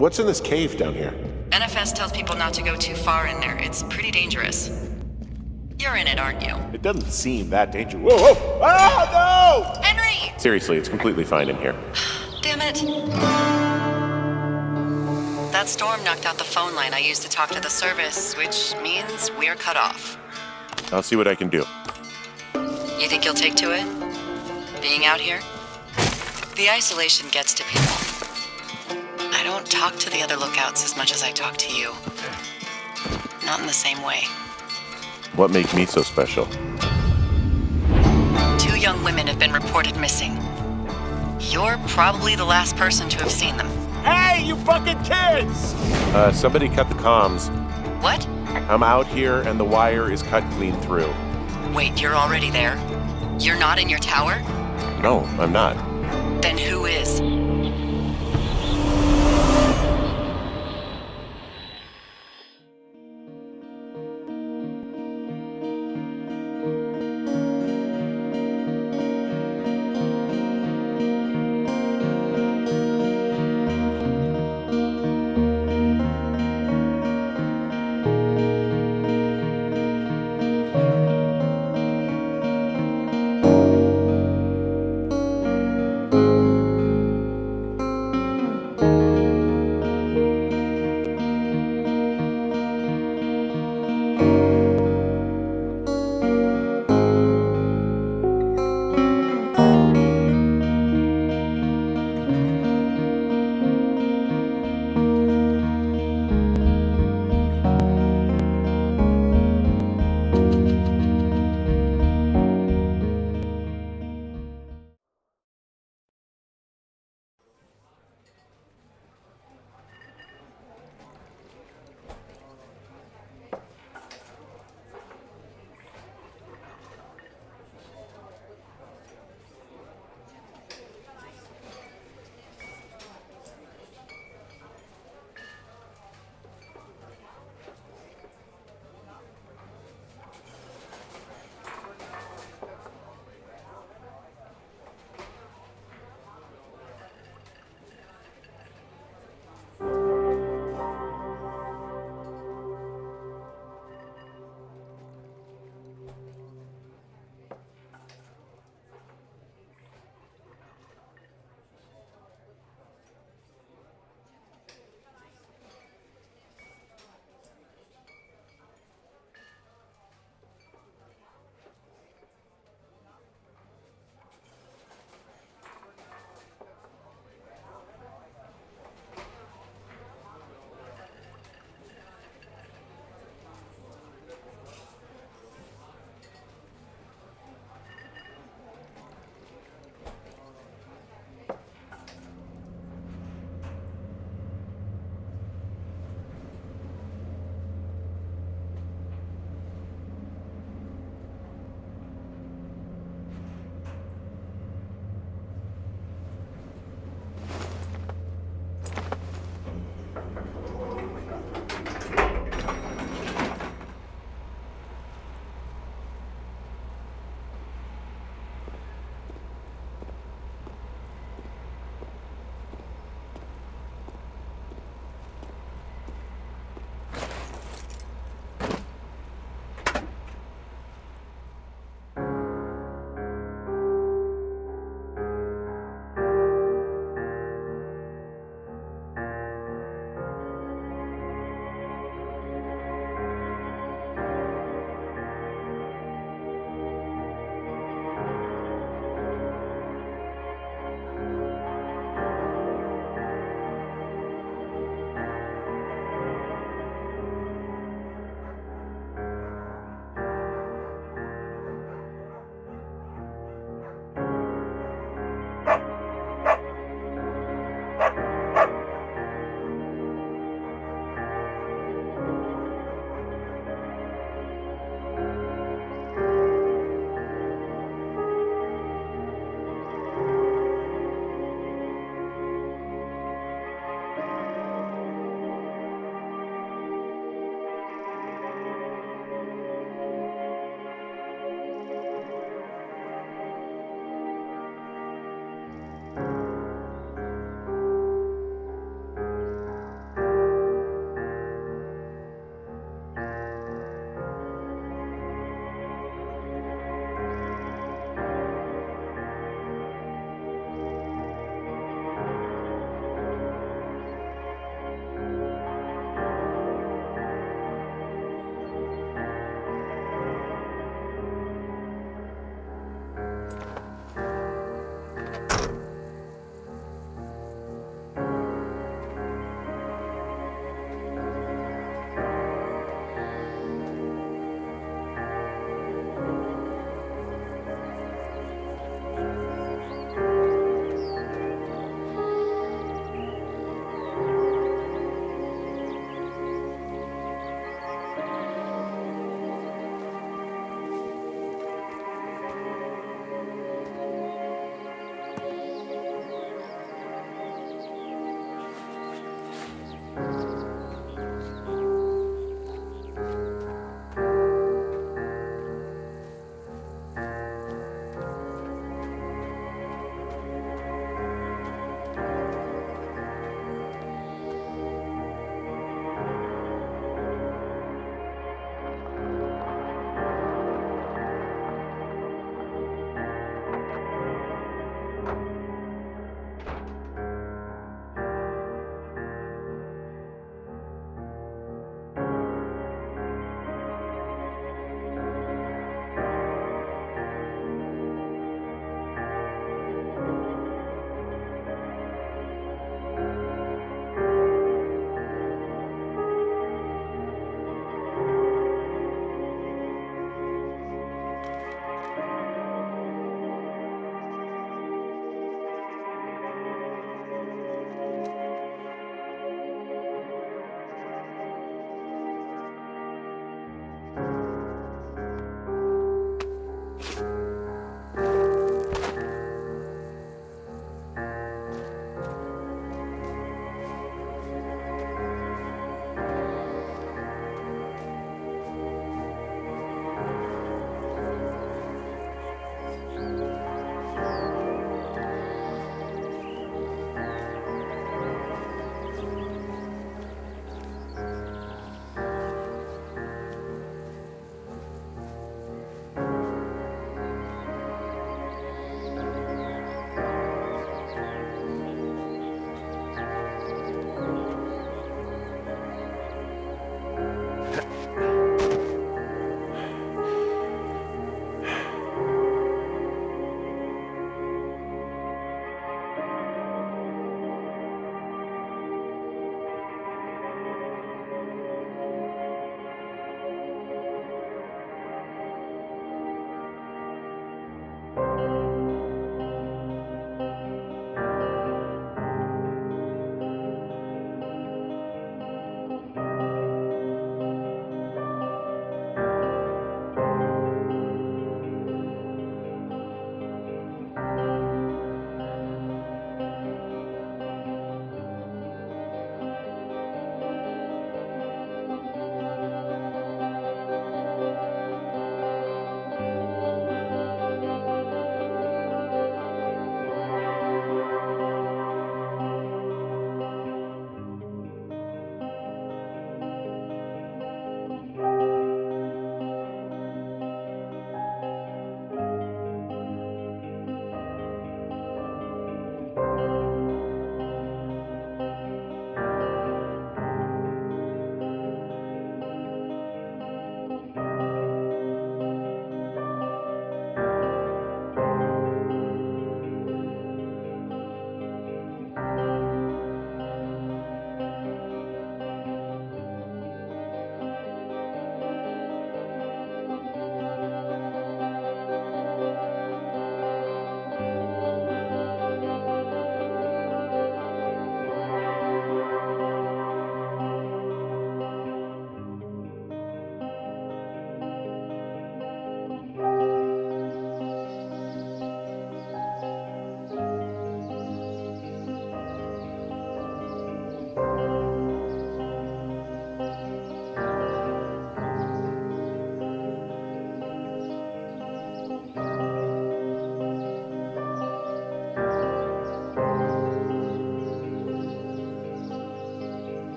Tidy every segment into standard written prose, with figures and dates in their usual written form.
What's in this cave down here? NFS tells people not to go too far in there. It's pretty dangerous. You're in it, aren't you? It doesn't seem that dangerous. Whoa, whoa! Ah, no! Henry! Seriously, it's completely fine in here. Damn it. That storm knocked out the phone line I used to talk to the service, which means we're cut off. I'll see what I can do. You think you'll take to it? Being out here? The isolation gets to people. I don't talk to the other lookouts as much as I talk to you. Not in the same way. What makes me so special? 2 young women have been reported missing. You're probably the last person to have seen them. Hey, you fucking kids! Somebody cut the comms. What? I'm out here and the wire is cut clean through. Wait, you're already there? You're not in your tower? No, I'm not. Then who is?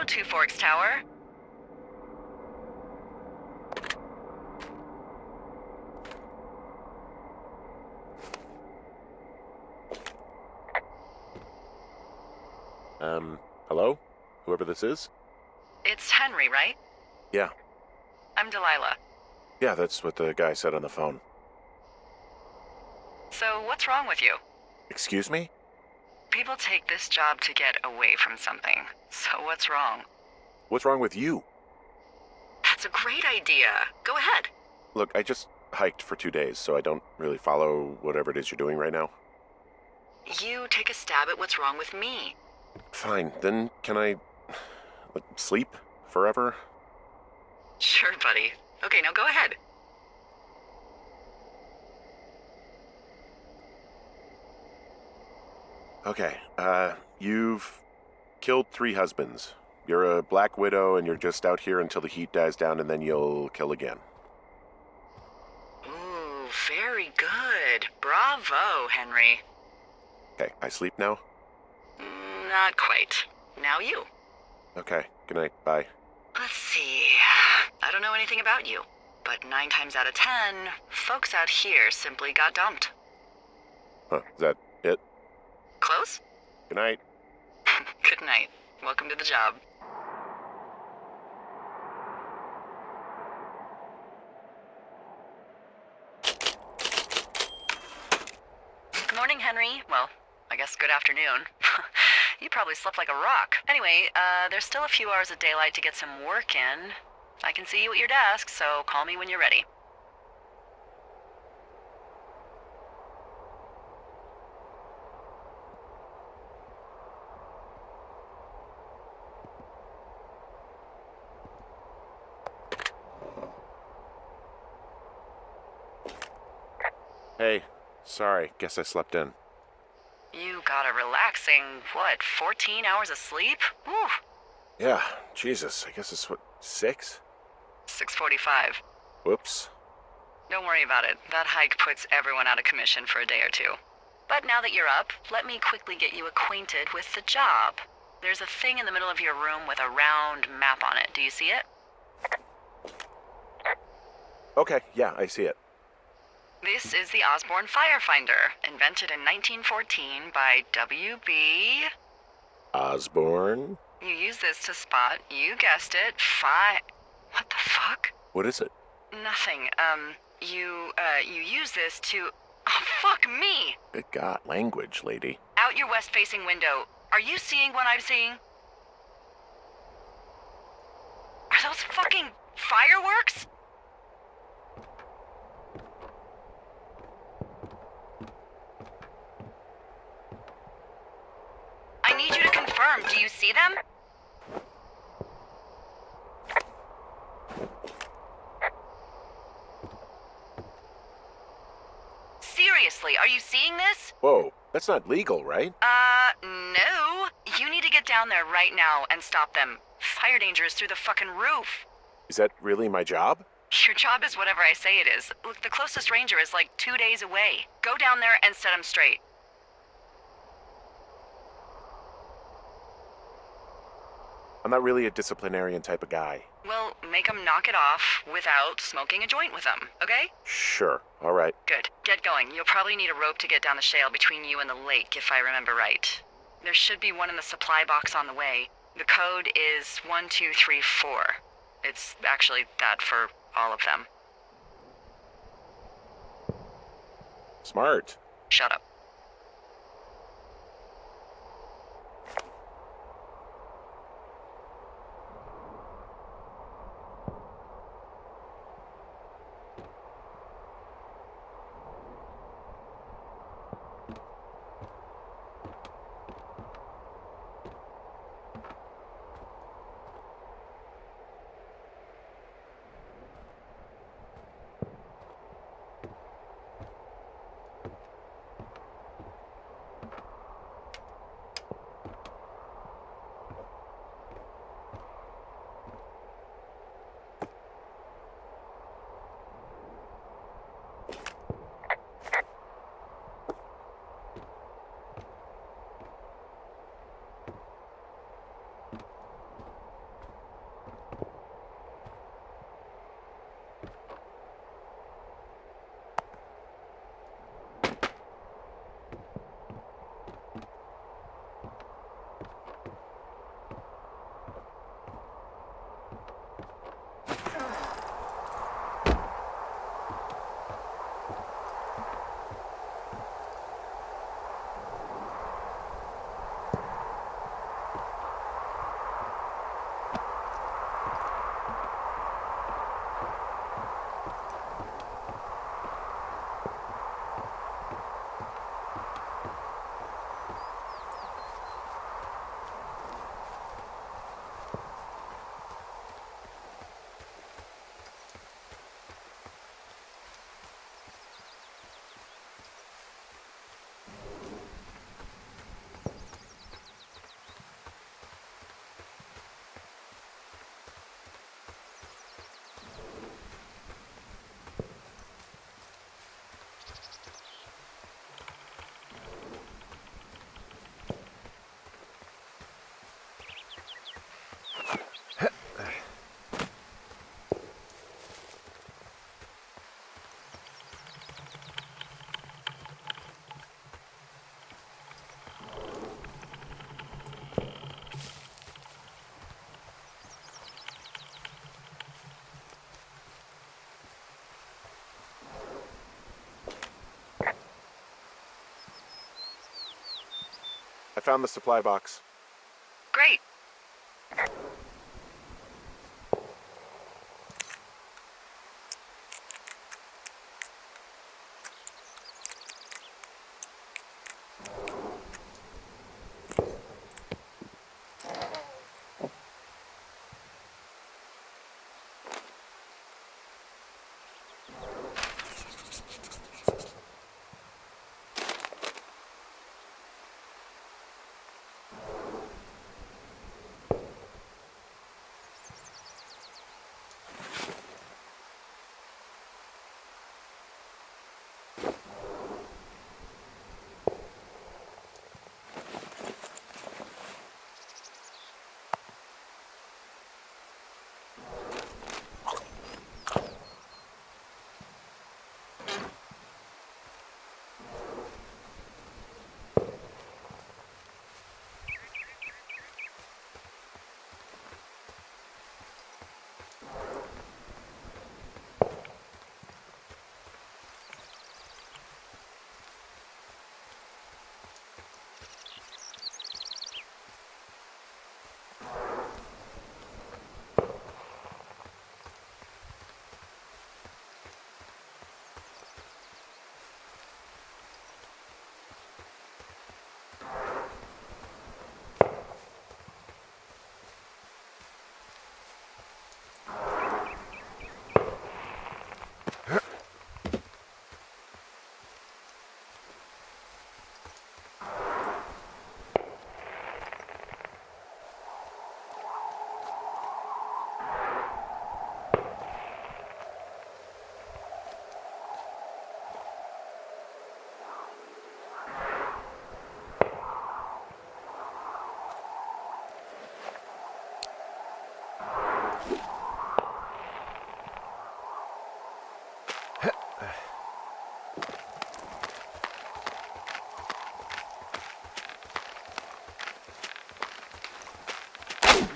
Hello, Two Forks Tower. Hello? Whoever this is? It's Henry, right? Yeah. I'm Delilah. Yeah, that's what the guy said on the phone. So, what's wrong with you? Excuse me? People take this job to get away from something. So, what's wrong? What's wrong with you? That's a great idea. Go ahead. Look, I just hiked for 2 days, so I don't really follow whatever it is you're doing right now. You take a stab at what's wrong with me. Fine, then can I sleep forever? Sure, buddy. Okay, now go ahead. Okay, you've killed 3 husbands. You're a black widow and you're just out here until the heat dies down and then you'll kill again. Ooh, very good. Bravo, Henry. Okay, I sleep now? Not quite. Now you. Okay, good night, bye. Let's see. I don't know anything about you, but 9 times out of 10, folks out here simply got dumped. Huh, is that it? Close? Good night. Good night. Welcome to the job. Good morning, Henry. Well, I guess good afternoon. You probably slept like a rock. Anyway, there's still a few hours of daylight to get some work in. I can see you at your desk, so call me when you're ready. Hey, sorry, guess I slept in. You got a relaxing, 14 hours of sleep? Whew. Yeah, Jesus, I guess it's 6? 6:45. Whoops. Don't worry about it. That hike puts everyone out of commission for a day or two. But now that you're up, let me quickly get you acquainted with the job. There's a thing in the middle of your room with a round map on it. Do you see it? Okay, yeah, I see it. This is the Osborne Firefinder, invented in 1914 by W.B. Osborne? You use this to spot, you guessed it, What the fuck? What is it? Nothing. You use this to... Oh, fuck me! Good God, language, lady. Out your west-facing window. Are you seeing what I'm seeing? Are those fucking fireworks? I need you to confirm. Do you see them? Seriously, are you seeing this? Whoa, that's not legal, right? No. You need to get down there right now and stop them. Fire danger is through the fucking roof. Is that really my job? Your job is whatever I say it is. Look, the closest ranger is like 2 days away. Go down there and set him straight. I'm not really a disciplinarian type of guy. Well, make him knock it off without smoking a joint with him, okay? Sure, all right. Good. Get going. You'll probably need a rope to get down the shale between you and the lake, if I remember right. There should be one in the supply box on the way. The code is 1234. It's actually that for all of them. Smart. Shut up. found the supply box. Great.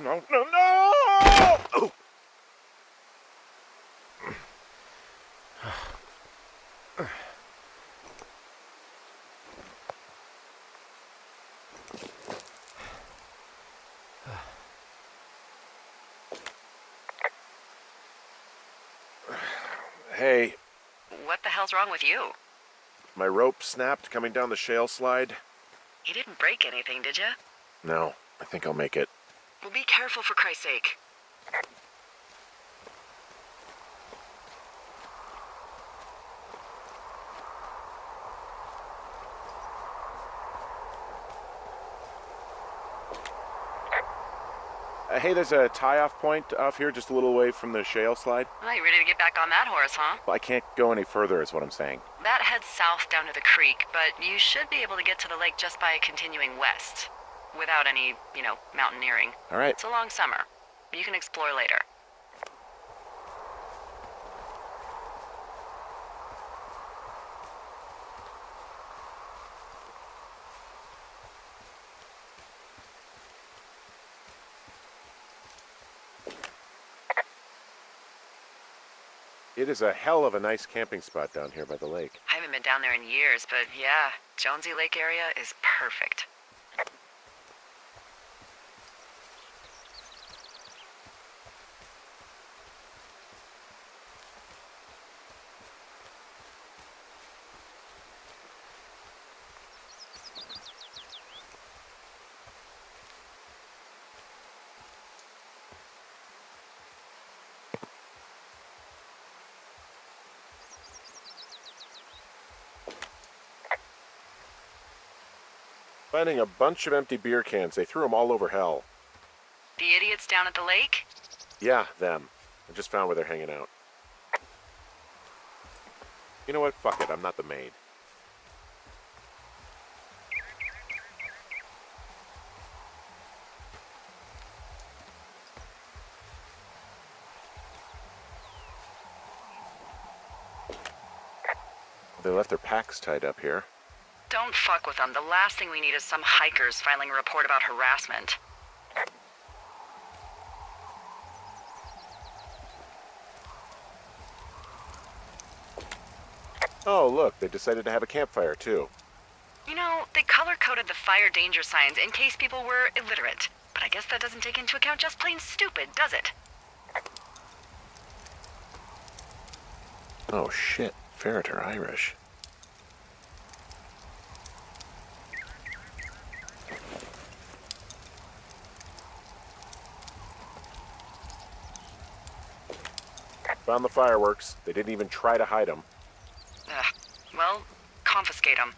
No, no, no! Oh. Hey, What the hell's wrong with you? my rope snapped coming down the shale slide. You didn't break anything, did you? No, I think I'll make it. Well, be careful for Christ's sake. Hey, there's a tie-off point off here just a little away from the shale slide. Oh, you ready to get back on that horse, huh? Well, I can't go any further is what I'm saying. That heads south down to the creek, but you should be able to get to the lake just by continuing west. Without any, mountaineering. All right. It's a long summer. You can explore later. It is a hell of a nice camping spot down here by the lake. I haven't been down there in years, but yeah, Jonesy Lake area is perfect. Finding a bunch of empty beer cans. They threw them all over hell. The idiots down at the lake? Yeah, them. I just found where they're hanging out. You know what? Fuck it. I'm not the maid. They left their packs tied up here. Don't fuck with them. The last thing we need is some hikers filing a report about harassment. Oh, look, they decided to have a campfire, too. You know, they color-coded the fire danger signs in case people were illiterate. But I guess that doesn't take into account just plain stupid, does it? Oh shit, ferret are Irish. Found the fireworks. They didn't even try to hide them. Ugh. Well, confiscate them.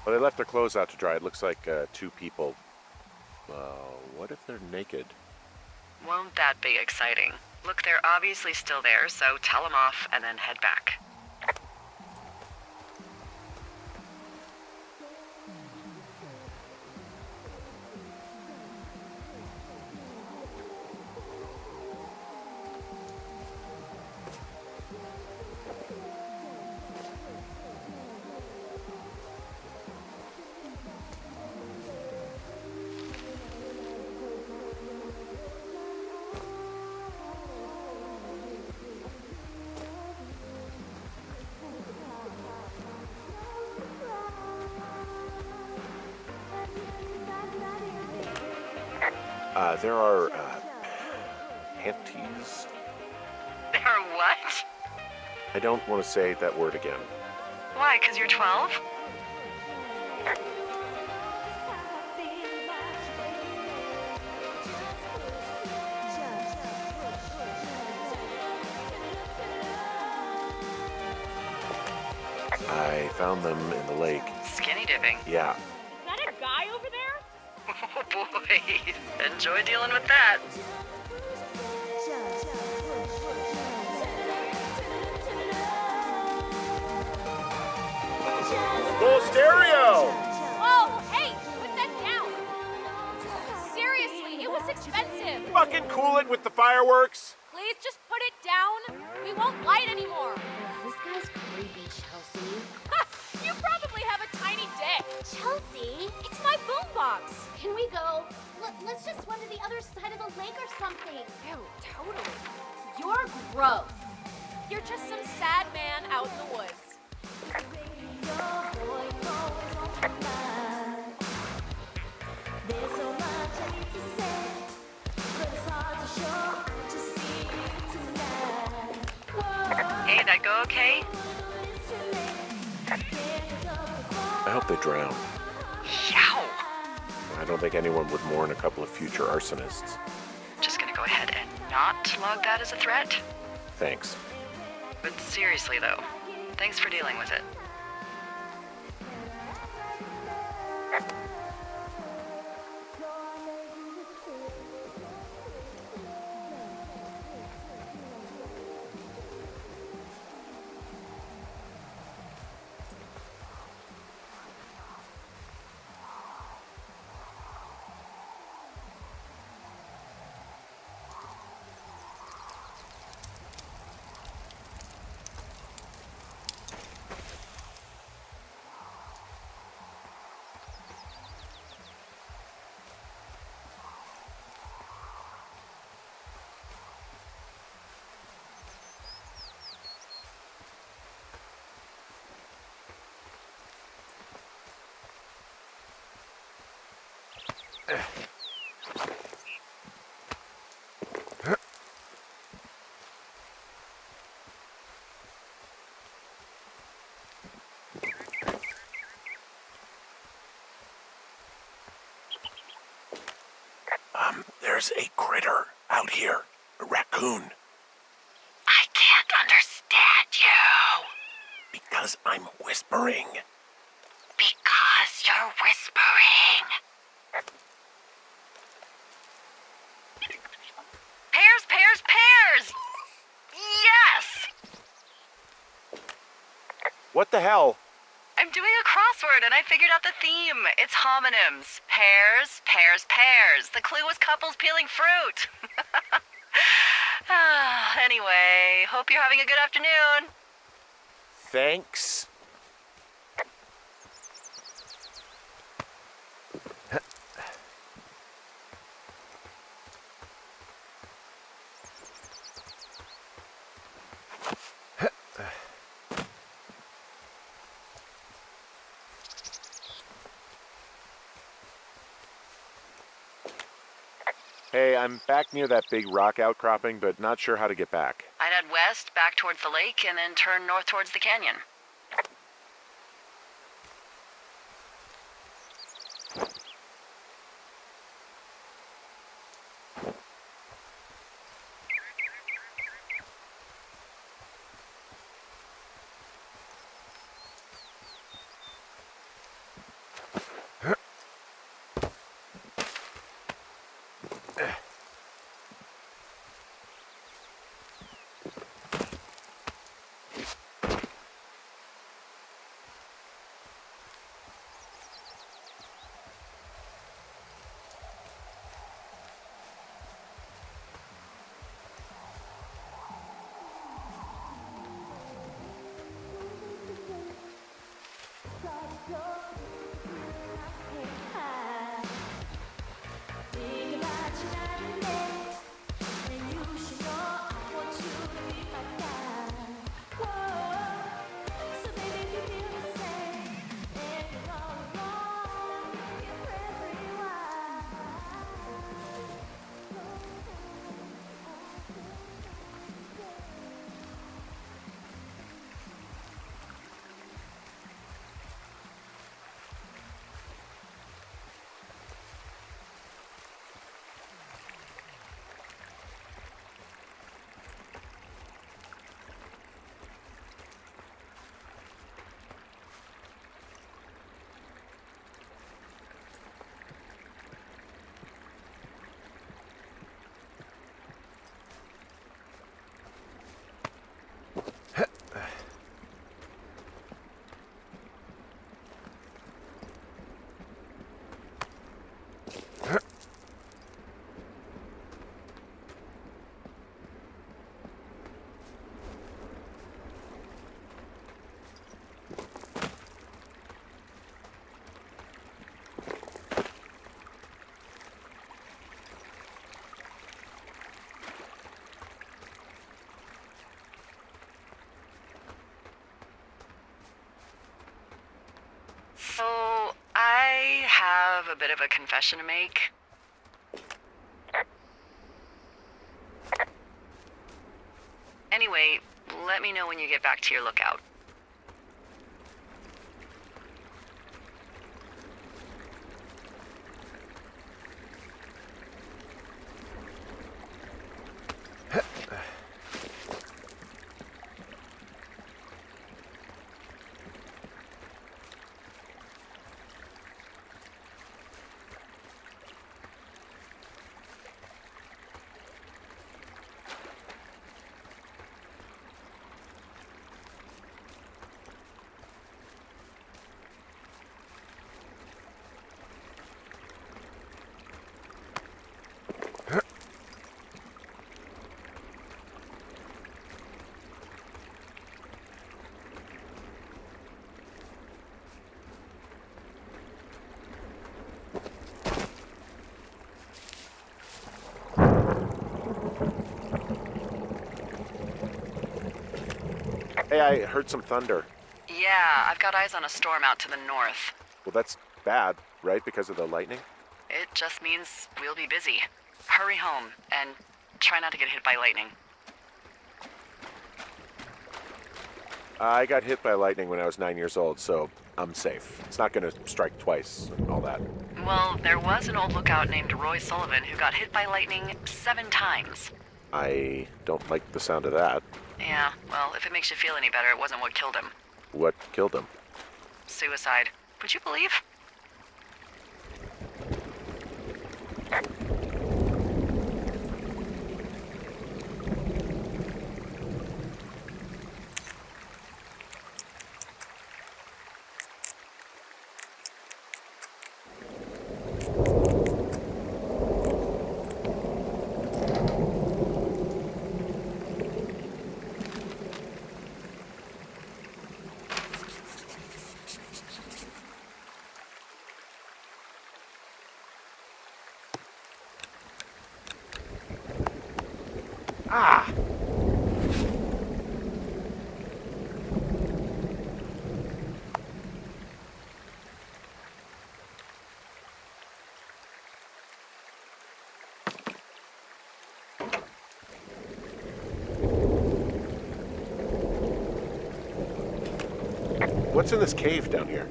Well, they left their clothes out to dry. It looks like two people. What if they're naked? Won't that be exciting? Look, they're obviously still there, so tell them off and then head back. There are, panties? There are what? I don't want to say that word again. Why, 'cause you're 12? I found them in the lake. Skinny dipping. Yeah. Is that a guy over there? Oh boy, enjoy dealing with that. Full stereo! Whoa, hey, put that down. Seriously, it was expensive. Fucking cool it with the fireworks. Please just put it down. We won't light anymore. This guy's creepy, Chelsea. You probably have a tiny dick. Chelsea? It's my boombox. Can we go? Let's just swim to the other side of the lake or something. Ew, totally. You're gross. You're just some sad man out in the woods. Hey, that go okay? I hope they drown. Yow! I don't think anyone would mourn a couple of future arsonists. Just gonna go ahead and not log that as a threat. Thanks. But seriously though, thanks for dealing with it. There's a critter out here. A raccoon. I can't understand you. Because I'm whispering. Because you're whispering. Pears, pears, pears! Yes! What the hell? I'm doing a crossword and I figured out the theme. It's homonyms. Pears, pears, pears. The clue was couples peeling fruit. Anyway, hope you're having a good afternoon. Thanks. Hey, I'm back near that big rock outcropping, but not sure how to get back. I'd head west, back towards the lake, and then turn north towards the canyon. So, I have a bit of a confession to make. Anyway, let me know when you get back to your lookout. Hey, I heard some thunder. Yeah, I've got eyes on a storm out to the north. Well, that's bad, right? Because of the lightning? It just means we'll be busy. Hurry home, and try not to get hit by lightning. I got hit by lightning when I was 9 years old, so I'm safe. It's not gonna strike twice and all that. Well, there was an old lookout named Roy Sullivan who got hit by lightning 7 times. I don't like the sound of that. Yeah, well, if it makes you feel any better, it wasn't what killed him. What killed him? Suicide. Would you believe? Ah! What's in this cave down here?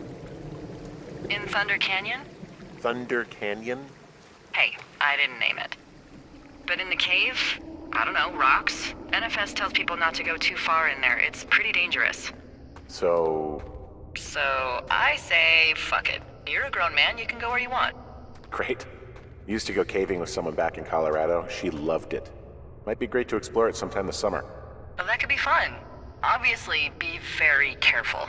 In Thunder Canyon? Thunder Canyon? Hey, I didn't name it. But in the cave, I don't know, rocks. NFS tells people not to go too far in there. It's pretty dangerous. So I say, fuck it. You're a grown man, you can go where you want. great. Used to go caving with someone back in Colorado. She loved it. Might be great to explore it sometime this summer. Well, that could be fun. Obviously, be very careful.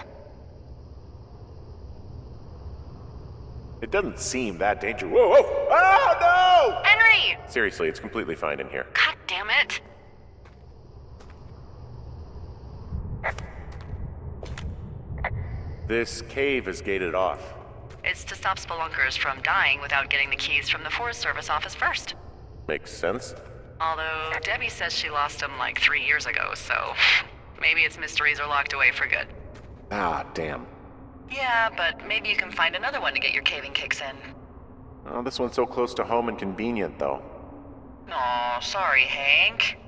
It doesn't seem that dangerous. Whoa, whoa! Oh, no! Henry! Seriously, it's completely fine in here. God damn it. This cave is gated off. It's to stop spelunkers from dying without getting the keys from the Forest Service office first. Makes sense. Although, Debbie says she lost them like 3 years ago, so maybe its mysteries are locked away for good. Ah, damn. Yeah, but maybe you can find another one to get your caving kicks in. Oh, this one's so close to home and convenient, though. Aw, sorry, Hank.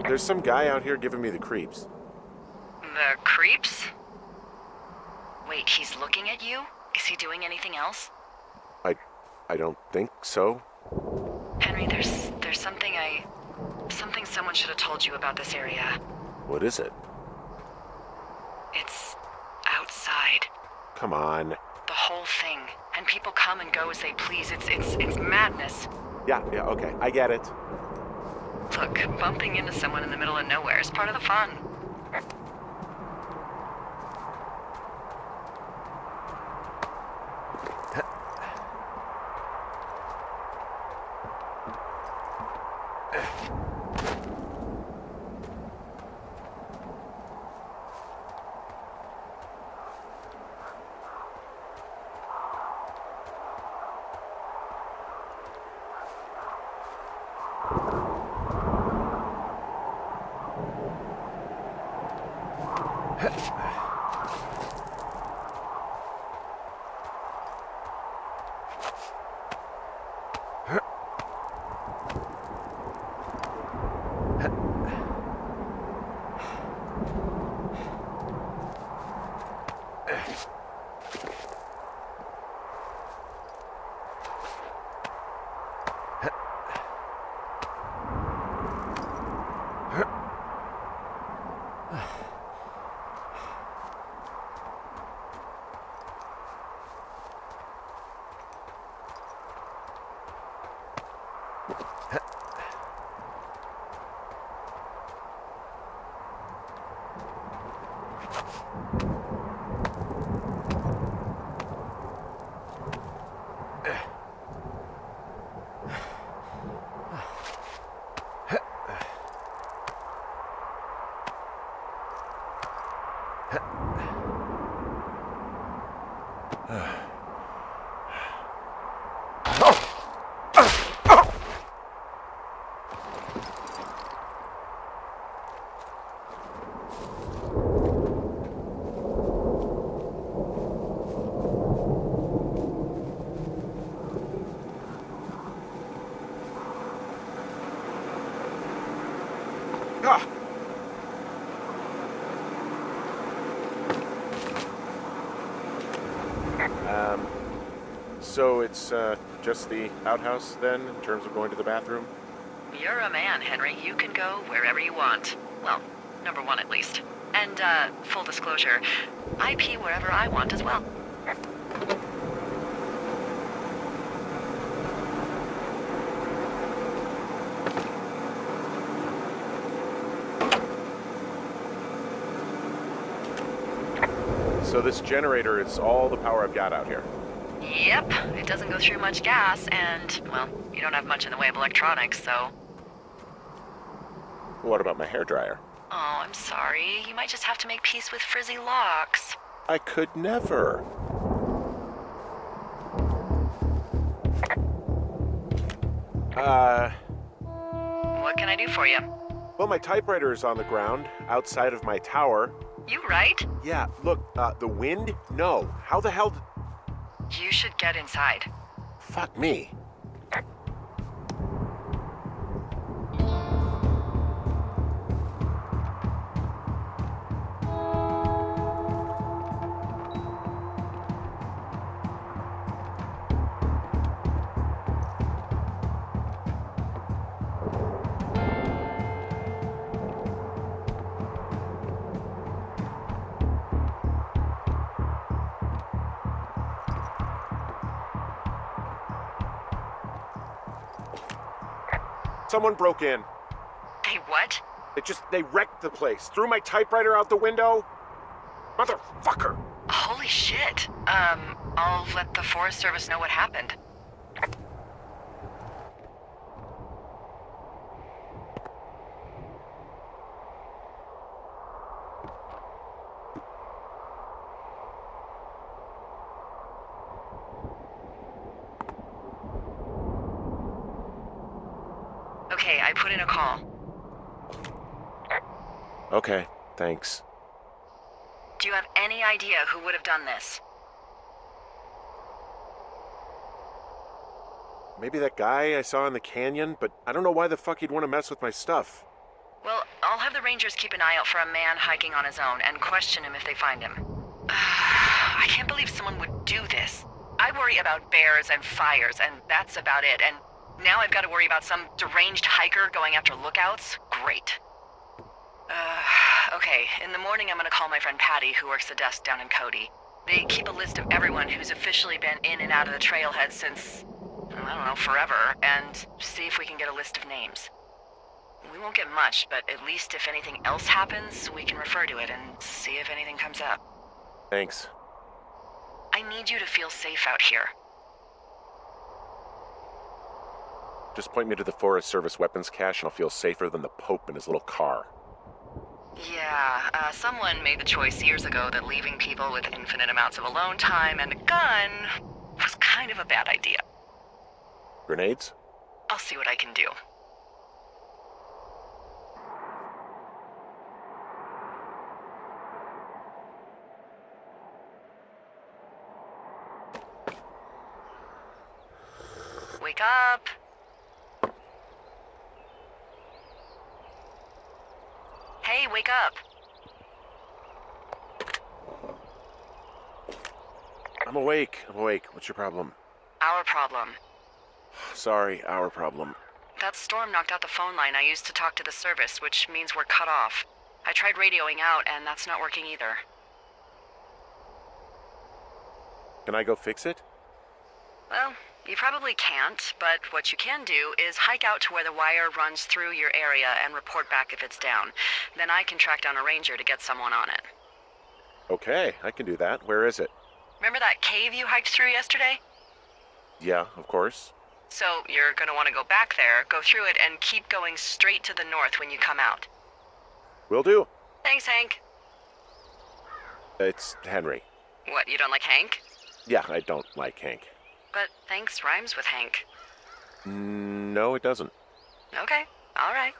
There's some guy out here giving me the creeps. The creeps? Wait, he's looking at you? Is he doing anything else? I don't think so. Henry, there's something someone should have told you about this area. What is it? It's outside. Come on. The whole thing. And people come and go as they please. It's madness. Yeah, okay, I get it. Look, bumping into someone in the middle of nowhere is part of the fun. So it's just the outhouse then, in terms of going to the bathroom? You're a man, Henry. You can go wherever you want. Well, number one at least. And, full disclosure, I pee wherever I want as well. So this generator is all the power I've got out here. Yep, it doesn't go through much gas, and, well, you don't have much in the way of electronics, so... What about my hairdryer? Oh, I'm sorry. You might just have to make peace with frizzy locks. I could never. What can I do for you? Well, my typewriter is on the ground, outside of my tower. You right? Yeah, look, the wind? No. How the hell You should get inside. Fuck me. Someone broke in. Hey, what? They wrecked the place. Threw my typewriter out the window. Motherfucker. Holy shit. I'll let the Forest Service know what happened. Okay, I put in a call. Okay, thanks. Do you have any idea who would have done this? Maybe that guy I saw in the canyon, but I don't know why the fuck he'd want to mess with my stuff. Well, I'll have the Rangers keep an eye out for a man hiking on his own and question him if they find him. I can't believe someone would do this. I worry about bears and fires, and that's about it. And now I've got to worry about some deranged hiker going after lookouts? Great. Okay, in the morning I'm gonna call my friend Patty, who works the desk down in Cody. They keep a list of everyone who's officially been in and out of the trailhead since, I don't know, forever, and see if we can get a list of names. We won't get much, but at least if anything else happens, we can refer to it and see if anything comes up. Thanks. I need you to feel safe out here. Just point me to the Forest Service weapons cache and I'll feel safer than the Pope in his little car. Yeah, someone made the choice years ago that leaving people with infinite amounts of alone time and a gun was kind of a bad idea. Grenades? I'll see what I can do. Wake up! Hey, wake up! I'm awake. What's your problem? Our problem. Sorry, our problem. That storm knocked out the phone line I used to talk to the service, which means we're cut off. I tried radioing out, and that's not working either. Can I go fix it? Well, you probably can't, but what you can do is hike out to where the wire runs through your area and report back if it's down. Then I can track down a ranger to get someone on it. Okay, I can do that. Where is it? Remember that cave you hiked through yesterday? Yeah, of course. So you're gonna want to go back there, go through it, and keep going straight to the north when you come out. Will do. Thanks, Hank. It's Henry. What, you don't like Hank? Yeah, I don't like Hank. But thanks rhymes with Hank. No, it doesn't. Okay, all right.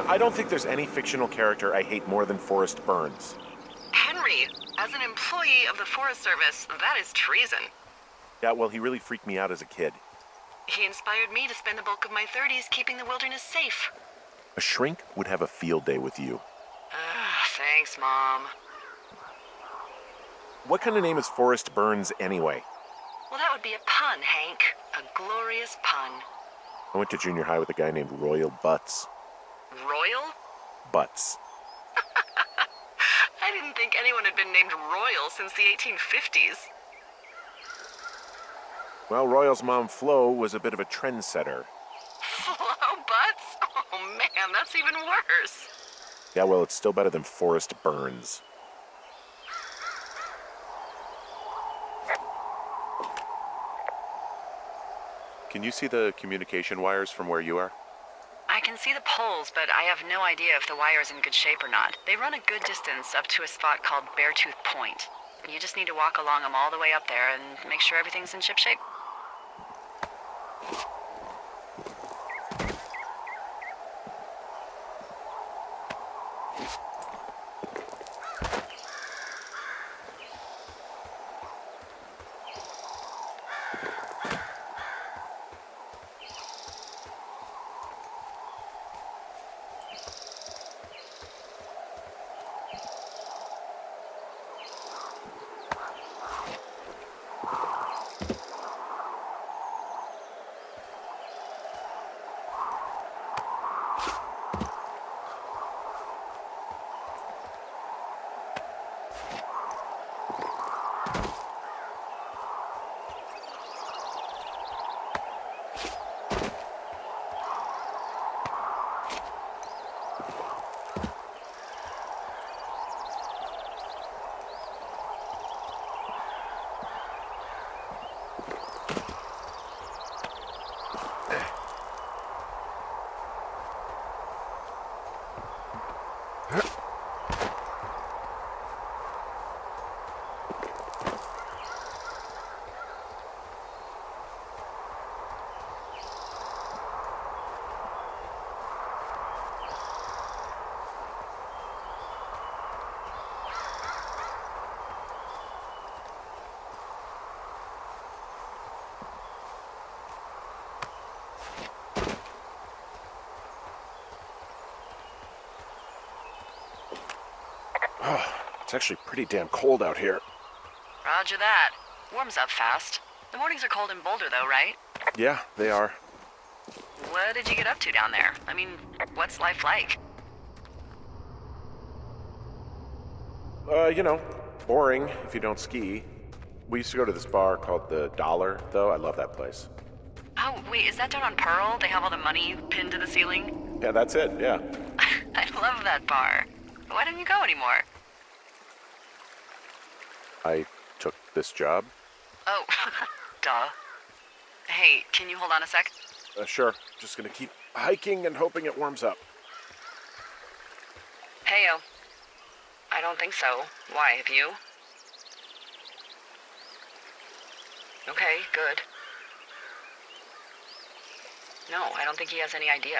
I don't think there's any fictional character I hate more than Forrest Burns. Henry, as an employee of the Forest Service, that is treason. Yeah, well, he really freaked me out as a kid. He inspired me to spend the bulk of my 30s keeping the wilderness safe. A shrink would have a field day with you. Thanks, Mom. What kind of name is Forrest Burns anyway? Well, that would be a pun, Hank. A glorious pun. I went to junior high with a guy named Royal Butts. Royal? Butts. I didn't think anyone had been named Royal since the 1850s. Well, Royal's mom, Flo, was a bit of a trendsetter. Flo Butts? Oh man, that's even worse. Yeah, well, it's still better than Forrest Burns. Can you see the communication wires from where you are? I can see the poles, but I have no idea if the wire's in good shape or not. They run a good distance up to a spot called Beartooth Point. You just need to walk along them all the way up there and make sure everything's in ship shape. It's actually pretty damn cold out here. Roger that. Warms up fast. The mornings are cold in Boulder, though, right? Yeah, they are. What did you get up to down there? I mean, what's life like? Boring if you don't ski. We used to go to this bar called the Dollar, though. I love that place. Oh, wait, is that down on Pearl? They have all the money pinned to the ceiling? Yeah, that's it, yeah. I love that bar. Why don't you go anymore? I took this job. Oh, duh. Hey, can you hold on a sec? Sure. Just gonna keep hiking and hoping it warms up. Heyo. I don't think so. Why, have you? Okay, good. No, I don't think he has any idea.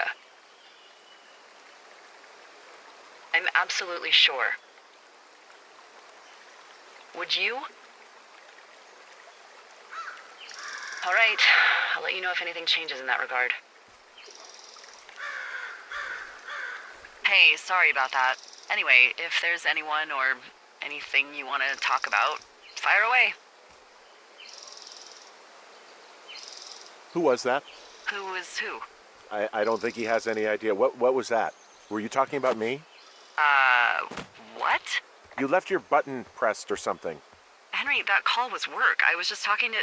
I'm absolutely sure. Would you? All right, I'll let you know if anything changes in that regard. Hey, sorry about that. Anyway, if there's anyone or anything you want to talk about, fire away. Who was that? Who is who? I don't think he has any idea. What was that? Were you talking about me? What? You left your button pressed or something. Henry, that call was work. I was just talking to...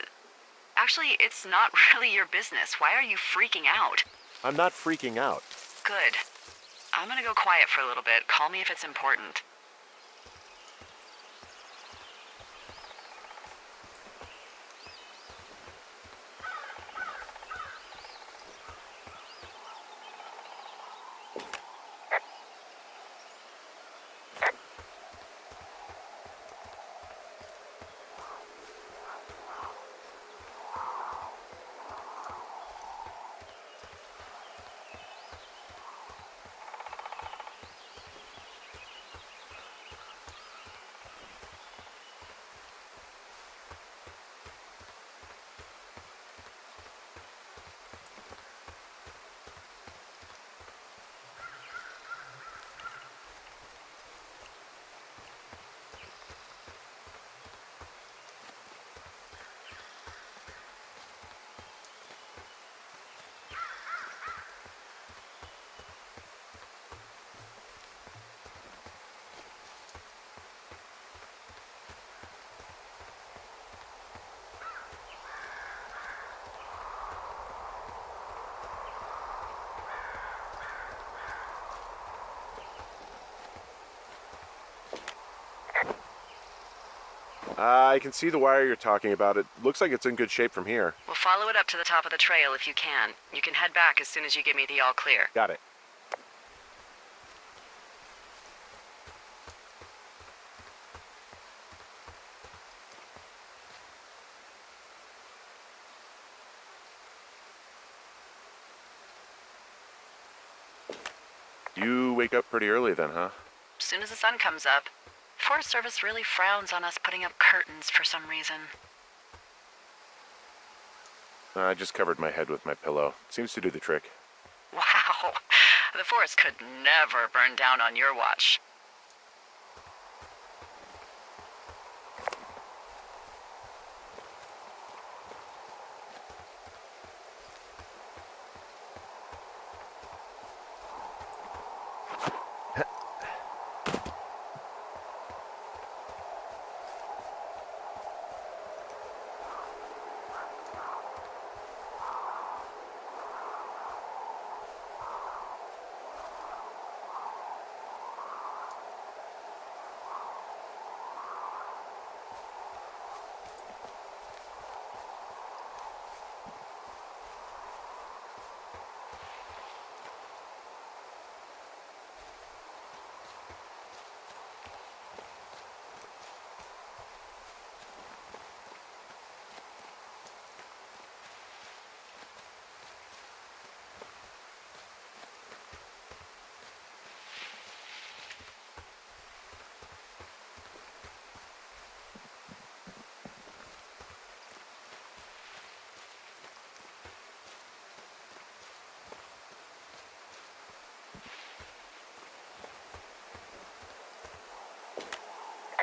Actually, it's not really your business. Why are you freaking out? I'm not freaking out. Good. I'm gonna go quiet for a little bit. Call me if it's important. I can see the wire you're talking about. It looks like it's in good shape from here. We'll follow it up to the top of the trail if you can. You can head back as soon as you give me the all clear. Got it. You wake up pretty early then, huh? As soon as the sun comes up. Forest Service really frowns on us putting up curtains for some reason. I just covered my head with my pillow. Seems to do the trick. Wow. The forest could never burn down on your watch.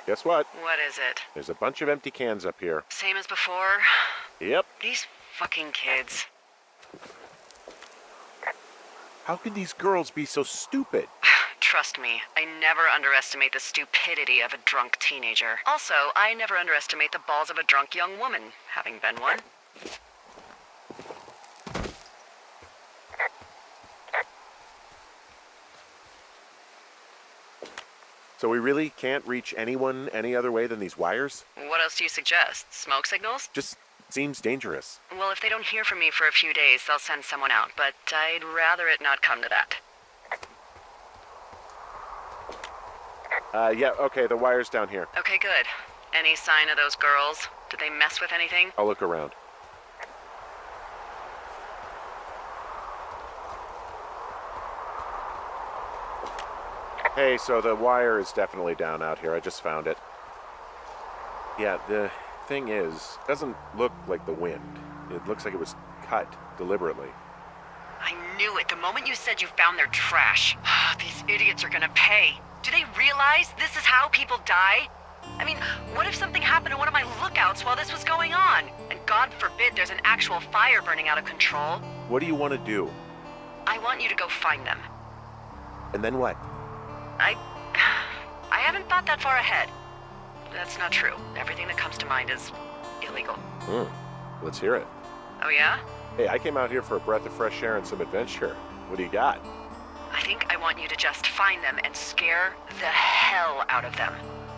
Guess what? What is it? There's a bunch of empty cans up here. Same as before? Yep. These fucking kids. How can these girls be so stupid? Trust me, I never underestimate the stupidity of a drunk teenager. Also, I never underestimate the balls of a drunk young woman, having been one. So we really can't reach anyone any other way than these wires? What else do you suggest? Smoke signals? Just seems dangerous. Well, if they don't hear from me for a few days, they'll send someone out, but I'd rather it not come to that. Yeah, okay, the wire's down here. Okay, good. Any sign of those girls? Did they mess with anything? I'll look around. Hey, so the wire is definitely down out here. I just found it. Yeah, the thing is, it doesn't look like the wind. It looks like it was cut deliberately. I knew it the moment you said you found their trash. These idiots are gonna pay. Do they realize this is how people die? I mean, what if something happened to one of my lookouts while this was going on? And God forbid there's an actual fire burning out of control. What do you want to do? I want you to go find them. And then what? I haven't thought that far ahead. That's not true. Everything that comes to mind is illegal. Let's hear it. Oh yeah? Hey, I came out here for a breath of fresh air and some adventure. What do you got? I think I want you to just find them and scare the hell out of them.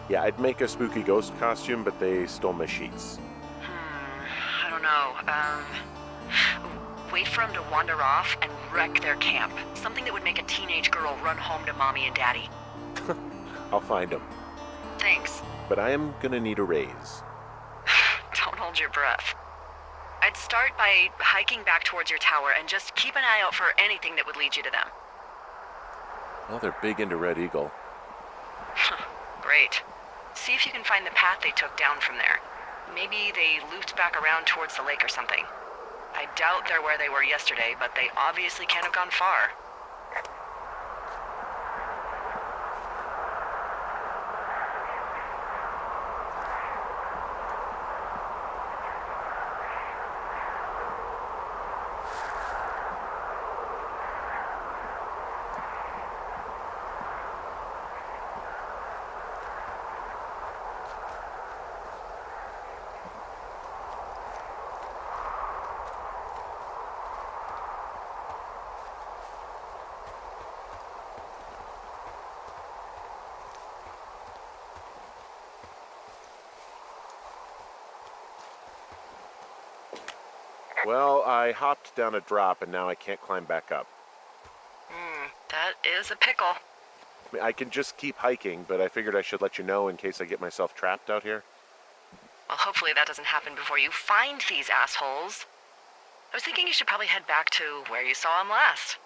Yeah, I'd make a spooky ghost costume, but they stole my sheets. I don't know. Wait for them to wander off and wreck their camp. Something that would make a teenage girl run home to mommy and daddy. I'll find them. Thanks. But I am gonna need a raise. Don't hold your breath. I'd start by hiking back towards your tower and just keep an eye out for anything that would lead you to them. Well, they're big into Red Eagle. Great. See if you can find the path they took down from there. Maybe they looped back around towards the lake or something. I doubt they're where they were yesterday, but they obviously can't have gone far. Well, I hopped down a drop and now I can't climb back up. That is a pickle. I mean, I can just keep hiking, but I figured I should let you know in case I get myself trapped out here. Well, hopefully that doesn't happen before you find these assholes. I was thinking you should probably head back to where you saw them last.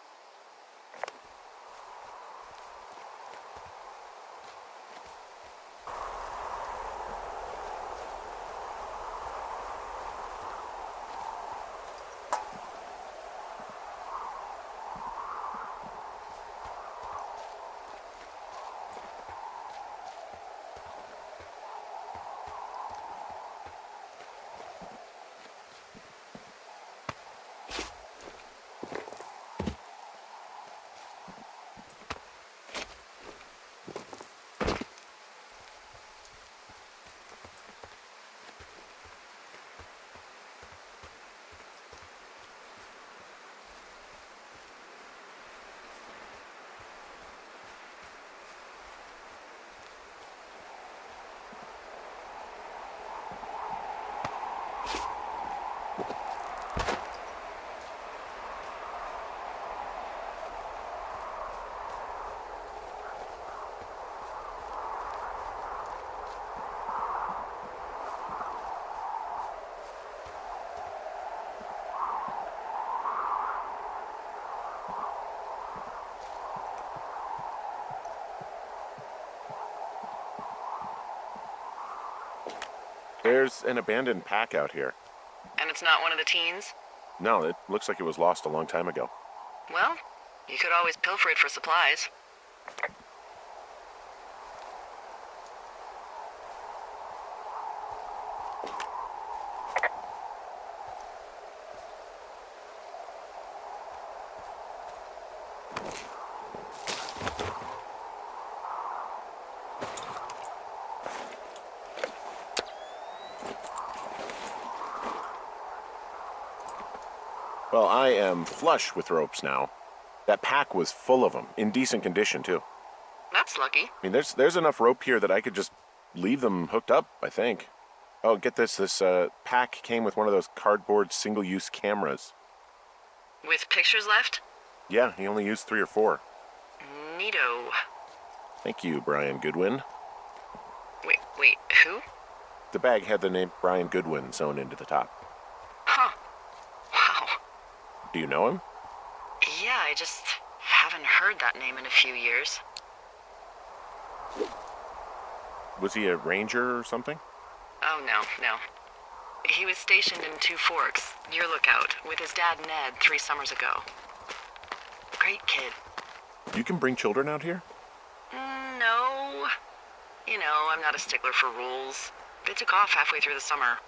There's an abandoned pack out here. And it's not one of the teens? No, it looks like it was lost a long time ago. Well, you could always pilfer it for supplies. Well, I am flush with ropes now. That pack was full of them, in decent condition, too. That's lucky. I mean, there's enough rope here that I could just leave them hooked up, I think. Oh, get this. This pack came with one of those cardboard single-use cameras. With pictures left? Yeah, he only used 3 or 4. Neato. Thank you, Brian Goodwin. Wait, who? The bag had the name Brian Goodwin sewn into the top. Huh. Wow. Do you know him? Yeah, I just haven't heard that name in a few years. Was he a ranger or something? Oh, no. He was stationed in Two Forks, your lookout, with his dad Ned 3 summers ago. Great kid. You can bring children out here? No. You know, I'm not a stickler for rules. They took off halfway through the summer.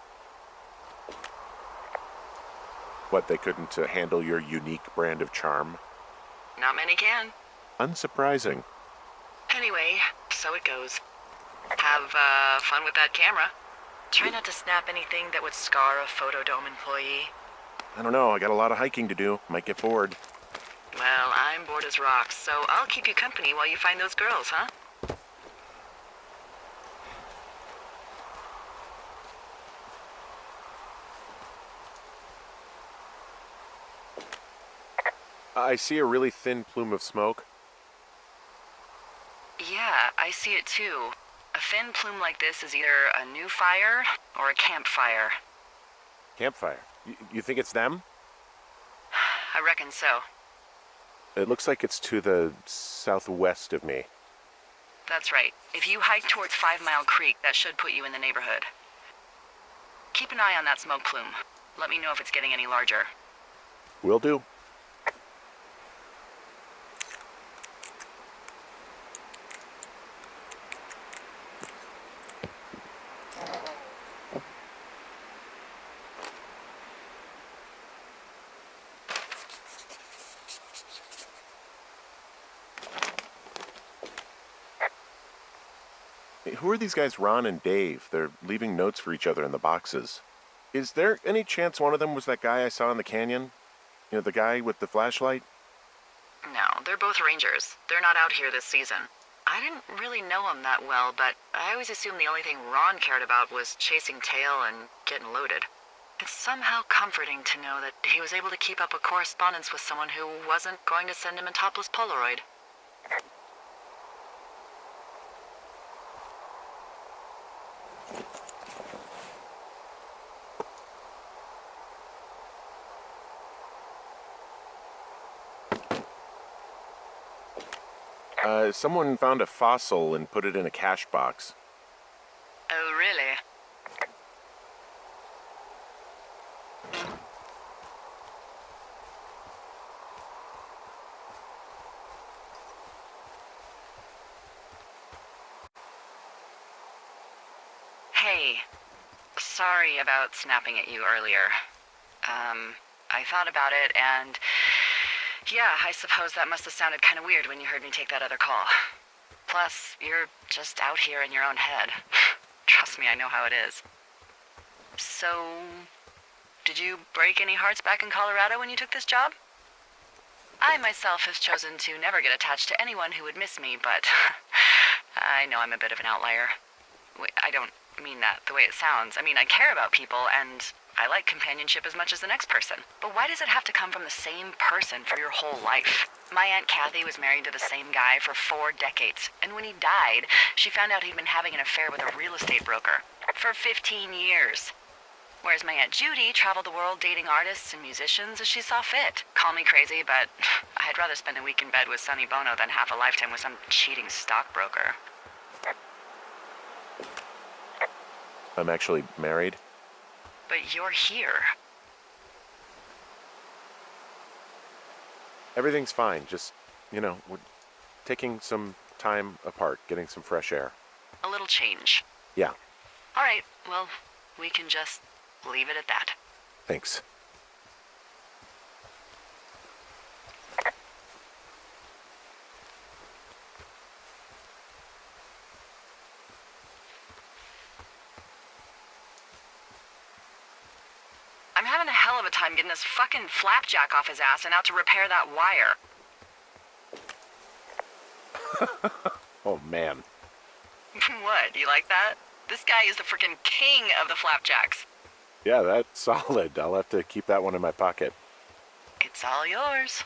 What, they couldn't handle your unique brand of charm? Not many can. Unsurprising. Anyway, so it goes. Have fun with that camera. Try not to snap anything that would scar a Photodome employee. I don't know, I got a lot of hiking to do. Might get bored. Well, I'm bored as rocks, so I'll keep you company while you find those girls, huh? I see a really thin plume of smoke. Yeah, I see it too. A thin plume like this is either a new fire or a campfire. Campfire. You think it's them? I reckon so. It looks like it's to the southwest of me. That's right. If you hike towards 5 Mile Creek, that should put you in the neighborhood. Keep an eye on that smoke plume. Let me know if it's getting any larger. Will do. Hey, who are these guys, Ron and Dave? They're leaving notes for each other in the boxes. Is there any chance one of them was that guy I saw in the canyon? You know, the guy with the flashlight? No, they're both rangers. They're not out here this season. I didn't really know them that well, but I always assumed the only thing Ron cared about was chasing tail and getting loaded. It's somehow comforting to know that he was able to keep up a correspondence with someone who wasn't going to send him a topless Polaroid. Someone found a fossil and put it in a cash box. Oh, really? Hey, sorry about snapping at you earlier. I thought about it, and yeah, I suppose that must have sounded kind of weird when you heard me take that other call. Plus, you're just out here in your own head. Trust me, I know how it is. So, did you break any hearts back in Colorado when you took this job? I myself have chosen to never get attached to anyone who would miss me, but I know I'm a bit of an outlier. I don't mean that the way it sounds. I mean, I care about people, and I like companionship as much as the next person. But why does it have to come from the same person for your whole life? My Aunt Kathy was married to the same guy for 4 decades, and when he died, she found out he'd been having an affair with a real estate broker for 15 years. Whereas my Aunt Judy traveled the world dating artists and musicians as she saw fit. Call me crazy, but I'd rather spend a week in bed with Sonny Bono than half a lifetime with some cheating stockbroker. I'm actually married. But you're here. Everything's fine. Just, we're taking some time apart, getting some fresh air. A little change. Yeah, All right, well, we can just leave it at that. thanks. I'm having a hell of a time getting this fucking flapjack off his ass and out to repair that wire. Oh, man. What, you like that? This guy is the freaking king of the flapjacks. Yeah, that's solid. I'll have to keep that one in my pocket. It's all yours.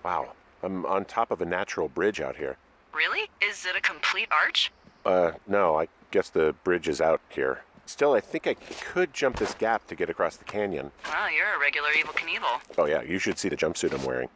Wow, I'm on top of a natural bridge out here. Really? Is it a complete arch? No, I guess the bridge is out here. Still, I think I could jump this gap to get across the canyon. Well, you're a regular Evel Knievel. Oh yeah, you should see the jumpsuit I'm wearing.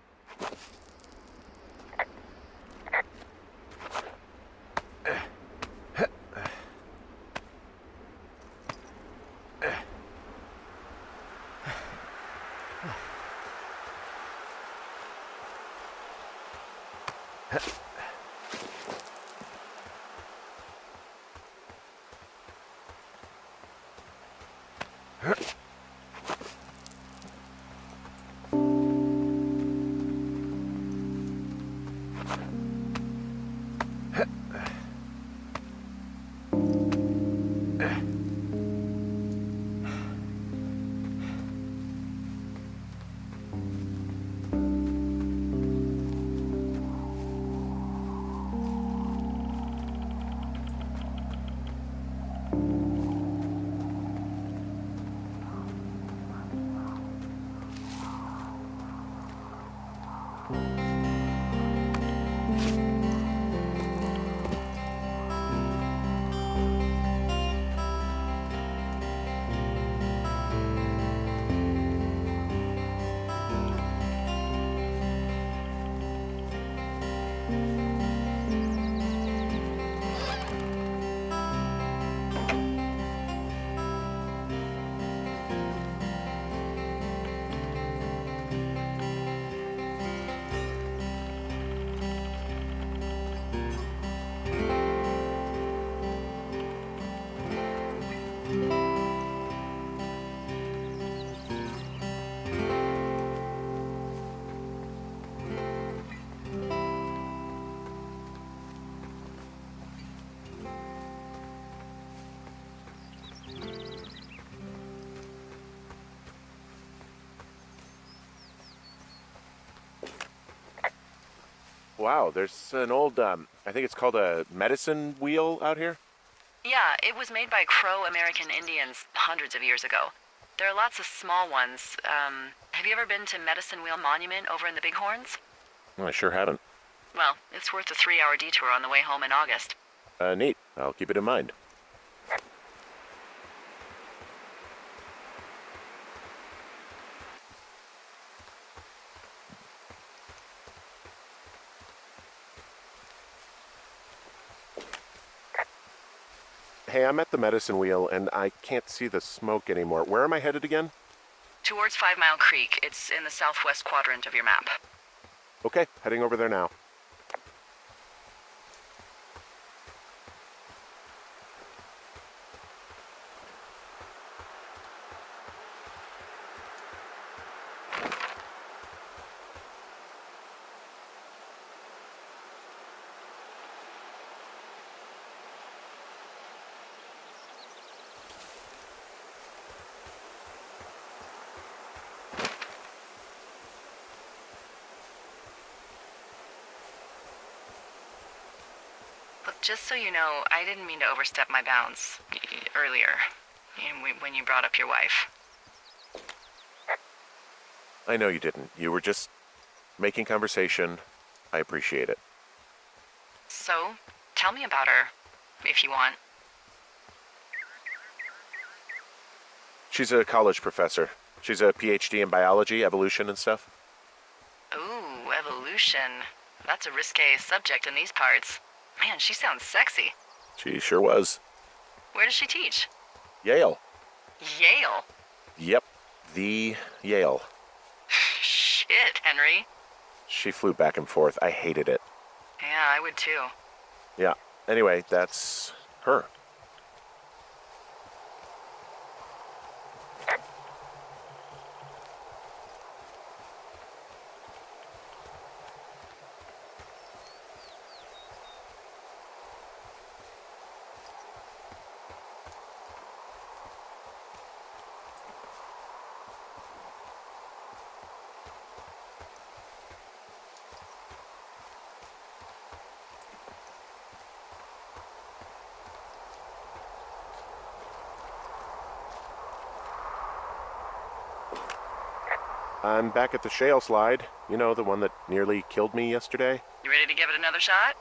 Wow, there's an old, I think it's called a medicine wheel out here. Yeah, it was made by Crow American Indians hundreds of years ago. There are lots of small ones. Have you ever been to Medicine Wheel Monument over in the Bighorns? Well, I sure haven't. Well, it's worth a 3-hour detour on the way home in August. Neat. I'll keep it in mind. Hey, I'm at the medicine wheel, and I can't see the smoke anymore. Where am I headed again? Towards 5 Mile Creek. It's in the southwest quadrant of your map. Okay, heading over there now. Look, just so you know, I didn't mean to overstep my bounds earlier, when you brought up your wife. I know you didn't. You were just making conversation. I appreciate it. So, tell me about her, if you want. She's a college professor. She's a PhD in biology, evolution, and stuff. Ooh, evolution. That's a risque subject in these parts. Man, she sounds sexy. She sure was. Where does she teach? Yale. Yale. Yep, the Yale. Shit, Henry. She flew back and forth. I hated it. Yeah, I would too. Yeah, anyway, that's her. I'm back at the shale slide. You know, the one that nearly killed me yesterday. You ready to give it another shot?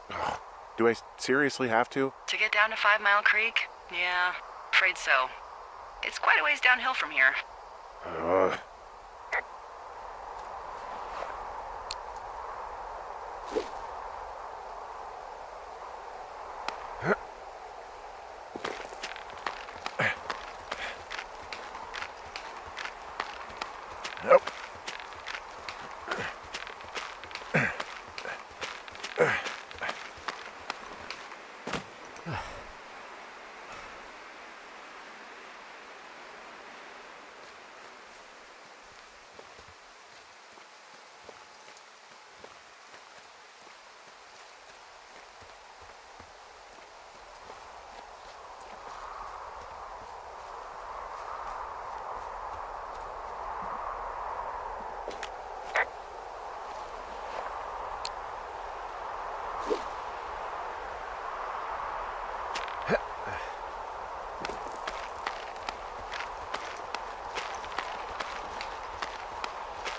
Do I seriously have to? To get down to 5 Mile Creek? Yeah, afraid so. It's quite a ways downhill from here. Ugh. Nope.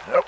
Nope.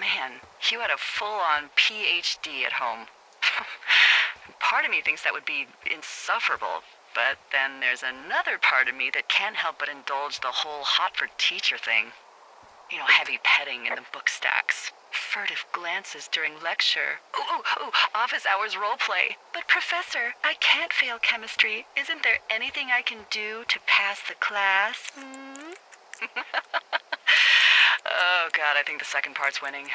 Man, you had a full-on PhD at home. part of me thinks that would be insufferable, but then there's another part of me that can't help but indulge the whole hot for teacher thing. You know, heavy petting in the book stacks, furtive glances during lecture. Ooh, office hours role play. But Professor, I can't fail chemistry. Isn't there anything I can do to pass the class? Oh, God, I think the second part's winning.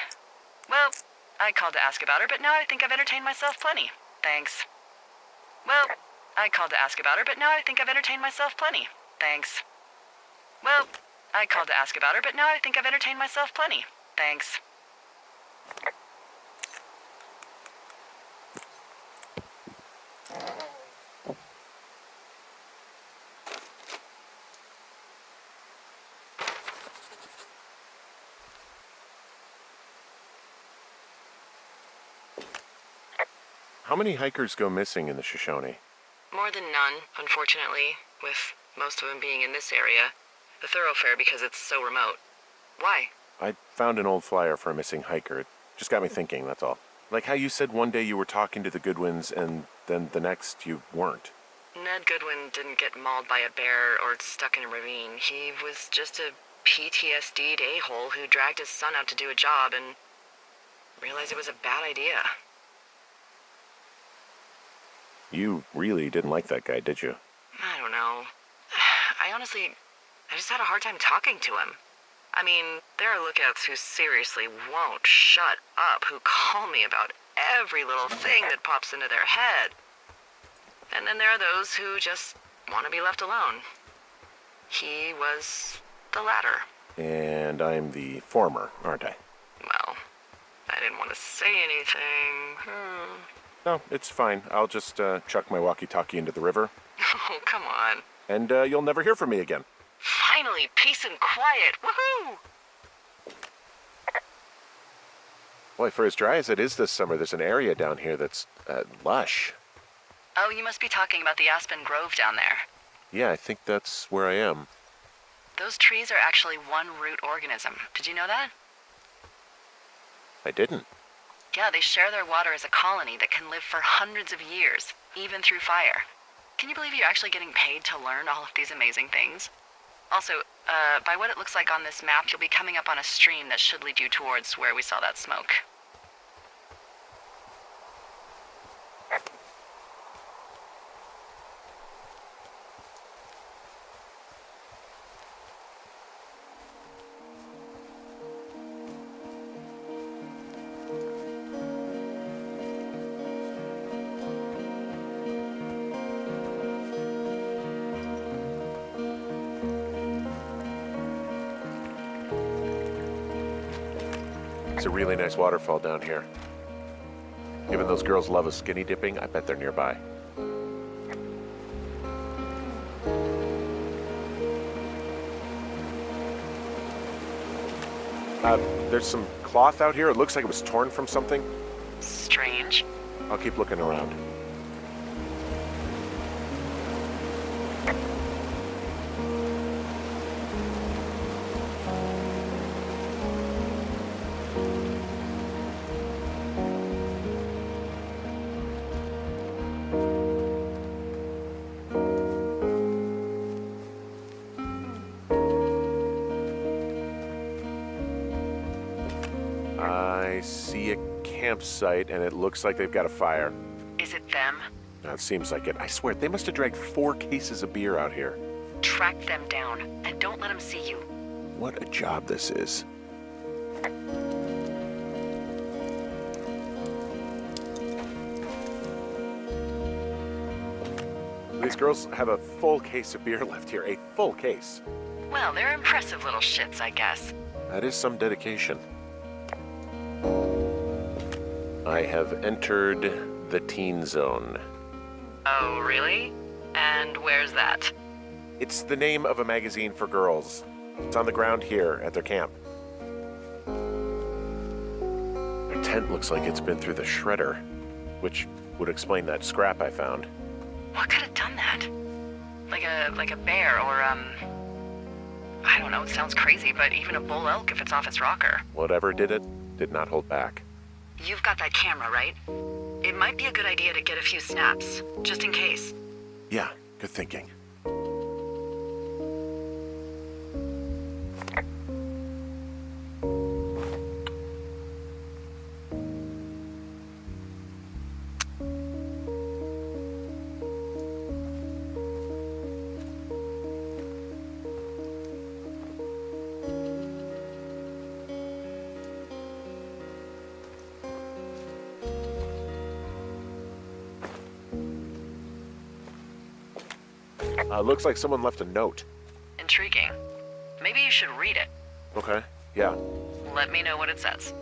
Well, I called to ask about her, but now I think I've entertained myself plenty. Thanks. Well, I called to ask about her, but now I think I've entertained myself plenty. Thanks. Well, I called to ask about her, but now I think I've entertained myself plenty. Thanks. How many hikers go missing in the Shoshone? More than none, unfortunately, with most of them being in this area. The thoroughfare because it's so remote. Why? I found an old flyer for a missing hiker. It just got me thinking, that's all. Like how you said one day you were talking to the Goodwins and then the next you weren't. Ned Goodwin didn't get mauled by a bear or stuck in a ravine. He was just a PTSD'd a-hole who dragged his son out to do a job and realized it was a bad idea. You really didn't like that guy, did you? I don't know. I just had a hard time talking to him. I mean, there are lookouts who seriously won't shut up, who call me about every little thing that pops into their head. And then there are those who just want to be left alone. He was the latter. And I'm the former, aren't I? Well, I didn't want to say anything. No, it's fine. I'll just chuck my walkie-talkie into the river. Oh, come on. And you'll never hear from me again. Finally, peace and quiet. Woohoo! Boy, for as dry as it is this summer, there's an area down here that's lush. Oh, you must be talking about the Aspen Grove down there. Yeah, I think that's where I am. Those trees are actually one root organism. Did you know that? I didn't. Yeah, they share their water as a colony that can live for hundreds of years, even through fire. Can you believe you're actually getting paid to learn all of these amazing things? Also, by what it looks like on this map, you'll be coming up on a stream that should lead you towards where we saw that smoke. It's a really nice waterfall down here. Given those girls love a skinny dipping, I bet they're nearby. There's some cloth out here. It looks like it was torn from something. Strange. I'll keep looking around. I see a campsite, and it looks like they've got a fire. Is it them? It seems like it. I swear, they must have dragged 4 cases of beer out here. Track them down, and don't let them see you. What a job this is. These girls have a full case of beer left here. A full case. Well, they're impressive little shits, I guess. That is some dedication. I have entered the teen zone. Oh, really? And where's that? It's the name of a magazine for girls. It's on the ground here at their camp. Their tent looks like it's been through the shredder, which would explain that scrap I found. What could have done that? Like a bear or, I don't know, it sounds crazy, but even a bull elk if it's off its rocker. Whatever did it, did not hold back. You've got that camera, right? It might be a good idea to get a few snaps, just in case. Yeah, good thinking. Looks like someone left a note. Intriguing. Maybe you should read it. Okay, yeah. Let me know what it says.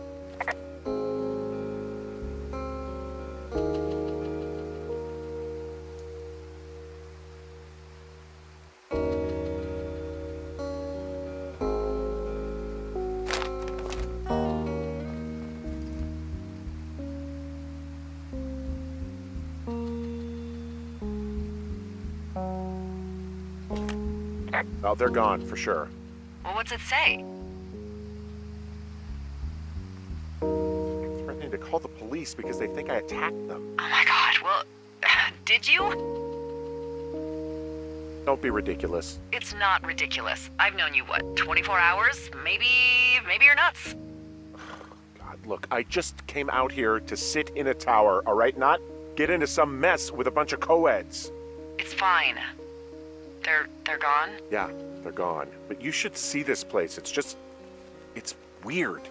Oh, they're gone, for sure. Well, what's it say? Threatening to call the police because they think I attacked them. Oh my god, well, did you? Don't be ridiculous. It's not ridiculous. I've known you, what, 24 hours? Maybe you're nuts. God, look, I just came out here to sit in a tower, all right? Not get into some mess with a bunch of co-eds. It's fine. They're gone? Yeah, they're gone. But you should see this place. It's weird.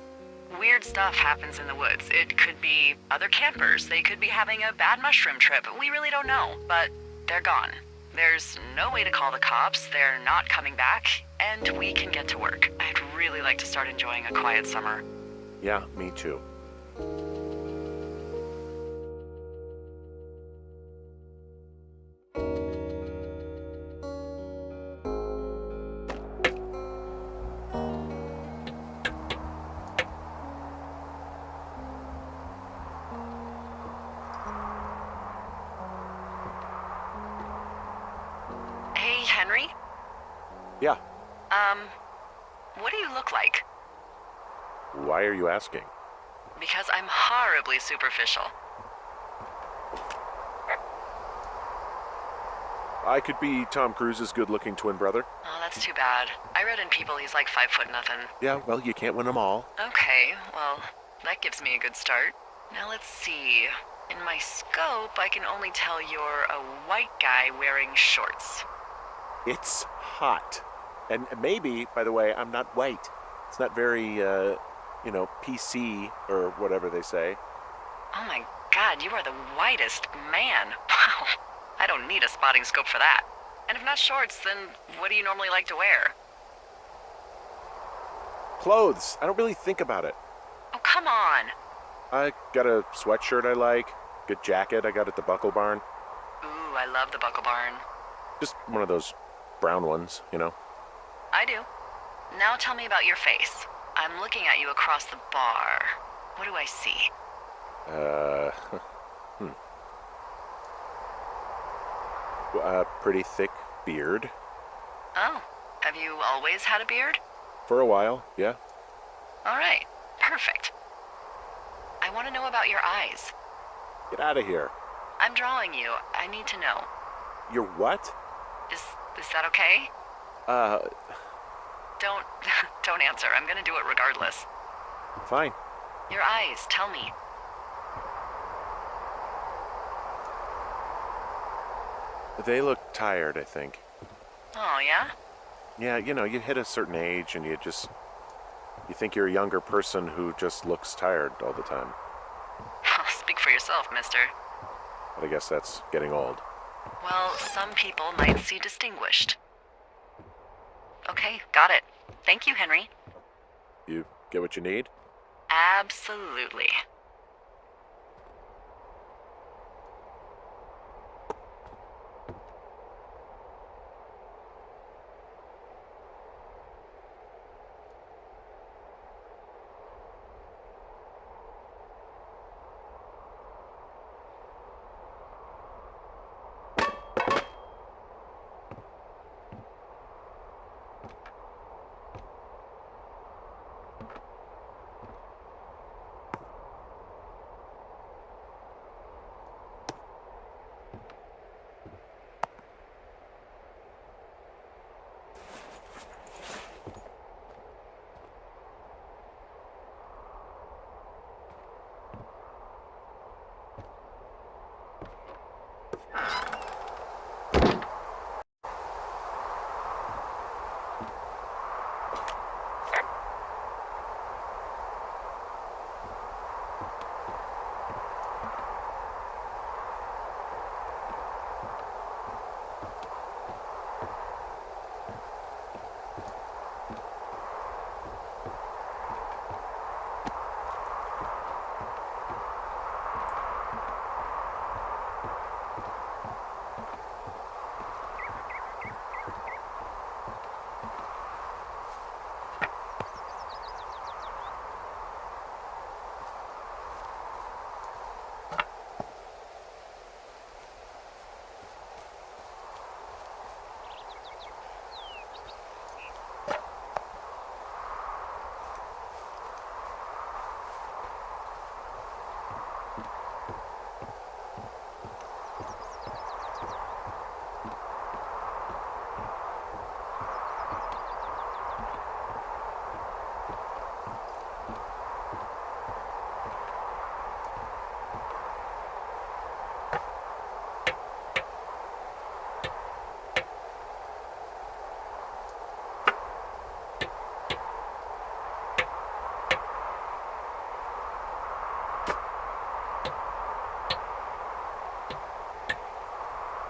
Weird stuff happens in the woods. It could be other campers. They could be having a bad mushroom trip. We really don't know, but they're gone. There's no way to call the cops. They're not coming back, and we can get to work. I'd really like to start enjoying a quiet summer. Yeah, me too. Hey, Henry? Yeah. What do you look like? Why are you asking? Because I'm horribly superficial. I could be Tom Cruise's good-looking twin brother. Oh, that's too bad. I read in People he's like 5'0" nothing. Yeah, well, you can't win them all. Okay, well, that gives me a good start. Now let's see. In my scope, I can only tell you're a white guy wearing shorts. It's hot. And maybe, by the way, I'm not white. It's not very, PC or whatever they say. Oh my god, you are the whitest man. Wow. I don't need a spotting scope for that. And if not shorts, then what do you normally like to wear? Clothes. I don't really think about it. Oh, come on. I got a sweatshirt I like. Good jacket I got at the Buckle Barn. Ooh, I love the Buckle Barn. Just one of those brown ones, you know. I do. Now tell me about your face. I'm looking at you across the bar. What do I see? A pretty thick beard. Oh, have you always had a beard? For a while, yeah. All right, perfect. I want to know about your eyes. Get out of here. I'm drawing you. I need to know. You're what? Is that okay? Don't don't answer. I'm gonna do it regardless. Fine. Your eyes, tell me. They look tired, I think. Oh, yeah? Yeah, you hit a certain age and you think you're a younger person who just looks tired all the time. Speak for yourself, mister. But I guess that's getting old. Well, some people might see distinguished. Okay, got it. Thank you, Henry. You get what you need? Absolutely.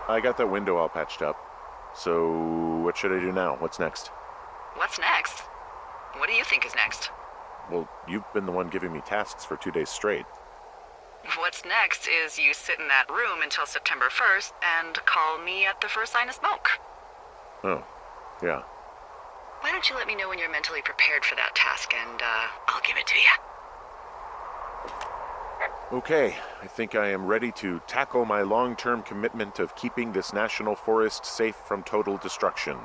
I got that window all patched up. So, what should I do now? What's next? What's next? What do you think is next? Well, you've been the one giving me tasks for 2 days straight. What's next is you sit in that room until September 1st and call me at the first sign of smoke. Oh, yeah. Why don't you let me know when you're mentally prepared for that task, and I'll give it to you. Okay, I think I am ready to tackle my long-term commitment of keeping this national forest safe from total destruction.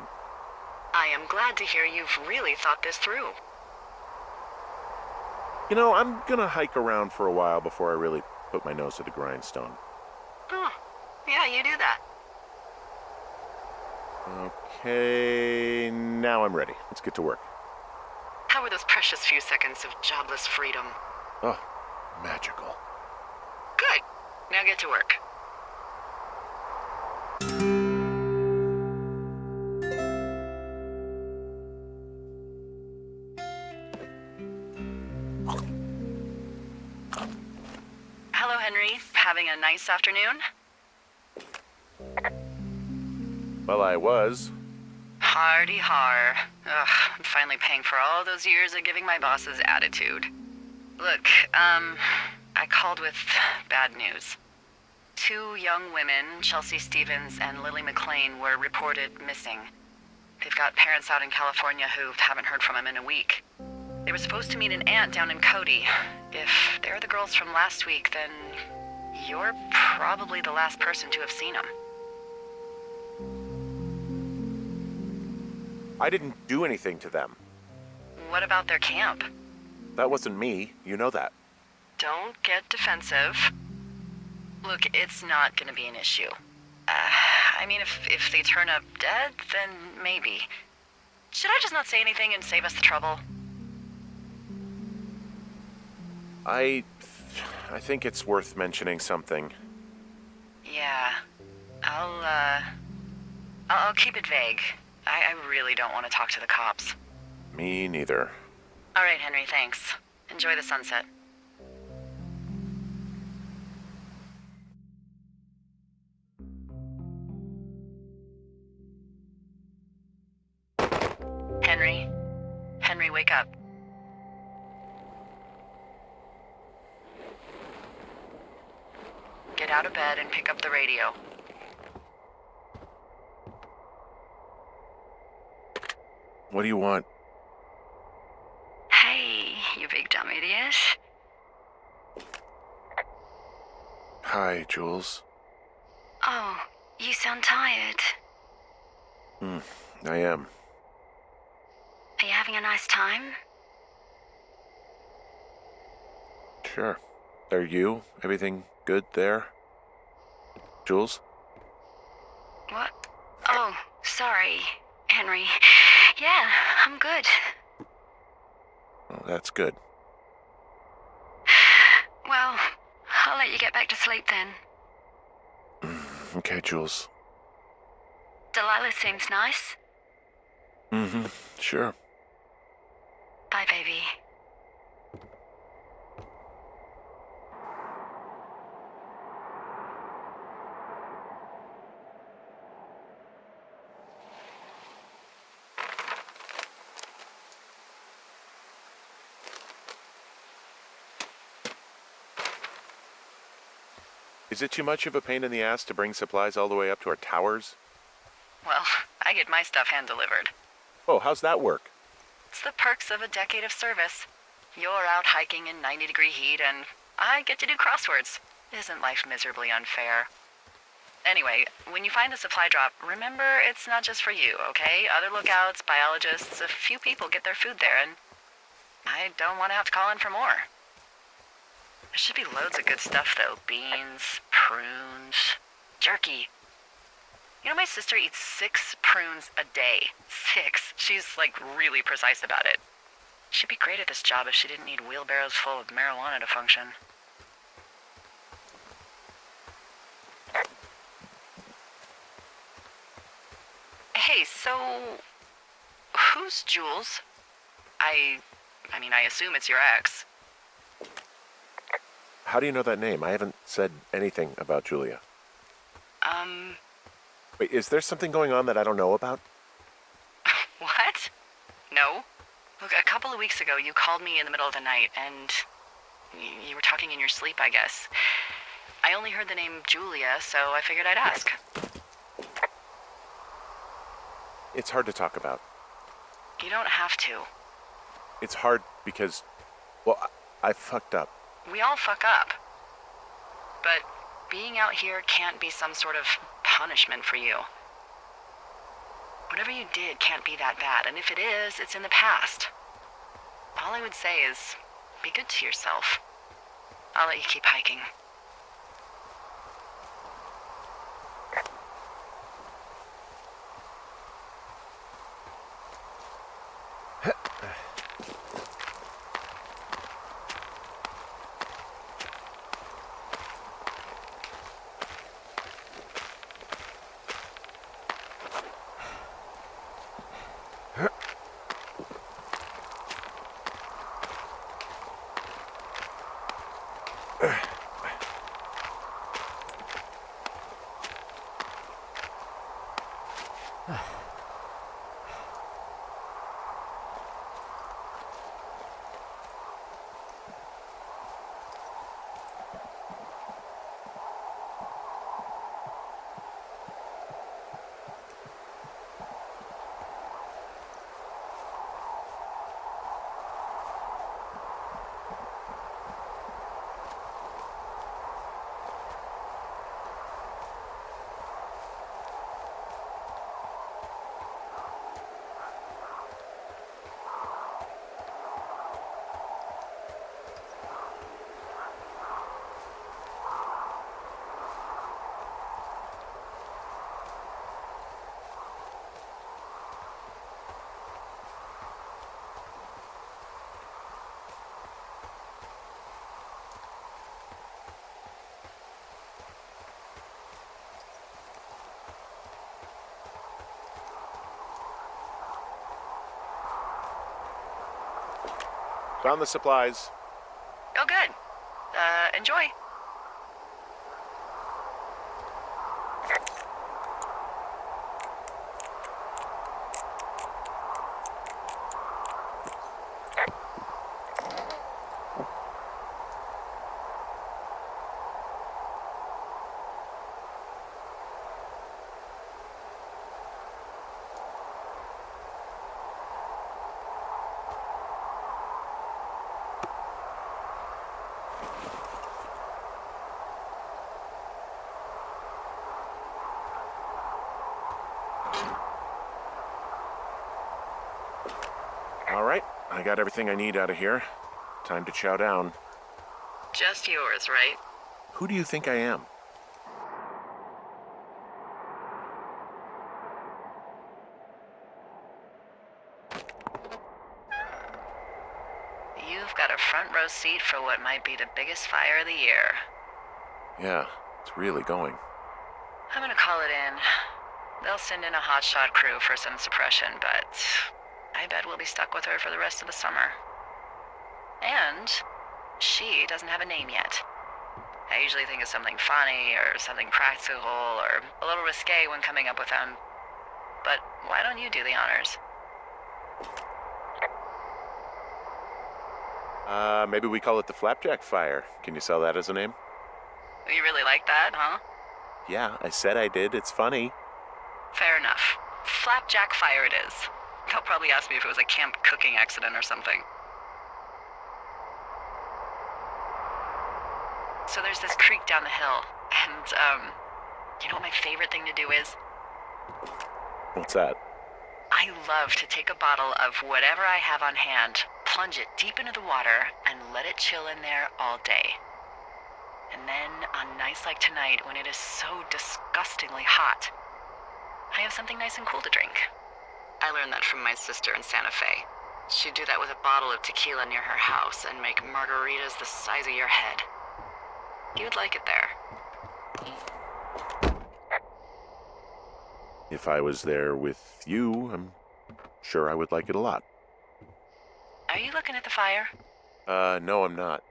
I am glad to hear you've really thought this through. You know, I'm gonna hike around for a while before I really put my nose to the grindstone. Oh, yeah, you do that. Okay, now I'm ready. Let's get to work. How were those precious few seconds of jobless freedom? Oh, magical. Good. Now get to work. Hello, Henry. Having a nice afternoon? Well, I was. Hardy har. Ugh, I'm finally paying for all those years of giving my bosses attitude. Look, I called with bad news. 2 young women, Chelsea Stevens and Lily McLean, were reported missing. They've got parents out in California who haven't heard from them in a week. They were supposed to meet an aunt down in Cody. If they're the girls from last week, then you're probably the last person to have seen them. I didn't do anything to them. What about their camp? That wasn't me. You know that. Don't get defensive. Look, it's not gonna be an issue. I mean, if they turn up dead, then maybe. Should I just not say anything and save us the trouble? I think it's worth mentioning something. Yeah. I'll keep it vague. I really don't want to talk to the cops. Me neither. All right, Henry, thanks. Enjoy the sunset. Henry? Henry, wake up. Get out of bed and pick up the radio. What do you want? Hey, you big dumb idiot. Hi, Jules. Oh, you sound tired. I am. Are you having a nice time? Sure. Are you? Everything good there? Jules? What? Oh, sorry, Henry. Yeah, I'm good. Oh, that's good. Well, I'll let you get back to sleep then. Okay, Jules. Delilah seems nice. Sure. Bye, baby. Is it too much of a pain in the ass to bring supplies all the way up to our towers? Well, I get my stuff hand-delivered. Oh, how's that work? It's the perks of a decade of service. You're out hiking in 90-degree heat, and I get to do crosswords. Isn't life miserably unfair? Anyway, when you find the supply drop, remember it's not just for you, okay? Other lookouts, biologists, a few people get their food there, and I don't want to have to call in for more. There should be loads of good stuff, though. Beans, prunes, jerky. You know, my sister eats 6 prunes a day. 6. She's, like, really precise about it. She'd be great at this job if she didn't need wheelbarrows full of marijuana to function. Hey, so... who's Jules? I mean, I assume it's your ex. How do you know that name? I haven't said anything about Julia. Wait, is there something going on that I don't know about? What? No. Look, a couple of weeks ago, you called me in the middle of the night, and you were talking in your sleep, I guess. I only heard the name Julia, so I figured I'd ask. It's hard to talk about. You don't have to. It's hard because, well, I fucked up. We all fuck up. But being out here can't be some sort of punishment for you. Whatever you did can't be that bad, and if it is, it's in the past. All I would say is, be good to yourself. I'll let you keep hiking. Found the supplies. Oh, good. Enjoy. All right, I got everything I need out of here. Time to chow down. Just yours, right? Who do you think I am? You've got a front row seat for what might be the biggest fire of the year. Yeah, it's really going. I'm gonna call it in. They'll send in a hotshot crew for some suppression, but I bet we'll be stuck with her for the rest of the summer. And she doesn't have a name yet. I usually think of something funny or something practical or a little risque when coming up with them. But why don't you do the honors? Maybe we call it the Flapjack Fire. Can you sell that as a name? You really like that, huh? Yeah, I said I did. It's funny. Fair enough. Flapjack Fire it is. They'll probably ask me if it was a camp cooking accident or something. So there's this creek down the hill, and, you know what my favorite thing to do is? What's that? I love to take a bottle of whatever I have on hand, plunge it deep into the water, and let it chill in there all day. And then, on nights like tonight, when it is so disgustingly hot, I have something nice and cool to drink. I learned that from my sister in Santa Fe. She'd do that with a bottle of tequila near her house and make margaritas the size of your head. You'd like it there. If I was there with you, I'm sure I would like it a lot. Are you looking at the fire? No, I'm not.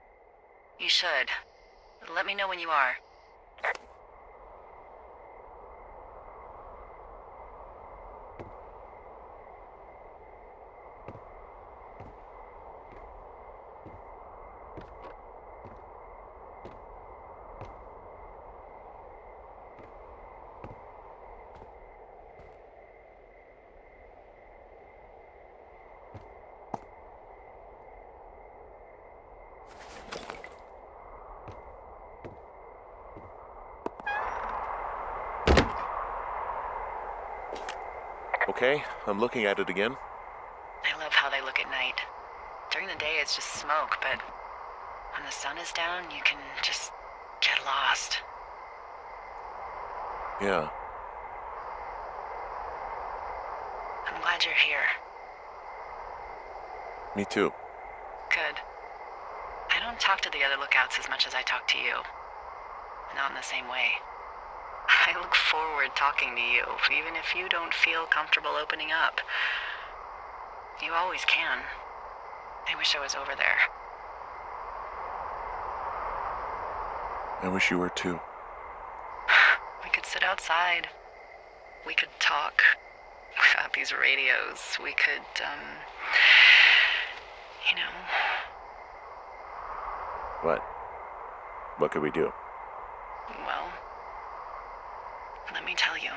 You should. Let me know when you are. Okay, I'm looking at it again. I love how they look at night. During the day, it's just smoke, but when the sun is down, you can just get lost. Yeah. I'm glad you're here. Me too. Good. I don't talk to the other lookouts as much as I talk to you. Not in the same way. I look forward talking to you, even if you don't feel comfortable opening up. You always can. I wish I was over there. I wish you were too. We could sit outside. We could talk without these radios. We could, you know... What? What could we do? Well, let me tell you.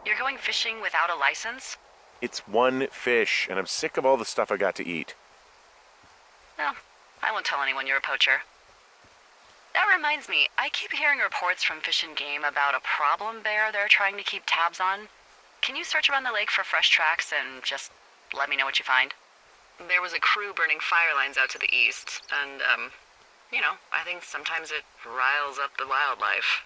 You're going fishing without a license? It's one fish, and I'm sick of all the stuff I got to eat. Well, I won't tell anyone you're a poacher. That reminds me, I keep hearing reports from Fish and Game about a problem bear they're trying to keep tabs on. Can you search around the lake for fresh tracks and just let me know what you find? There was a crew burning fire lines out to the east, and, you know, I think sometimes it riles up the wildlife.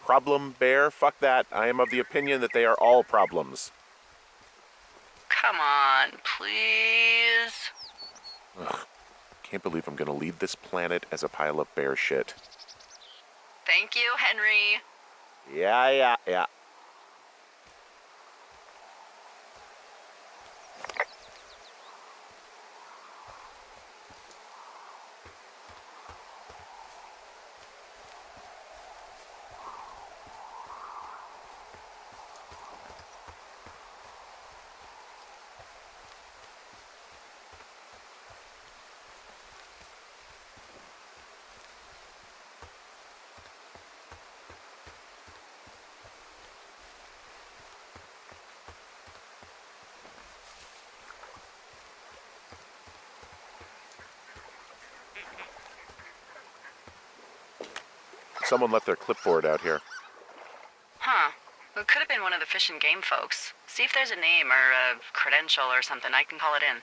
Problem bear? Fuck that. I am of the opinion that they are all problems. Come on, please. Ugh. Can't believe I'm gonna leave this planet as a pile of bear shit. Thank you, Henry. Yeah. Someone left their clipboard out here. Huh. It could have been one of the Fish and Game folks. See if there's a name or a credential or something. I can call it in.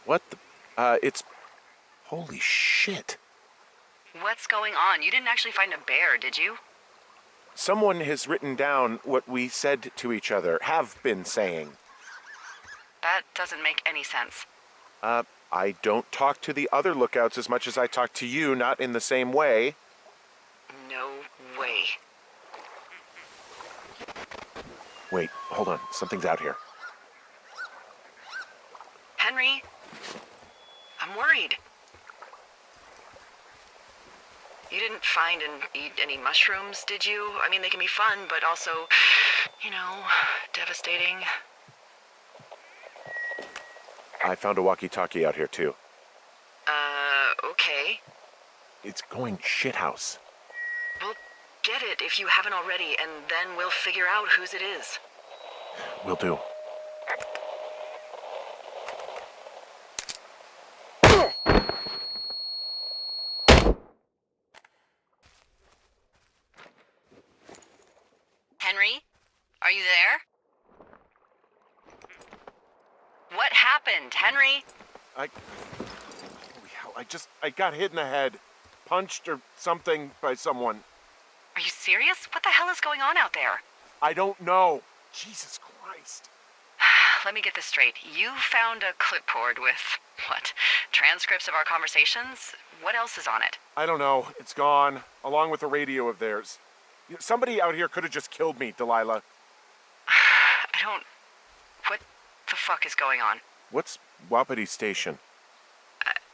What the... it's... Holy shit. What's going on? You didn't actually find a bear, did you? Someone has written down what we said to each other, have been saying. That doesn't make any sense. I don't talk to the other lookouts as much as I talk to you, not in the same way. No way. Wait, hold on. Something's out here. Henry? I'm worried. You didn't find and eat any mushrooms, did you? I mean, they can be fun, but also, you know, devastating. I found a walkie-talkie out here, too. Okay. It's going shithouse. Well, get it if you haven't already, and then we'll figure out whose it is. Will do. Henry? Are you there? What happened, Henry? Holy hell, I got hit in the head. Punched or something by someone. Are you serious? What the hell is going on out there? I don't know. Jesus Christ. Let me get this straight. You found a clipboard with, what, transcripts of our conversations? What else is on it? I don't know. It's gone, along with a radio of theirs. Somebody out here could have just killed me, Delilah. What the fuck is going on? What's Wapiti Station?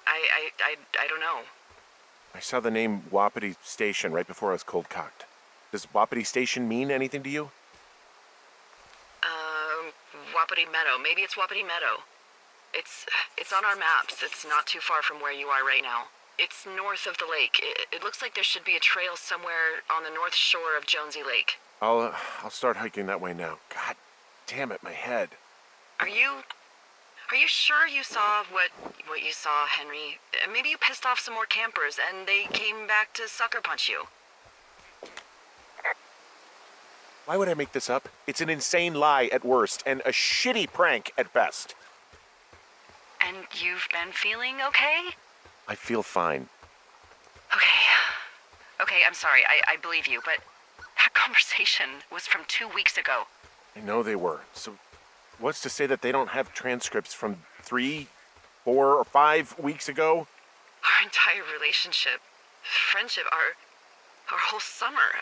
I don't know. I saw the name Wapiti Station right before I was cold-cocked. Does Wapiti Station mean anything to you? Wapiti Meadow. Maybe it's Wapiti Meadow. It's on our maps. It's not too far from where you are right now. It's north of the lake. It looks like there should be a trail somewhere on the north shore of Jonesy Lake. I'll start hiking that way now. God damn it, my head. Are you sure you saw what you saw, Henry? Maybe you pissed off some more campers and they came back to sucker punch you. Why would I make this up? It's an insane lie at worst, and a shitty prank at best. And you've been feeling okay? I feel fine. Okay, I'm sorry. I believe you, but that conversation was from 2 weeks ago. I know they were. So what's to say that they don't have transcripts from 3, 4, or 5 weeks ago? Our entire relationship, friendship, our whole summer.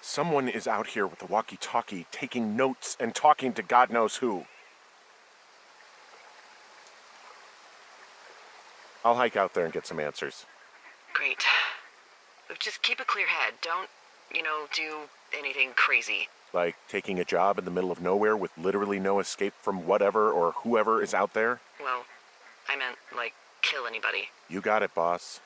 Someone is out here with a walkie-talkie taking notes and talking to God knows who. I'll hike out there and get some answers. Great. Just keep a clear head. Don't, do anything crazy. Like taking a job in the middle of nowhere with literally no escape from whatever or whoever is out there? Well, I meant, kill anybody. You got it, boss.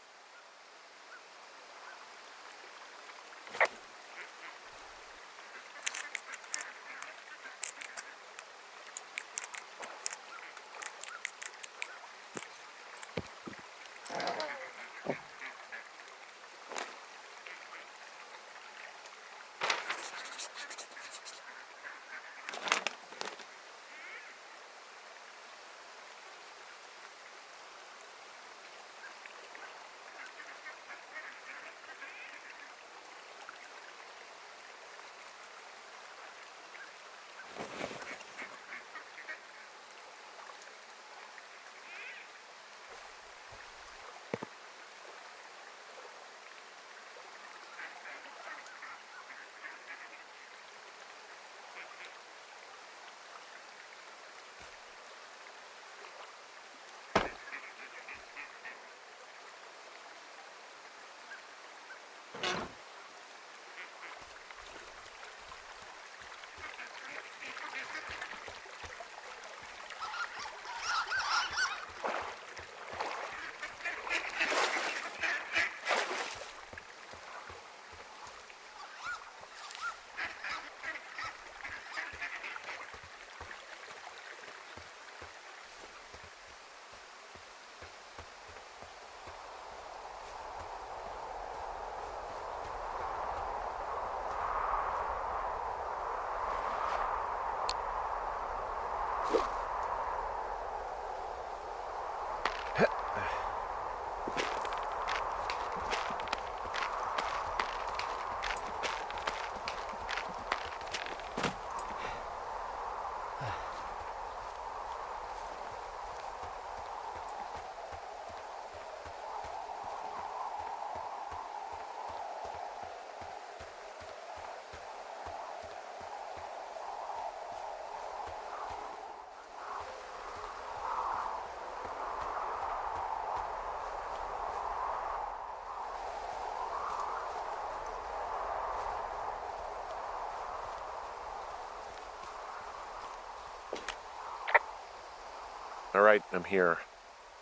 All right, I'm here.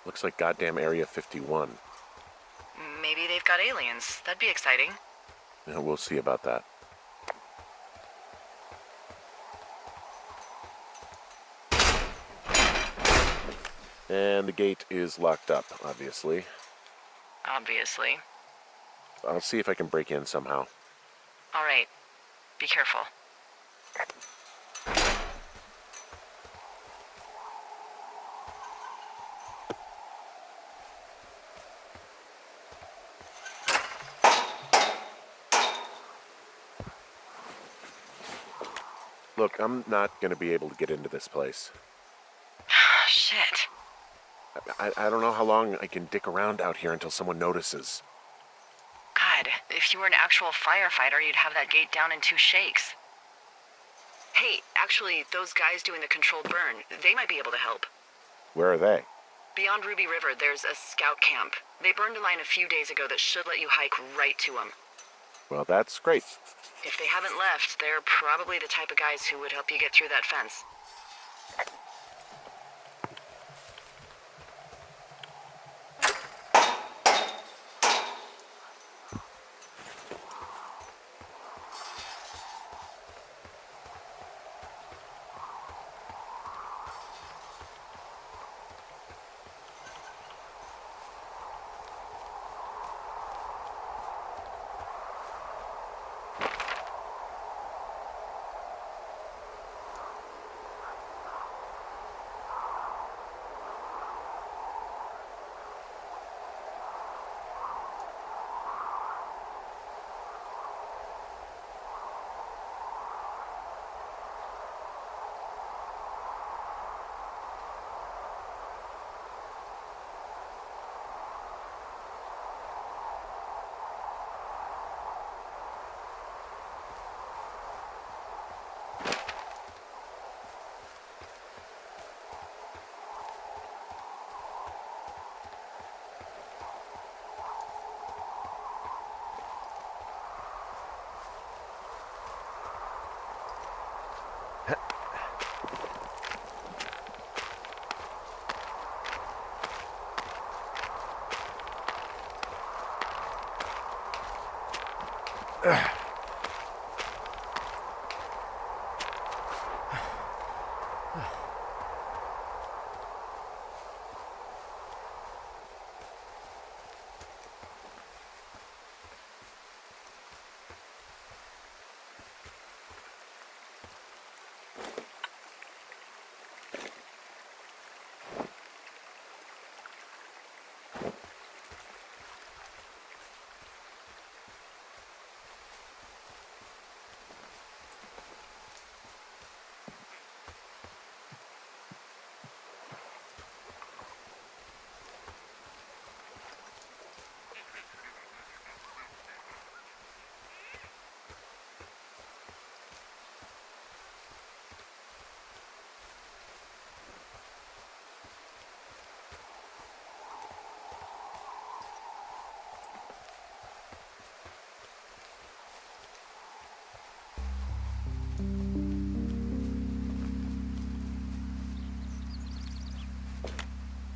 Looks like goddamn Area 51. Maybe they've got aliens. That'd be exciting. Yeah, we'll see about that. And the gate is locked up, obviously. Obviously. I'll see if I can break in somehow. All right. Be careful. Look, I'm not going to be able to get into this place. Shit. I don't know how long I can dick around out here until someone notices. God, if you were an actual firefighter, you'd have that gate down in 2 shakes. Hey, actually, those guys doing the controlled burn, they might be able to help. Where are they? Beyond Ruby River, there's a scout camp. They burned a line a few days ago that should let you hike right to them. Well, that's great. If they haven't left, they're probably the type of guys who would help you get through that fence.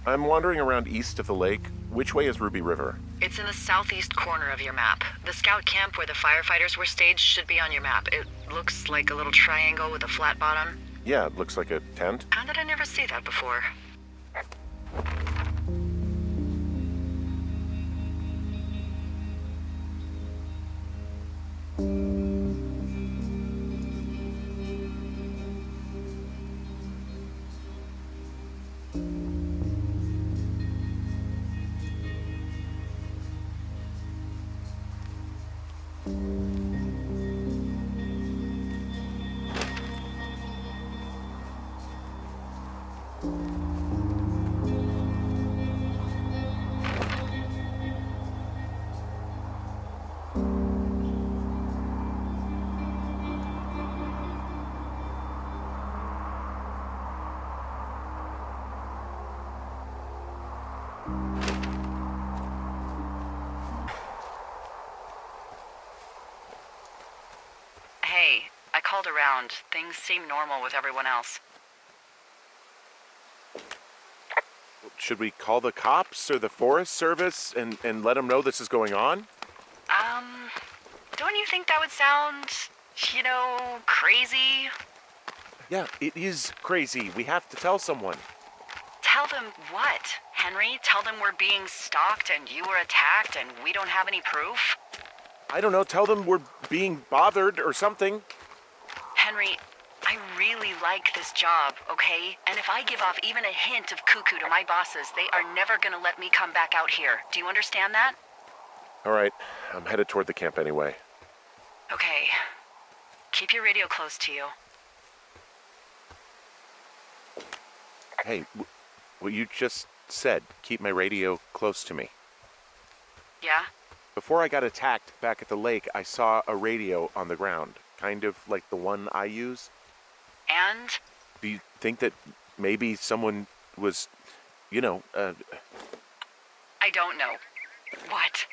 I'm wandering around east of the lake. Which way is Ruby River? It's in the southeast corner of your map. The scout camp where the firefighters were staged should be on your map. It looks like a little triangle with a flat bottom. Yeah, it looks like a tent. How did I never see that before? Hey, I called around. Things seem normal with everyone else. Should we call the cops or the Forest Service and let them know this is going on? Don't you think that would sound, crazy? Yeah, it is crazy. We have to tell someone. Tell them what, Henry? Tell them we're being stalked and you were attacked and we don't have any proof? I don't know, tell them we're being bothered or something. Henry, I really like this job, okay? And if I give off even a hint of cuckoo to my bosses, they are never gonna let me come back out here. Do you understand that? All right, I'm headed toward the camp anyway. Okay. Keep your radio close to you. Hey, what you just said, keep my radio close to me. Yeah? Before I got attacked back at the lake, I saw a radio on the ground, kind of like the one I use. And? Do you think that maybe someone was, I don't know. What?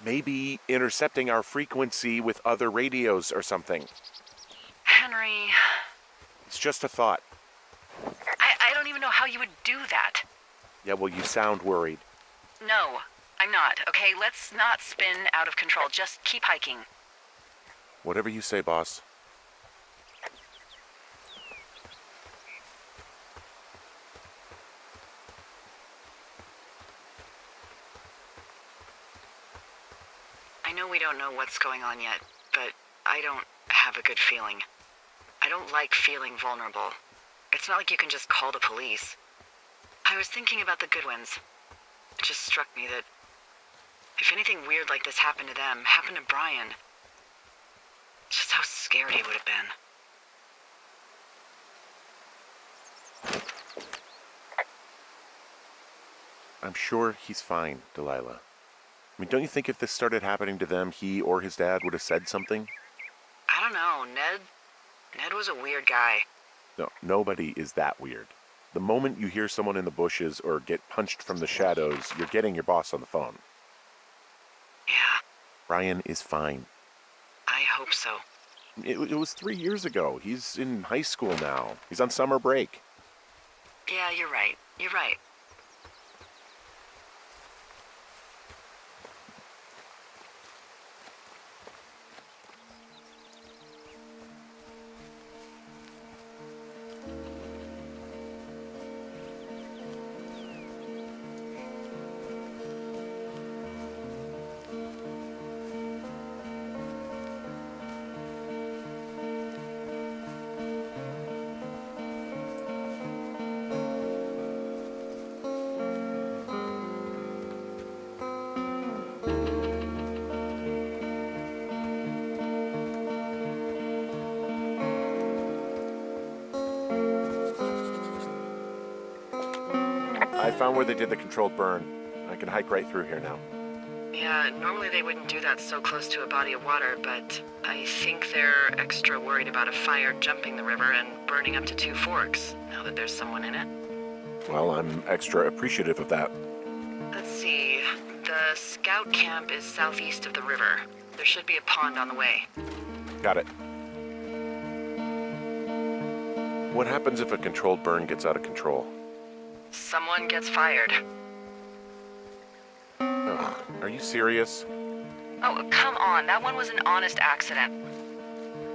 maybe intercepting our frequency with other radios or something? Henry... It's just a thought. I don't even know how you would do that. Yeah, well, you sound worried. No, I'm not, okay? Let's not spin out of control. Just keep hiking. Whatever you say, boss. I know we don't know what's going on yet, but I don't have a good feeling. I don't like feeling vulnerable. It's not like you can just call the police. I was thinking about the Goodwins. It just struck me that if anything weird like this happened to them, happened to Brian, just how scared he would have been. I'm sure he's fine, Delilah. I mean, don't you think if this started happening to them, he or his dad would have said something? I don't know, Ned was a weird guy. No, nobody is that weird. The moment you hear someone in the bushes or get punched from the shadows, you're getting your boss on the phone. Yeah. Brian is fine. I hope so. It was 3 years ago. He's in high school now. He's on summer break. Yeah, you're right. You're right. I found where they did the controlled burn. I can hike right through here now. Yeah, normally they wouldn't do that so close to a body of water, but I think they're extra worried about a fire jumping the river and burning up to 2 forks, now that there's someone in it. Well, I'm extra appreciative of that. Let's see. The scout camp is southeast of the river. There should be a pond on the way. Got it. What happens if a controlled burn gets out of control? Someone gets fired. Ugh, are you serious? Oh, come on. That one was an honest accident.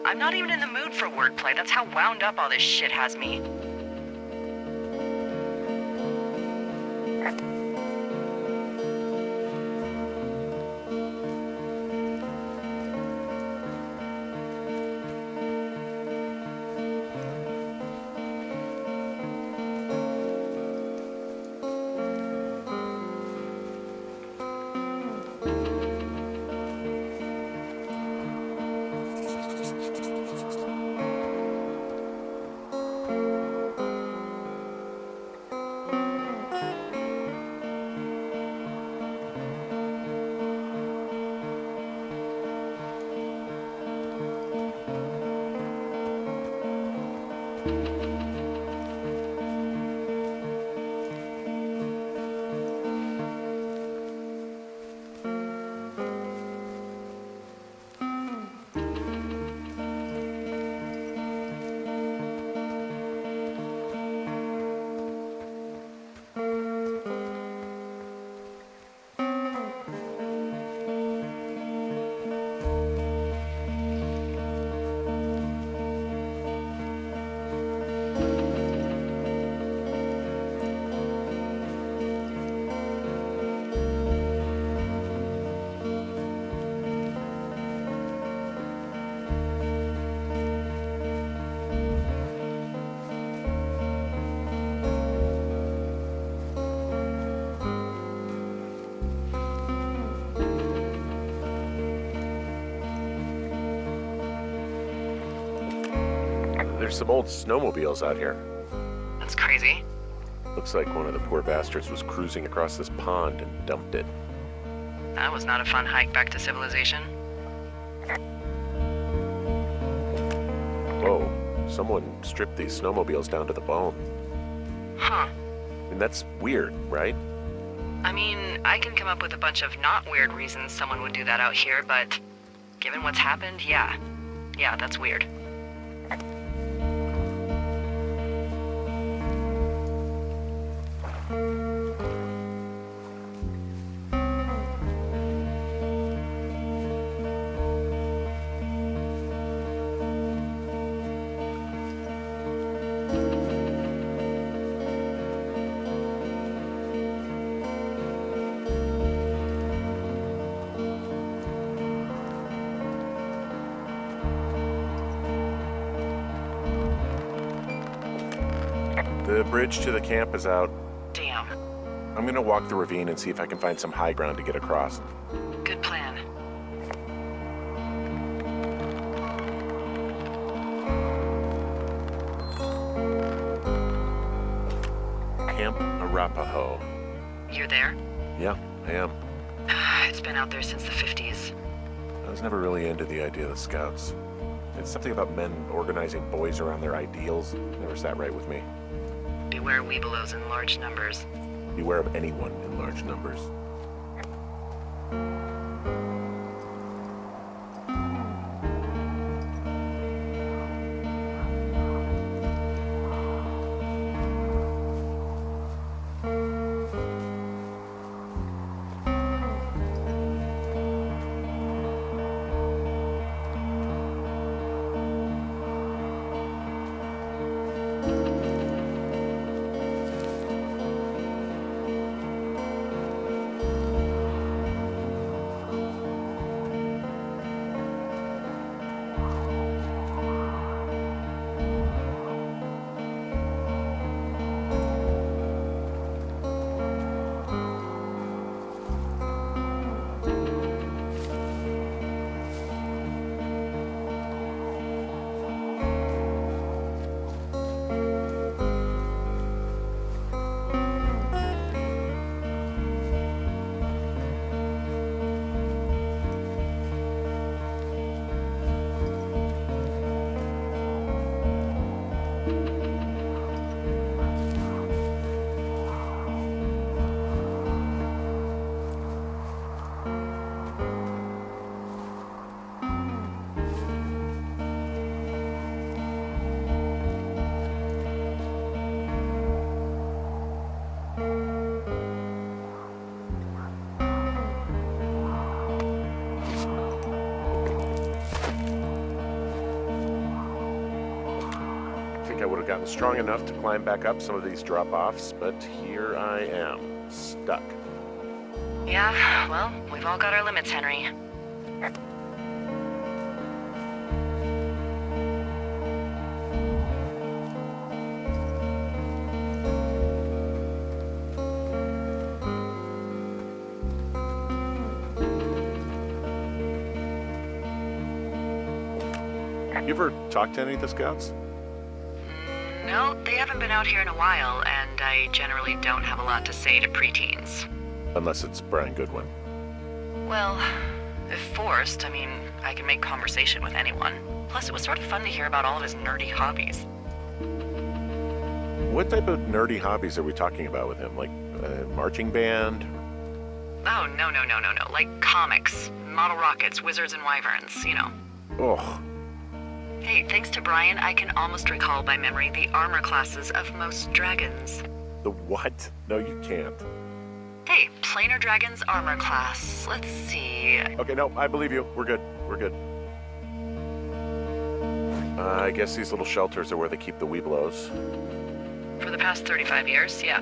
I'm not even in the mood for wordplay. That's how wound up all this shit has me. There's some old snowmobiles out here. That's crazy. Looks like one of the poor bastards was cruising across this pond and dumped it. That was not a fun hike back to civilization. Whoa, someone stripped these snowmobiles down to the bone. Huh. And that's weird, right? I mean, I can come up with a bunch of not weird reasons someone would do that out here, but given what's happened, yeah. Yeah, that's weird. The bridge to the camp is out. Damn. I'm gonna walk the ravine and see if I can find some high ground to get across. Good plan. Camp Arapaho. You're there? Yeah, I am. It's been out there since the 50s. I was never really into the idea of the Scouts. It's something about men organizing boys around their ideals. Never sat right with me. Beware weebelows in large numbers. Beware of anyone in large numbers. gotten strong enough to climb back up some of these drop-offs, but here I am, stuck. Yeah, well, we've all got our limits, Henry. You ever talked to any of the scouts? No, they haven't been out here in a while, and I generally don't have a lot to say to preteens. Unless it's Brian Goodwin. Well, if forced, I can make conversation with anyone. Plus, it was sort of fun to hear about all of his nerdy hobbies. What type of nerdy hobbies are we talking about with him? Like a marching band? Oh, no. Like comics, model rockets, wizards and wyverns, you know. Ugh. Hey, thanks to Brian, I can almost recall by memory the armor classes of most dragons. The what? No, you can't. Hey, planar dragon's armor class. Let's see. Okay, no, I believe you. We're good. We're good. I guess these little shelters are where they keep the Weeblos. For the past 35 years, yeah.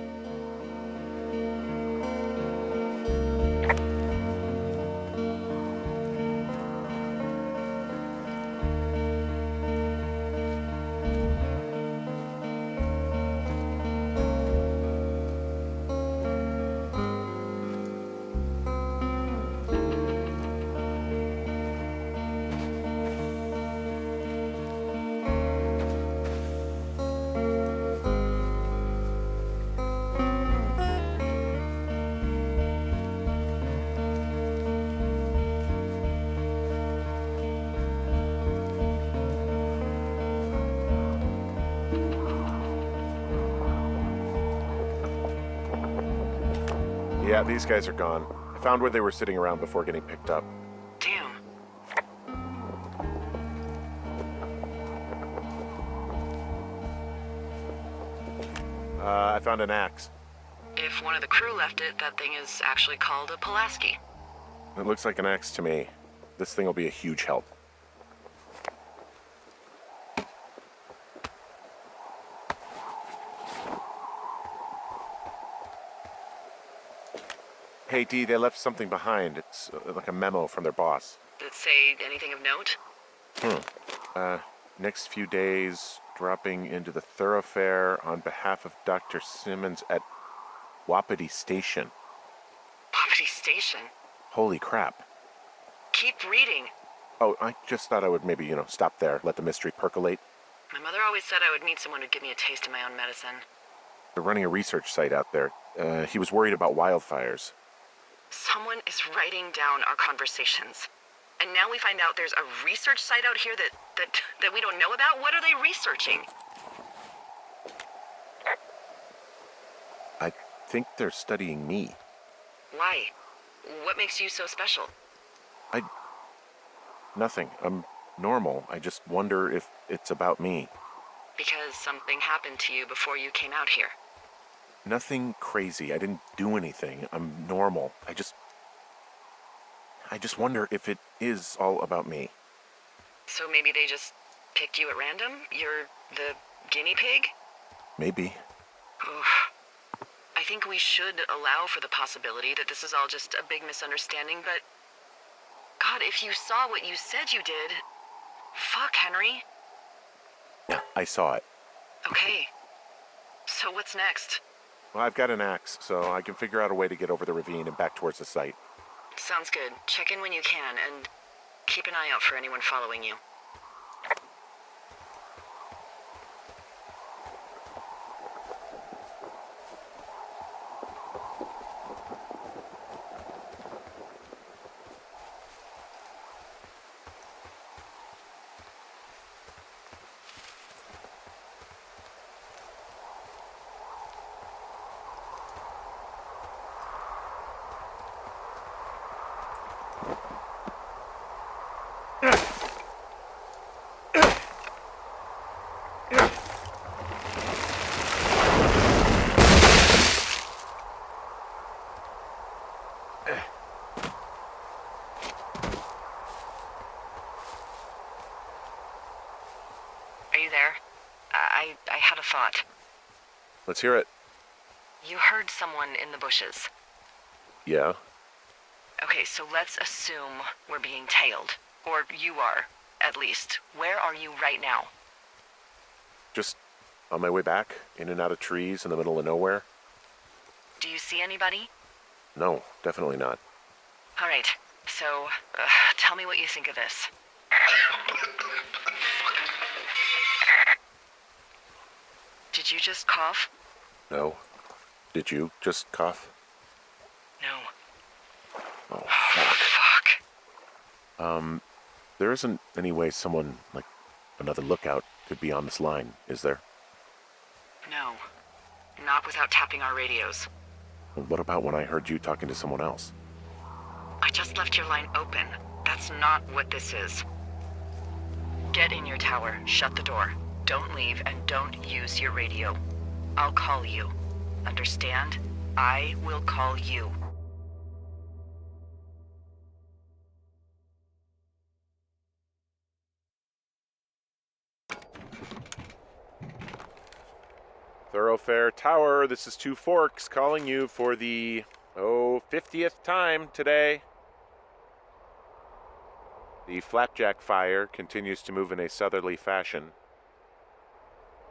Yeah, these guys are gone. I found where they were sitting around before getting picked up. Damn. I found an axe. If one of the crew left it, that thing is actually called a Pulaski. It looks like an axe to me. This thing will be a huge help. Hey, Dee, they left something behind. It's like a memo from their boss. Did it say anything of note? Next few days, dropping into the thoroughfare on behalf of Dr. Simmons at Wapiti Station. Wapiti Station? Holy crap. Keep reading. Oh, I just thought I would maybe, stop there, let the mystery percolate. My mother always said I would meet someone who'd give me a taste of my own medicine. They're running a research site out there. He was worried about wildfires. Someone is writing down our conversations. And now we find out there's a research site out here that we don't know about? What are they researching? I think they're studying me. Why? What makes you so special? Nothing. I'm normal. I just wonder if it's about me. Because something happened to you before you came out here. Nothing crazy. I didn't do anything. I'm normal. I just wonder if it is all about me. So maybe they just picked you at random? You're the guinea pig? Maybe. Oof. I think we should allow for the possibility that this is all just a big misunderstanding, but... God, if you saw what you said you did... Fuck, Henry. Yeah, I saw it. Okay. So what's next? Well, I've got an axe, so I can figure out a way to get over the ravine and back towards the site. Sounds good. Check in when you can, and keep an eye out for anyone following you. thought. Let's hear it. You heard someone in the bushes. Yeah? Okay, so let's assume we're being tailed. Or you are, at least. Where are you right now? Just on my way back, in and out of trees in the middle of nowhere? Do you see anybody? No, definitely not. All right, so tell me what you think of this. Did you just cough? No. Did you just cough? No. Oh, Fuck. there isn't any way someone, like another lookout, could be on this line, is there? No. Not without tapping our radios. Well, what about when I heard you talking to someone else? I just left your line open. That's not what this is. Get in your tower, shut the door. Don't leave, and don't use your radio. I'll call you. Understand? I will call you. Thoroughfare Tower, this is Two Forks calling you for the, 50th time today. The flapjack fire continues to move in a southerly fashion.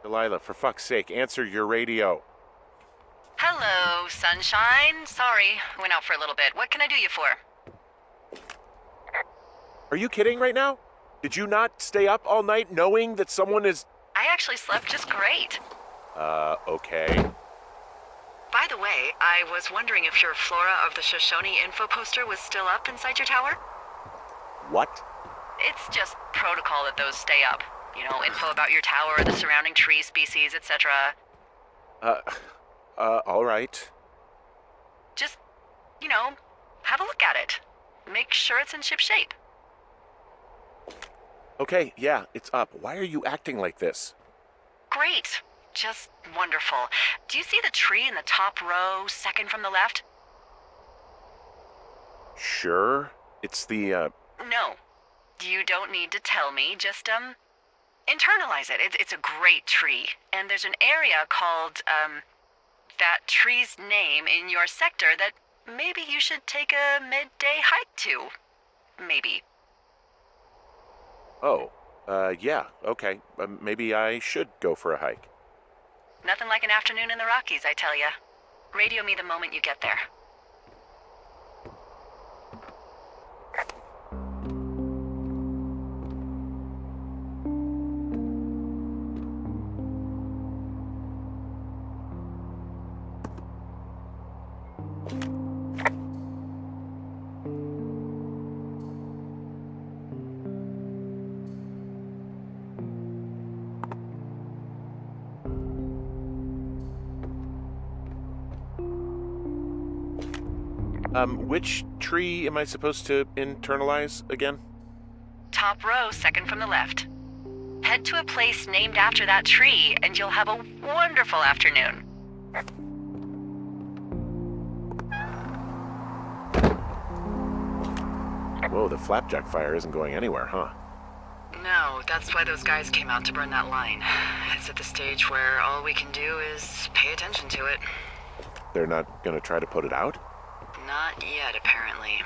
Delilah, for fuck's sake, answer your radio. Hello, sunshine. Sorry, I went out for a little bit. What can I do you for? Are you kidding right now? Did you not stay up all night knowing that someone is... I actually slept just great. Okay. By the way, I was wondering if your Flora of the Shoshone info poster was still up inside your tower? What? It's just protocol that those stay up. You know, info about your tower, the surrounding tree species, etc. All right. Just, you know, have a look at it. Make sure it's in ship shape. Okay, yeah, it's up. Why are you acting like this? Great. Just wonderful. Do you see the tree in the top row, second from the left? Sure. It's the, No. You don't need to tell me. Just, internalize it. It's a great tree. And there's an area called, that tree's name in your sector that maybe you should take a midday hike to. Maybe. Oh, yeah, okay. Maybe I should go for a hike. Nothing like an afternoon in the Rockies, I tell ya. Radio me the moment you get there. Which tree am I supposed to internalize again? Top row, second from the left. Head to a place named after that tree, and you'll have a wonderful afternoon. Whoa, the flapjack fire isn't going anywhere, huh? No, that's why those guys came out to burn that line. It's at the stage where all we can do is pay attention to it. They're not gonna try to put it out? Not yet, apparently.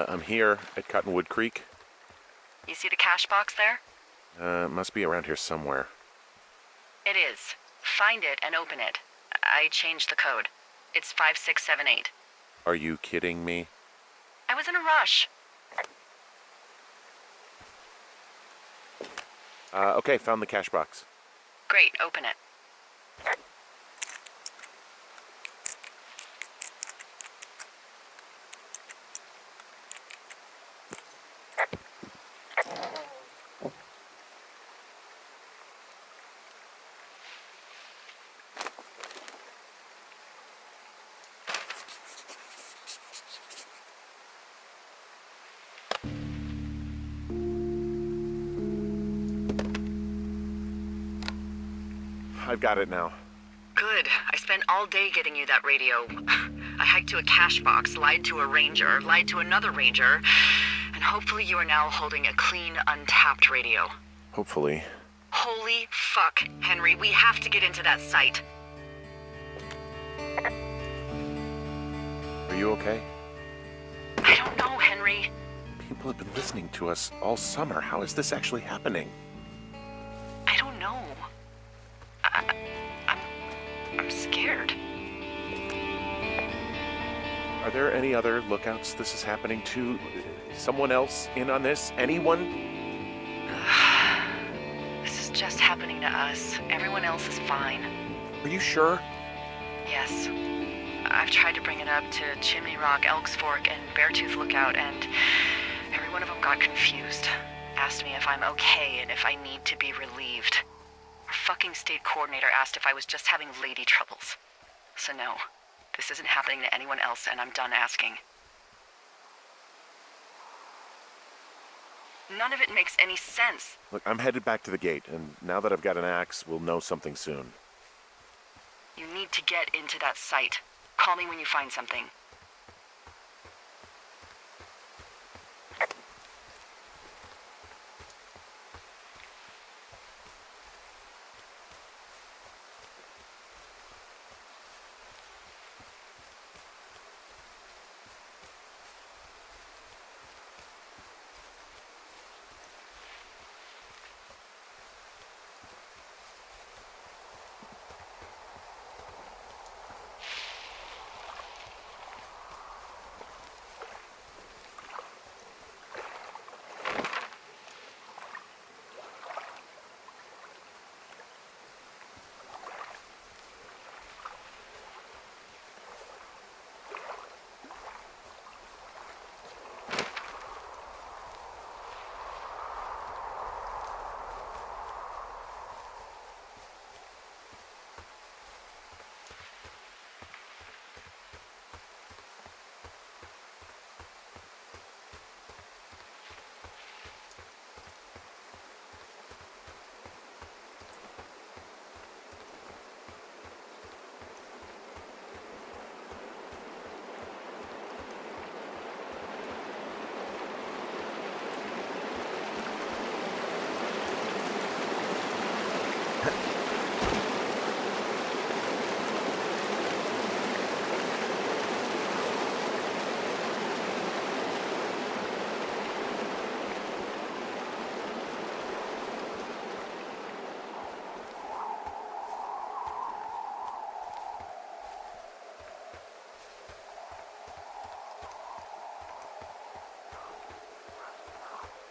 I'm here at Cottonwood Creek. You see the cash box there? Must be around here somewhere. It is. Find it and open it. I changed the code. It's 5678. Are you kidding me? I was in a rush. Okay, found the cash box. Great, open it. I've got it now. Good. I spent all day getting you that radio. I hiked to a cash box, lied to a ranger, lied to another ranger, and hopefully you are now holding a clean, untapped radio. Hopefully. Holy fuck, Henry, we have to get into that site. Are you okay? I don't know, Henry. People have been listening to us all summer. How is this actually happening? I don't know. I'm scared. Are there any other lookouts this is happening to? Someone else in on this? Anyone? This is just happening to us. Everyone else is fine. Are you sure? Yes. I've tried to bring it up to Chimney Rock, Elks Fork, and Beartooth Lookout, and every one of them got confused. Asked me if I'm okay and if I need to be relieved. Our fucking state coordinator asked if I was just having lady troubles. So no, this isn't happening to anyone else, and I'm done asking. None of it makes any sense. Look, I'm headed back to the gate, and now that I've got an axe, we'll know something soon. You need to get into that site. Call me when you find something.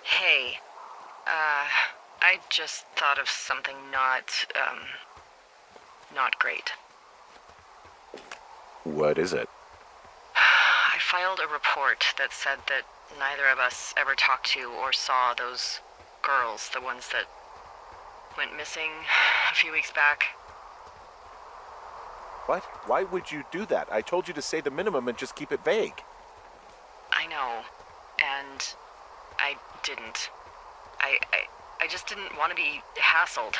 Hey, I just thought of something not great. What is it? I filed a report that said that neither of us ever talked to or saw those girls, the ones that went missing a few weeks back. What? Why would you do that? I told you to say the minimum and just keep it vague. I know, and I didn't. I just didn't want to be hassled.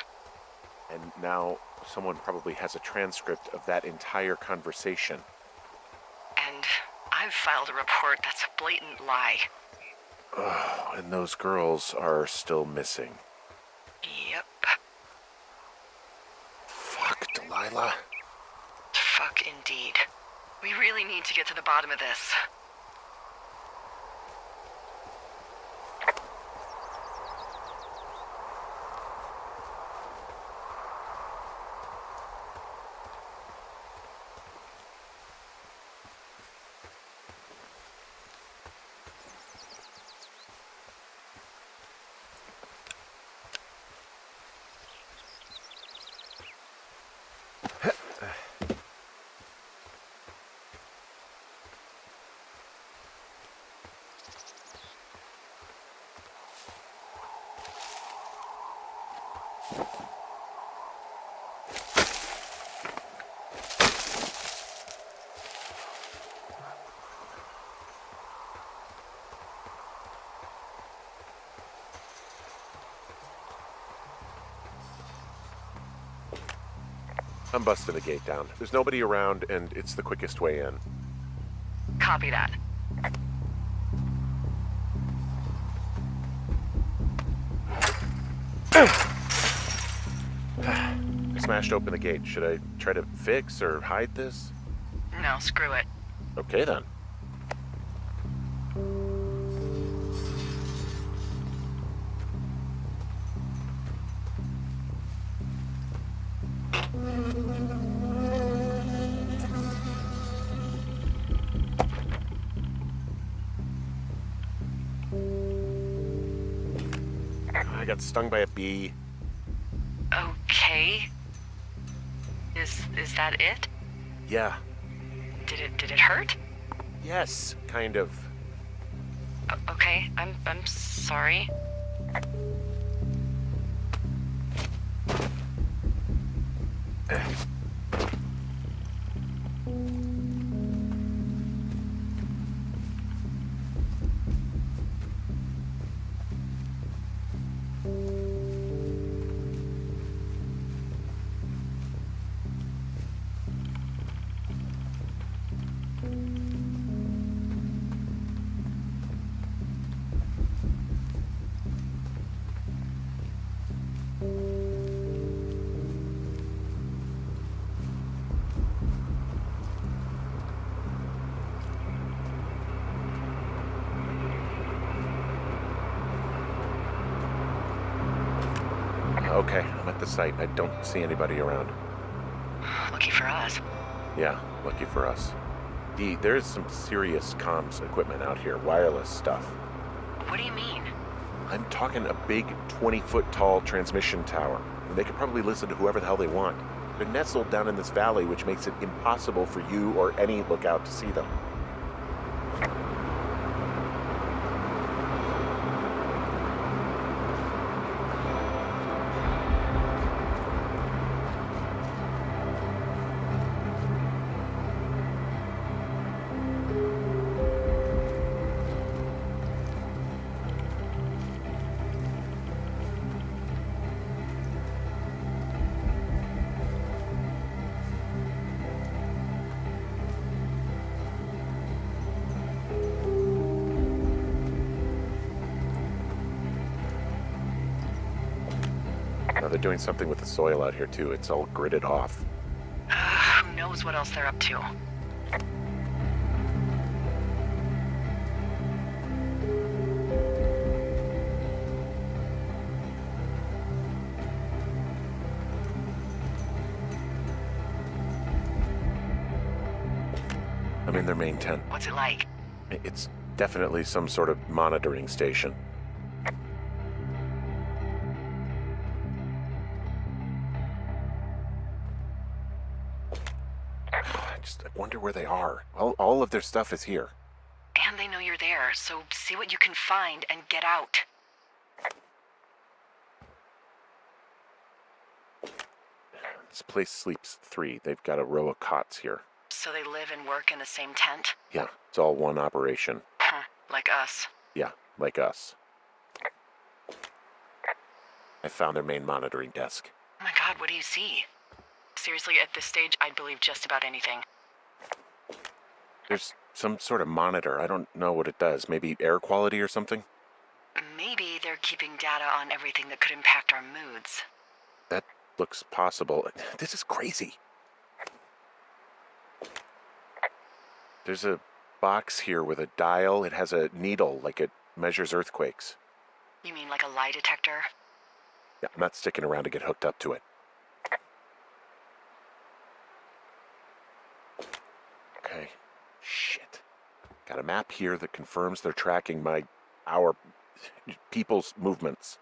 And now someone probably has a transcript of that entire conversation. And I've filed a report that's a blatant lie. Oh, and those girls are still missing. Yep. Fuck, Delilah. Fuck indeed. We really need to get to the bottom of this. I'm busting the gate down. There's nobody around, and it's the quickest way in. Copy that. I smashed open the gate. Should I try to fix or hide this? No, screw it. Okay, then. I got stung by a bee. Okay. Is that it? Yeah. Did it hurt? Yes, kind of. Okay, I'm sorry. Okay, I'm at the site. I don't see anybody around. Lucky for us. Yeah, lucky for us. There's some serious comms equipment out here, wireless stuff. What do you mean? I'm talking a big 20-foot tall transmission tower. And they could probably listen to whoever the hell they want. They're nestled down in this valley, which makes it impossible for you or any lookout to see them. Now they're doing something with the soil out here too. It's all gridded off. Who knows what else they're up to? I'm in their main tent. What's it like? It's definitely some sort of monitoring station. I wonder where they are. All of their stuff is here. And they know you're there, so see what you can find and get out. This place sleeps 3. They've got a row of cots here. So they live and work in the same tent? Yeah, it's all one operation. Huh, like us. Yeah, like us. I found their main monitoring desk. Oh my god, what do you see? Seriously, at this stage, I'd believe just about anything. There's some sort of monitor. I don't know what it does. Maybe air quality or something? Maybe they're keeping data on everything that could impact our moods. That looks possible. This is crazy. There's a box here with a dial. It has a needle, like it measures earthquakes. You mean like a lie detector? Yeah, I'm not sticking around to get hooked up to it. Okay. Shit. Got a map here that confirms they're tracking our people's movements.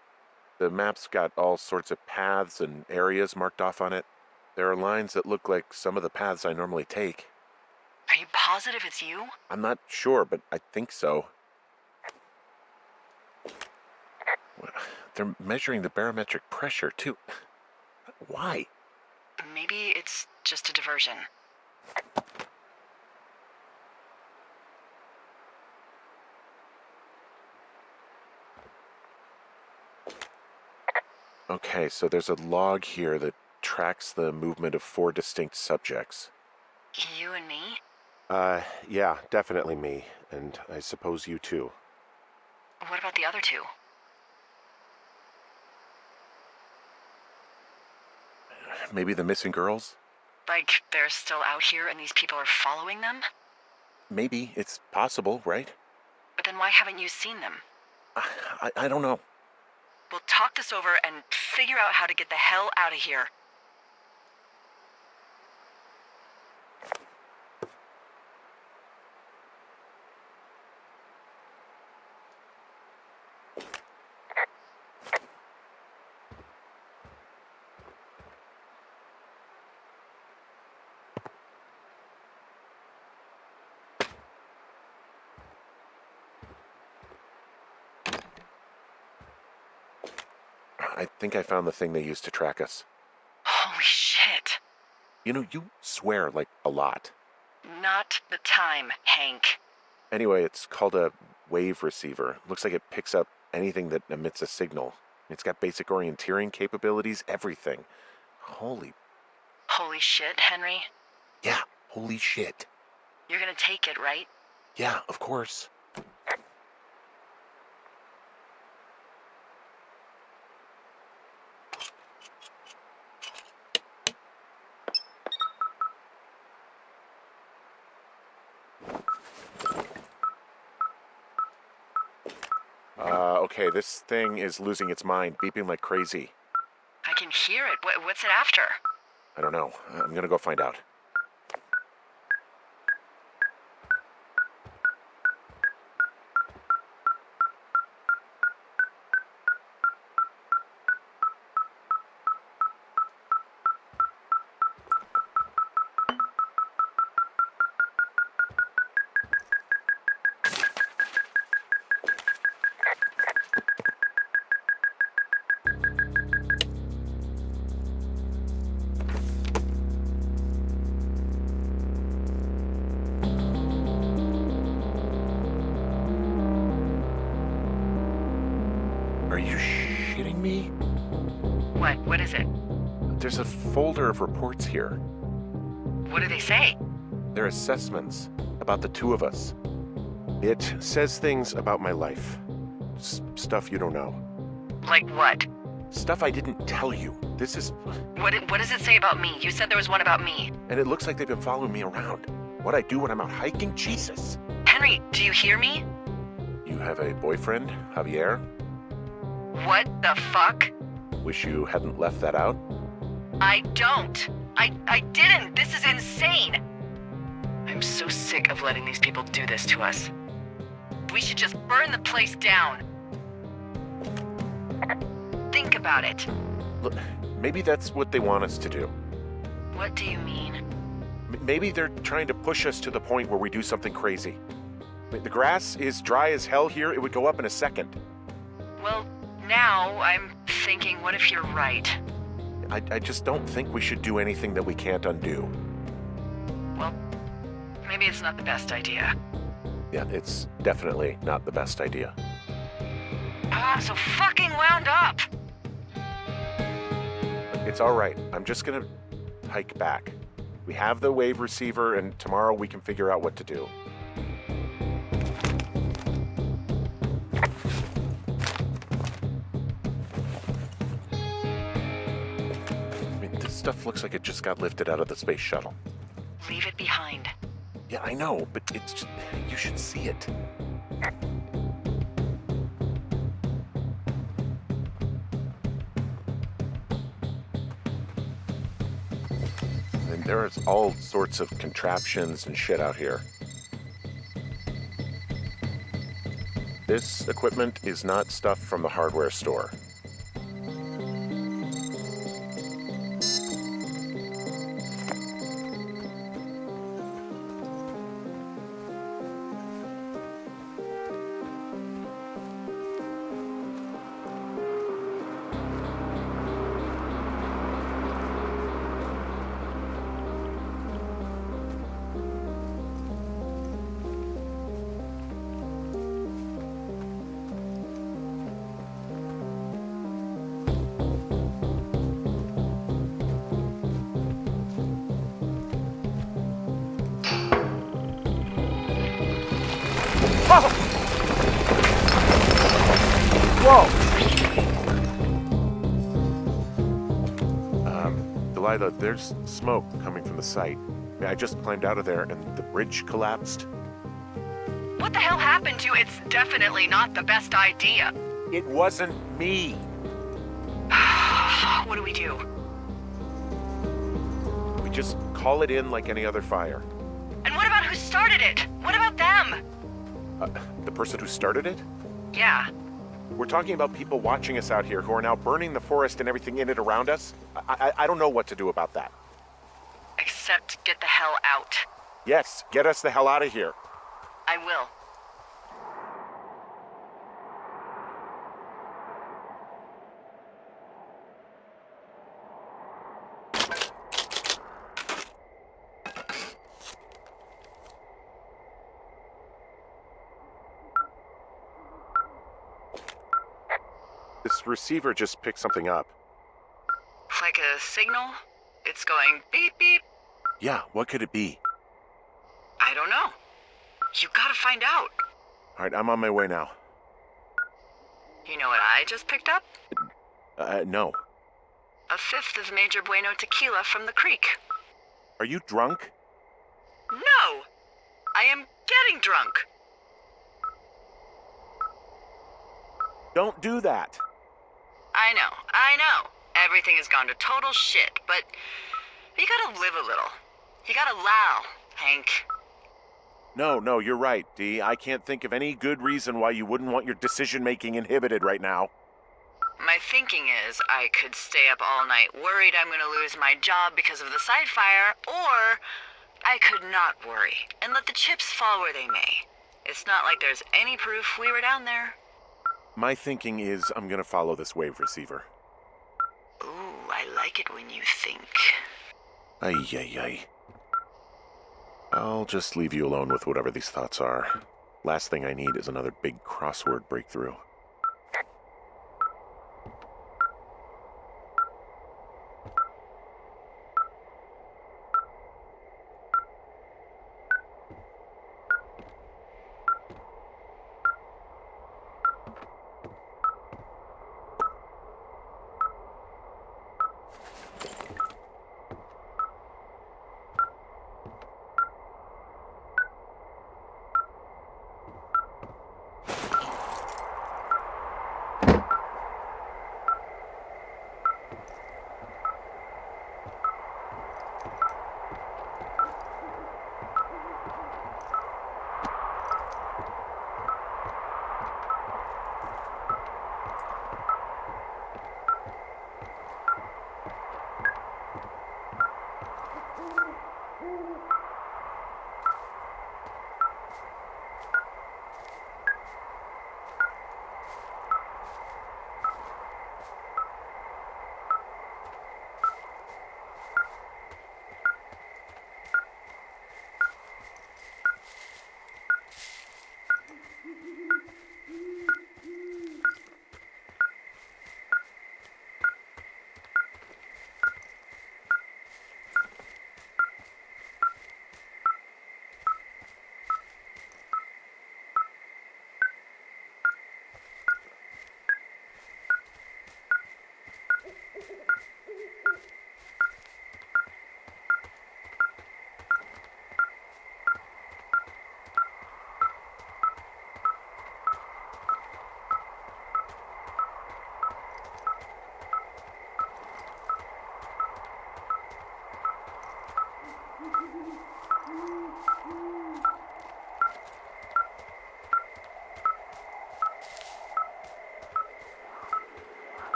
The map's got all sorts of paths and areas marked off on it. There are lines that look like some of the paths I normally take. Are you positive it's you? I'm not sure, but I think so. They're measuring the barometric pressure, too. Why? Maybe it's just a diversion. Okay, so there's a log here that tracks the movement of 4 distinct subjects. You and me? Yeah, definitely me, and I suppose you too. What about the other two? Maybe the missing girls? Like, they're still out here and these people are following them? Maybe. It's possible, right? But then why haven't you seen them? I don't know. We'll talk this over and figure out how to get the hell out of here. I think I found the thing they used to track us. Holy shit. You know, you swear like a lot. Not the time, Hank. Anyway, it's called a wave receiver. Looks like it picks up anything that emits a signal. It's got basic orienteering capabilities, everything. Holy Shit, Henry. Yeah, holy shit. You're gonna take it, right? Yeah, of course. Okay, this thing is losing its mind, beeping like crazy. I can hear it. What's it after? I don't know. I'm gonna go find out. Are you shitting me? What is it? There's a folder of reports here. What do they say? They're assessments about the two of us. It says things about my life. Stuff you don't know. Like what? Stuff I didn't tell you. This is... What does it say about me? You said there was one about me. And it looks like they've been following me around. What I do when I'm out hiking? Jesus. Henry, do you hear me? You have a boyfriend, Javier? What the fuck? Wish you hadn't left that out. I don't. I didn't. This is insane. I'm so sick of letting these people do this to us. We should just burn the place down. Think about it. Look, maybe that's what they want us to do. What do you mean? Maybe they're trying to push us to the point where we do something crazy. The grass is dry as hell here. It would go up in a second. Well, now I'm thinking, what if you're right? I just don't think we should do anything that we can't undo. Well, maybe it's not the best idea. Yeah, it's definitely not the best idea. So fucking wound up! It's all right. I'm just gonna hike back. We have the wave receiver, and tomorrow we can figure out what to do. I mean, this stuff looks like it just got lifted out of the space shuttle. Leave it behind. Yeah, I know, but it's just... You should see it. And there's all sorts of contraptions and shit out here. This equipment is not stuff from the hardware store. Lila, there's smoke coming from the site. I just climbed out of there and the bridge collapsed. What the hell happened to you? It's definitely not the best idea. It wasn't me. What do we do? We just call it in like any other fire. And what about who started it? What about them? The person who started it? Yeah. We're talking about people watching us out here who are now burning the forest and everything in it around us. I don't know what to do about that. Except get the hell out. Yes, get us the hell out of here. I will. This receiver just picked something up. Like a signal? It's going beep beep. Yeah, what could it be? I don't know. You gotta find out. All right, I'm on my way now. You know what I just picked up? No. A fifth of Major Bueno tequila from the creek. Are you drunk? No! I am getting drunk. Don't do that. I know. Everything has gone to total shit, but you gotta live a little. You gotta allow, Hank. No, you're right, Dee. I can't think of any good reason why you wouldn't want your decision-making inhibited right now. My thinking is I could stay up all night worried I'm gonna lose my job because of the side fire, or I could not worry and let the chips fall where they may. It's not like there's any proof we were down there. My thinking is I'm gonna follow this wave receiver. Ooh, I like it when you think. Ay. I'll just leave you alone with whatever these thoughts are. Last thing I need is another big crossword breakthrough.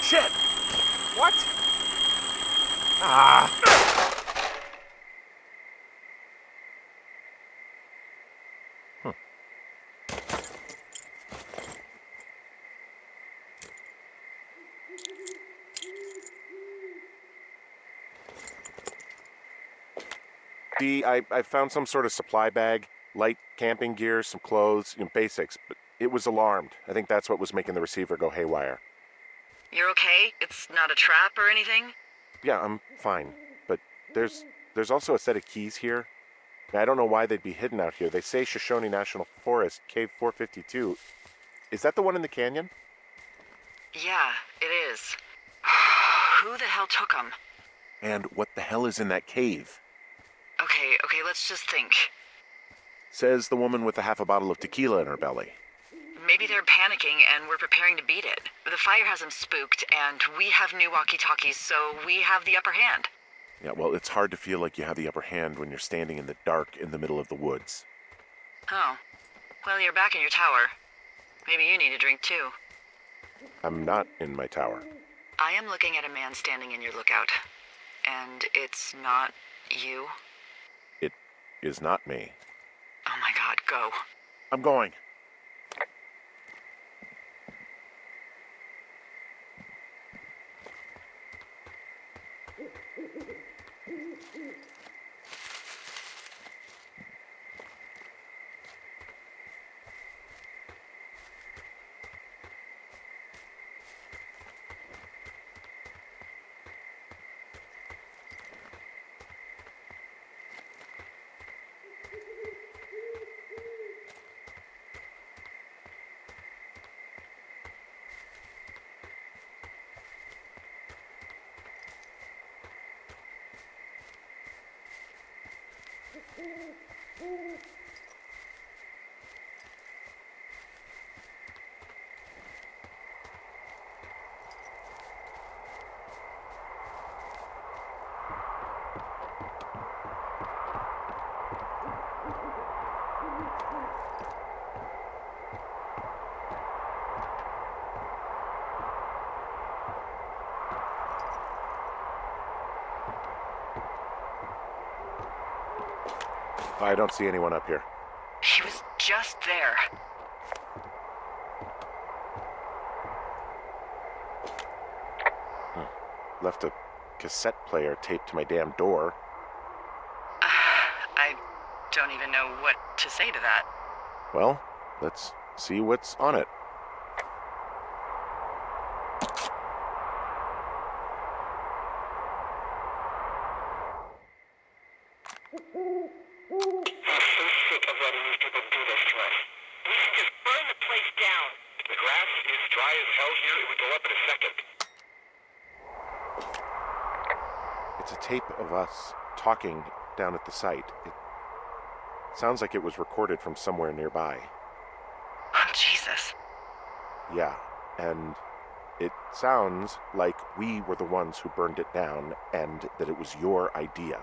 Shit! What? Ah! I found some sort of supply bag, light camping gear, some clothes, basics, but it was alarmed. I think that's what was making the receiver go haywire. You're okay? It's not a trap or anything? Yeah, I'm fine, but there's also a set of keys here. I don't know why they'd be hidden out here. They say Shoshone National Forest, Cave 452. Is that the one in the canyon? Yeah, it is. Who the hell took them? And what the hell is in that cave? Okay, let's just think. Says the woman with a half a bottle of tequila in her belly. Maybe they're panicking and we're preparing to beat it. The fire has them spooked, and we have new walkie-talkies, so we have the upper hand. Yeah, well, it's hard to feel like you have the upper hand when you're standing in the dark in the middle of the woods. Oh. Well, you're back in your tower. Maybe you need a drink, too. I'm not in my tower. I am looking at a man standing in your lookout. And it's not you? It is not me. Oh my god, go. I'm going. I don't see anyone up here. He was just there. Left a cassette player taped to my damn door. I don't even know what to say to that. Well, let's see what's on it. It's a tape of us talking down at the site. It sounds like it was recorded from somewhere nearby. Oh, Jesus. Yeah, and it sounds like we were the ones who burned it down and that it was your idea.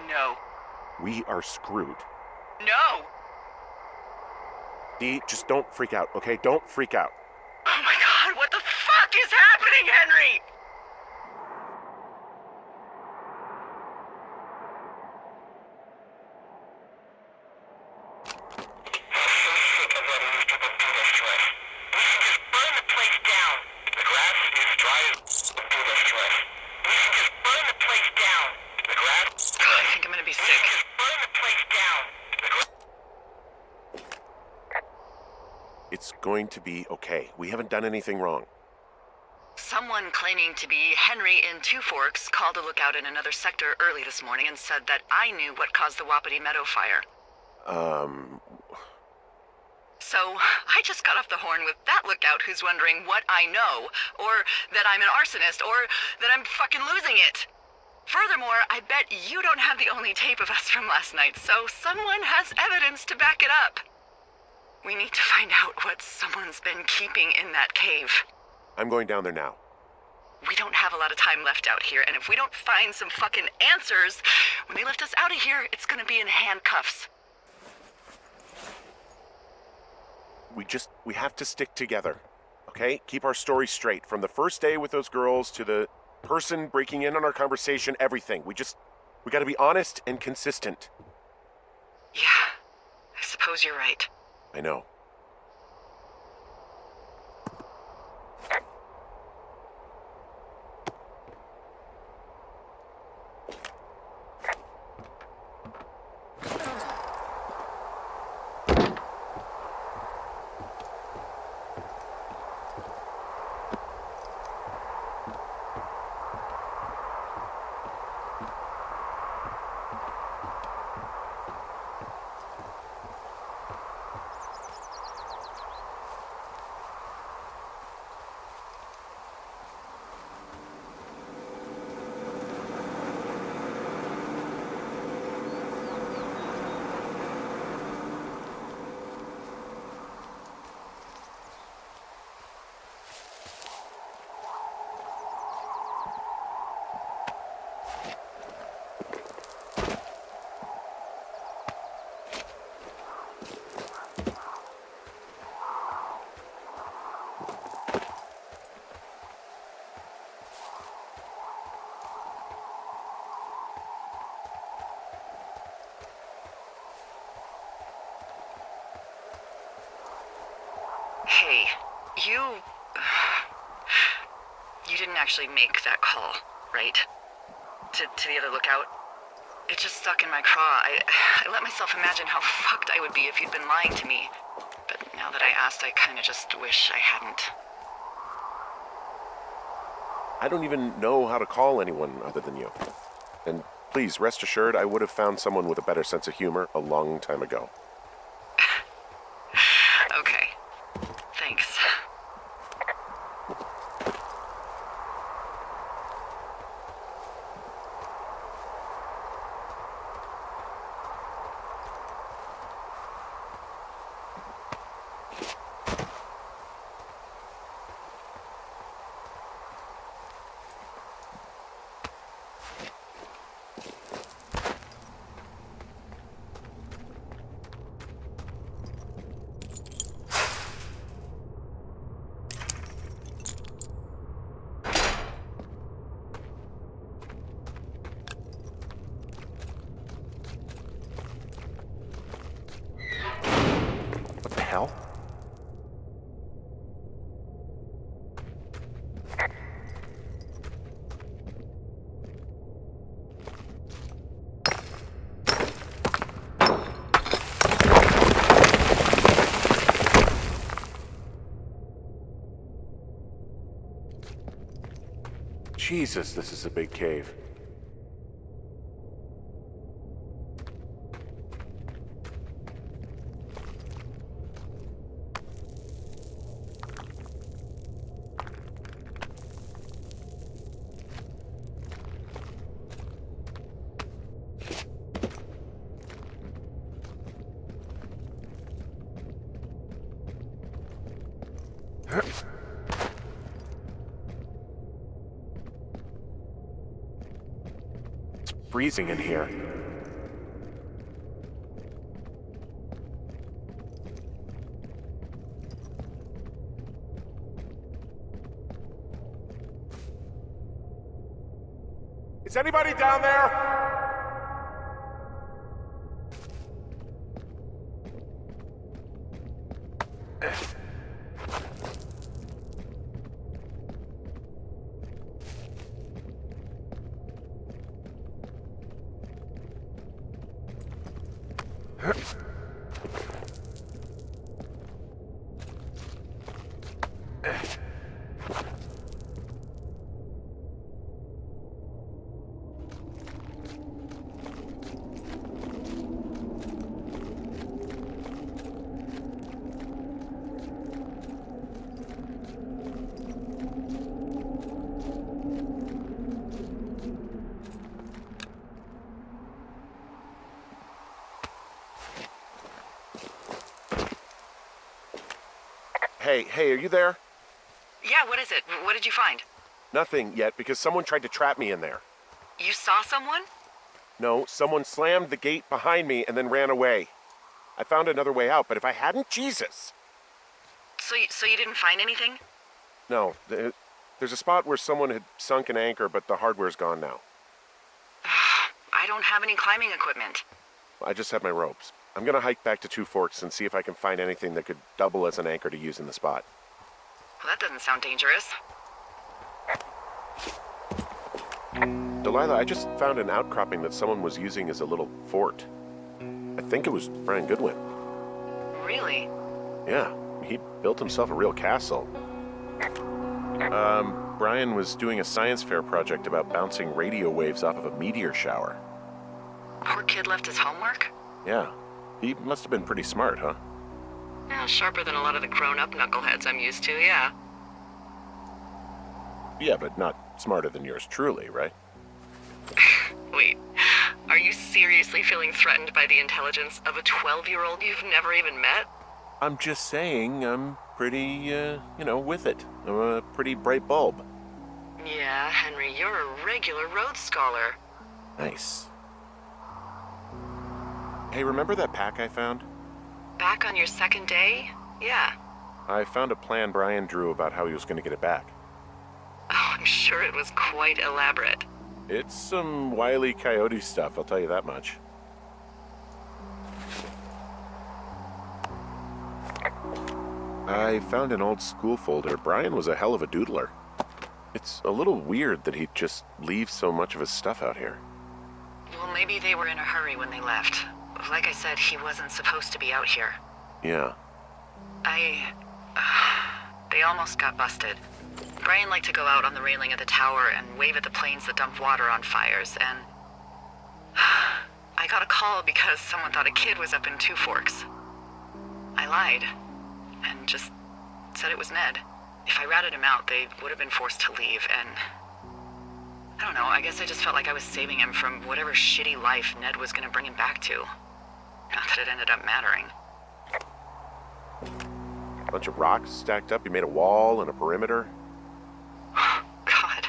No. We are screwed. No! Dee, just don't freak out, okay? Don't freak out. Oh my god, what the fuck is happening, Henry? I think I'm gonna be sick. It's going to be okay. We haven't done anything wrong. Someone claiming to be Henry in Two Forks called a lookout in another sector early this morning and said that I knew what caused the Wapiti Meadow fire. So I just got off the horn with that lookout who's wondering what I know, or that I'm an arsonist, or that I'm fucking losing it. Furthermore, I bet you don't have the only tape of us from last night, so someone has evidence to back it up. We need to find out what someone's been keeping in that cave. I'm going down there now. We don't have a lot of time left out here, and if we don't find some fucking answers, when they lift us out of here, it's gonna be in handcuffs. We have to stick together. Okay? Keep our story straight. From the first day with those girls to the person breaking in on our conversation, everything. We gotta be honest and consistent. Yeah, I suppose you're right. I know. Hey, you didn't actually make that call, right? To the other lookout? It just stuck in my craw. I let myself imagine how fucked I would be if you'd been lying to me. But now that I asked, I kinda just wish I hadn't. I don't even know how to call anyone other than you. And please, rest assured, I would have found someone with a better sense of humor a long time ago. Okay. Thanks. What the hell? Jesus, this is a big cave. It's freezing in here. Is anybody down there? Hey, are you there? Yeah, what is it? What did you find? Nothing yet, because someone tried to trap me in there. You saw someone? No, someone slammed the gate behind me and then ran away. I found another way out, but if I hadn't, Jesus! So you didn't find anything? No, there's a spot where someone had sunk an anchor, but the hardware's gone now. I don't have any climbing equipment. I just have my ropes. I'm gonna hike back to Two Forks and see if I can find anything that could double as an anchor to use in the spot. Well, that doesn't sound dangerous. Delilah, I just found an outcropping that someone was using as a little fort. I think it was Brian Goodwin. Really? Yeah, he built himself a real castle. Brian was doing a science fair project about bouncing radio waves off of a meteor shower. Poor kid left his homework? Yeah, he must have been pretty smart, huh? Yeah, sharper than a lot of the grown-up knuckleheads I'm used to, yeah. Yeah, but not smarter than yours truly, right? Wait, are you seriously feeling threatened by the intelligence of a 12-year-old you've never even met? I'm just saying I'm pretty, with it. I'm a pretty bright bulb. Yeah, Henry, you're a regular Rhodes Scholar. Nice. Hey, remember that pack I found? Back on your second day? Yeah. I found a plan Brian drew about how he was going to get it back. Oh, I'm sure it was quite elaborate. It's some Wile E. Coyote stuff, I'll tell you that much. I found an old school folder. Brian was a hell of a doodler. It's a little weird that he'd just leave so much of his stuff out here. Well, maybe they were in a hurry when they left. Like I said, he wasn't supposed to be out here. Yeah. They almost got busted. Brian liked to go out on the railing of the tower and wave at the planes that dump water on fires, and... I got a call because someone thought a kid was up in Two Forks. I lied, and just said it was Ned. If I ratted him out, they would have been forced to leave, and... I don't know, I guess I just felt like I was saving him from whatever shitty life Ned was gonna bring him back to. Not that it ended up mattering. Bunch of rocks stacked up. He made a wall and a perimeter. God.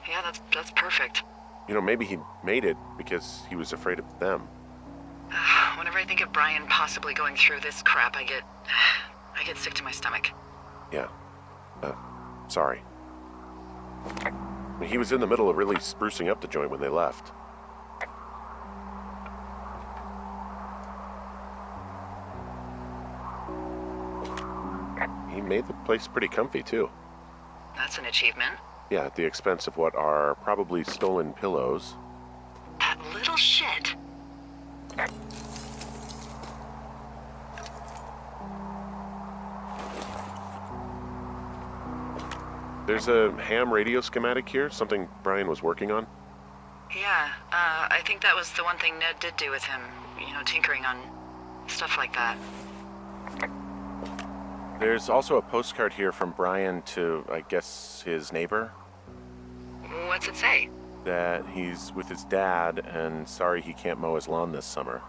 Yeah, that's perfect. Maybe he made it because he was afraid of them. Whenever I think of Brian possibly going through this crap, I get sick to my stomach. Yeah. Sorry. He was in the middle of really sprucing up the joint when they left. He made the place pretty comfy, too. That's an achievement. Yeah, at the expense of what are probably stolen pillows. That little shit. There's a ham radio schematic here, something Brian was working on. Yeah, I think that was the one thing Ned did do with him. Tinkering on stuff like that. There's also a postcard here from Brian to, I guess, his neighbor. What's it say? That he's with his dad and sorry he can't mow his lawn this summer.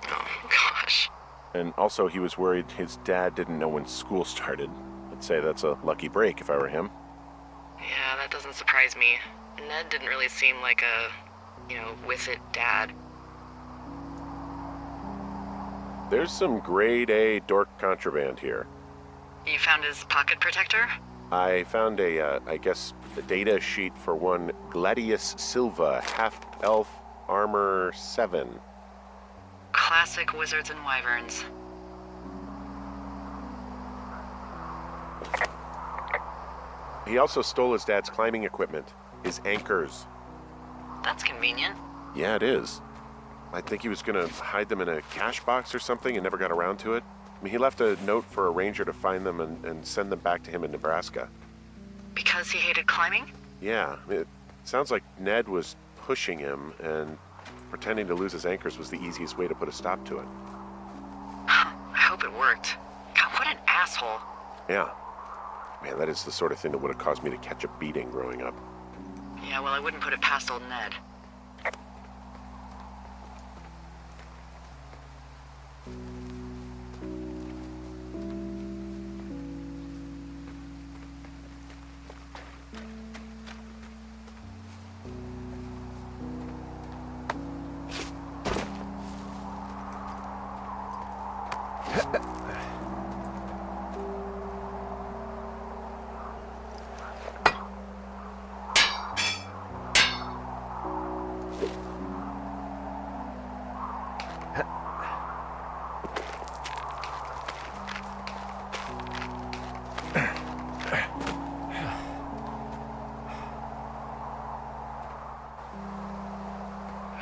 Oh, gosh. And also he was worried his dad didn't know when school started. I'd say that's a lucky break if I were him. Yeah, that doesn't surprise me. Ned didn't really seem like a, with it dad. There's some grade A dork contraband here. You found his pocket protector? I found a data sheet for one Gladius Silva, half-elf armor 7. Classic wizards and wyverns. He also stole his dad's climbing equipment, his anchors. That's convenient. Yeah, it is. I think he was gonna hide them in a cash box or something and never got around to it. He left a note for a ranger to find them and send them back to him in Nebraska. Because he hated climbing? Yeah, it sounds like Ned was pushing him, and pretending to lose his anchors was the easiest way to put a stop to it. I hope it worked. God, what an asshole. Yeah. Man, that is the sort of thing that would have caused me to catch a beating growing up. Yeah, well, I wouldn't put it past old Ned.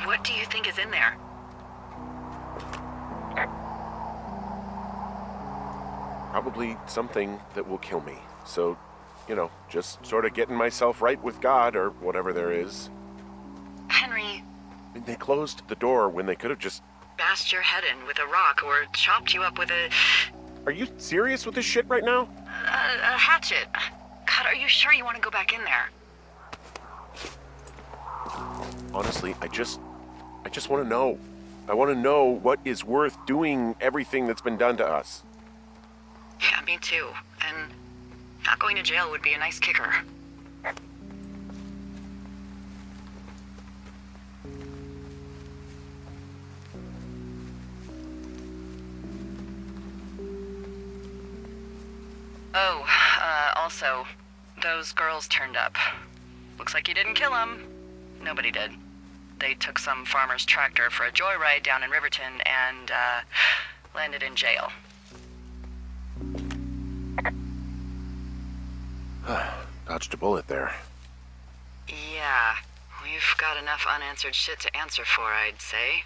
What do you think is in there? Probably something that will kill me. So, just sort of getting myself right with God or whatever there is. Henry, I mean, they closed the door when they could have just... bashed your head in with a rock or chopped you up with a Are you serious with this shit right now? hatchet. God, are you sure you want to go back in there? Honestly, I just want to know. I want to know what is worth doing everything that's been done to us. Yeah, me too. And not going to jail would be a nice kicker. Oh, also, those girls turned up. Looks like you didn't kill them. Nobody did. They took some farmer's tractor for a joyride down in Riverton and, landed in jail. Dodged a bullet there. Yeah, we've got enough unanswered shit to answer for, I'd say.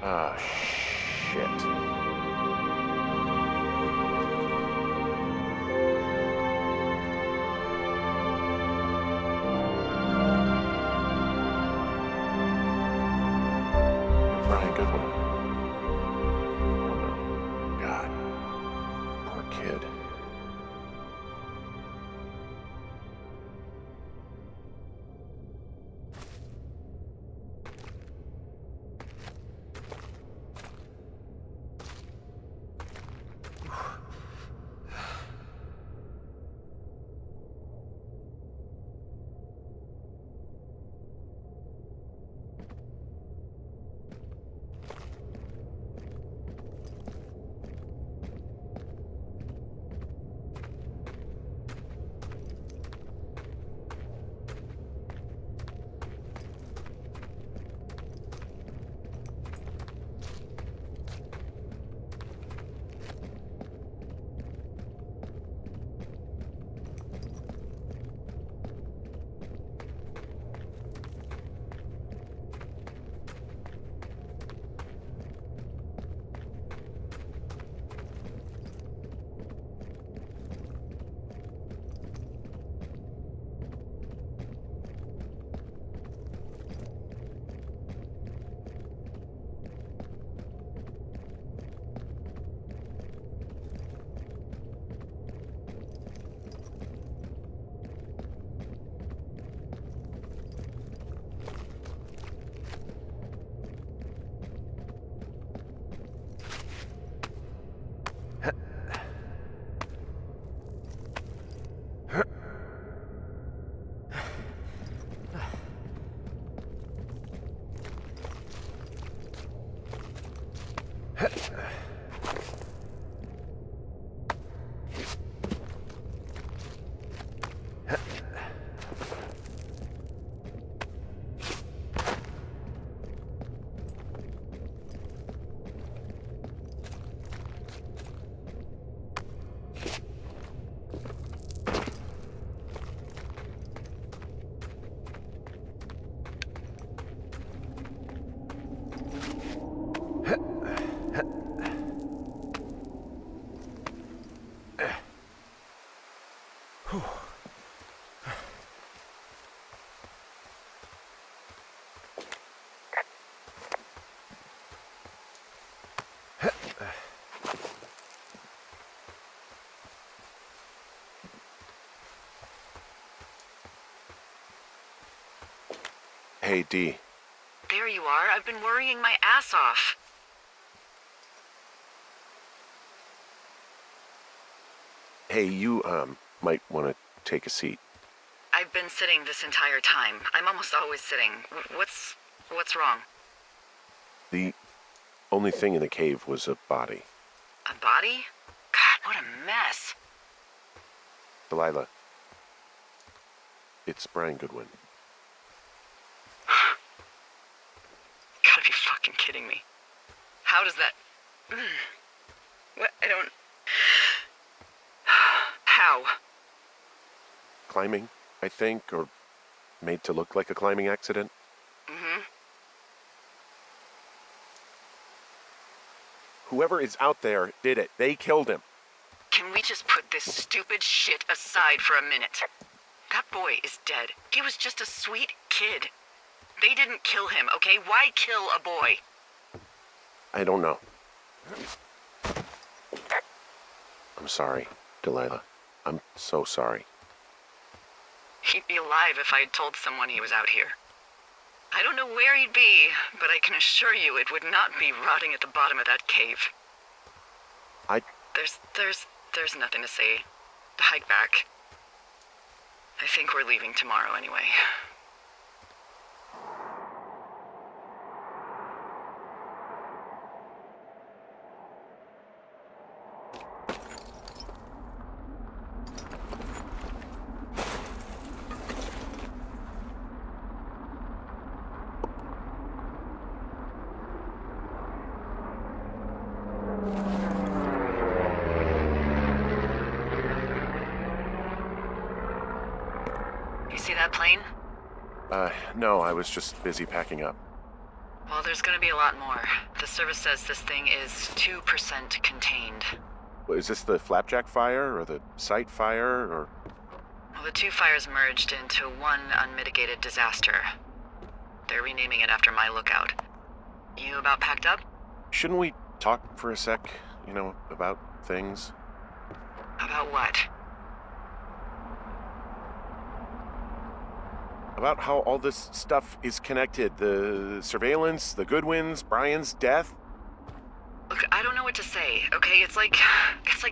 Ah, shit. Brian Goodwin. Oh no. God. Poor kid. Hey, Dee. There you are. I've been worrying my ass off. Hey, you, might want to take a seat. I've been sitting this entire time. I'm almost always sitting. What's wrong? The only thing in the cave was a body. A body? God, what a mess. Delilah. It's Brian Goodwin. Gotta be fucking kidding me. How does that... What? I don't... How? Climbing, I think, or made to look like a climbing accident. Mm-hmm. Whoever is out there did it. They killed him. Can we just put this stupid shit aside for a minute? That boy is dead. He was just a sweet kid. They didn't kill him, okay? Why kill a boy? I don't know. I'm sorry, Delilah. I'm so sorry. He'd be alive if I had told someone he was out here. I don't know where he'd be, but I can assure you it would not be rotting at the bottom of that cave. There's nothing to say. Hike back. I think we're leaving tomorrow anyway. You see that plane? No, I was just busy packing up. Well, there's gonna be a lot more. The service says this thing is 2% contained. Is this the Flapjack fire, or the site fire, or... Well, the two fires merged into one unmitigated disaster. They're renaming it after my lookout. You about packed up? Shouldn't we talk for a sec, about things? About what? About how all this stuff is connected. The surveillance, the Goodwins, Brian's death. Look, I don't know what to say, okay? It's like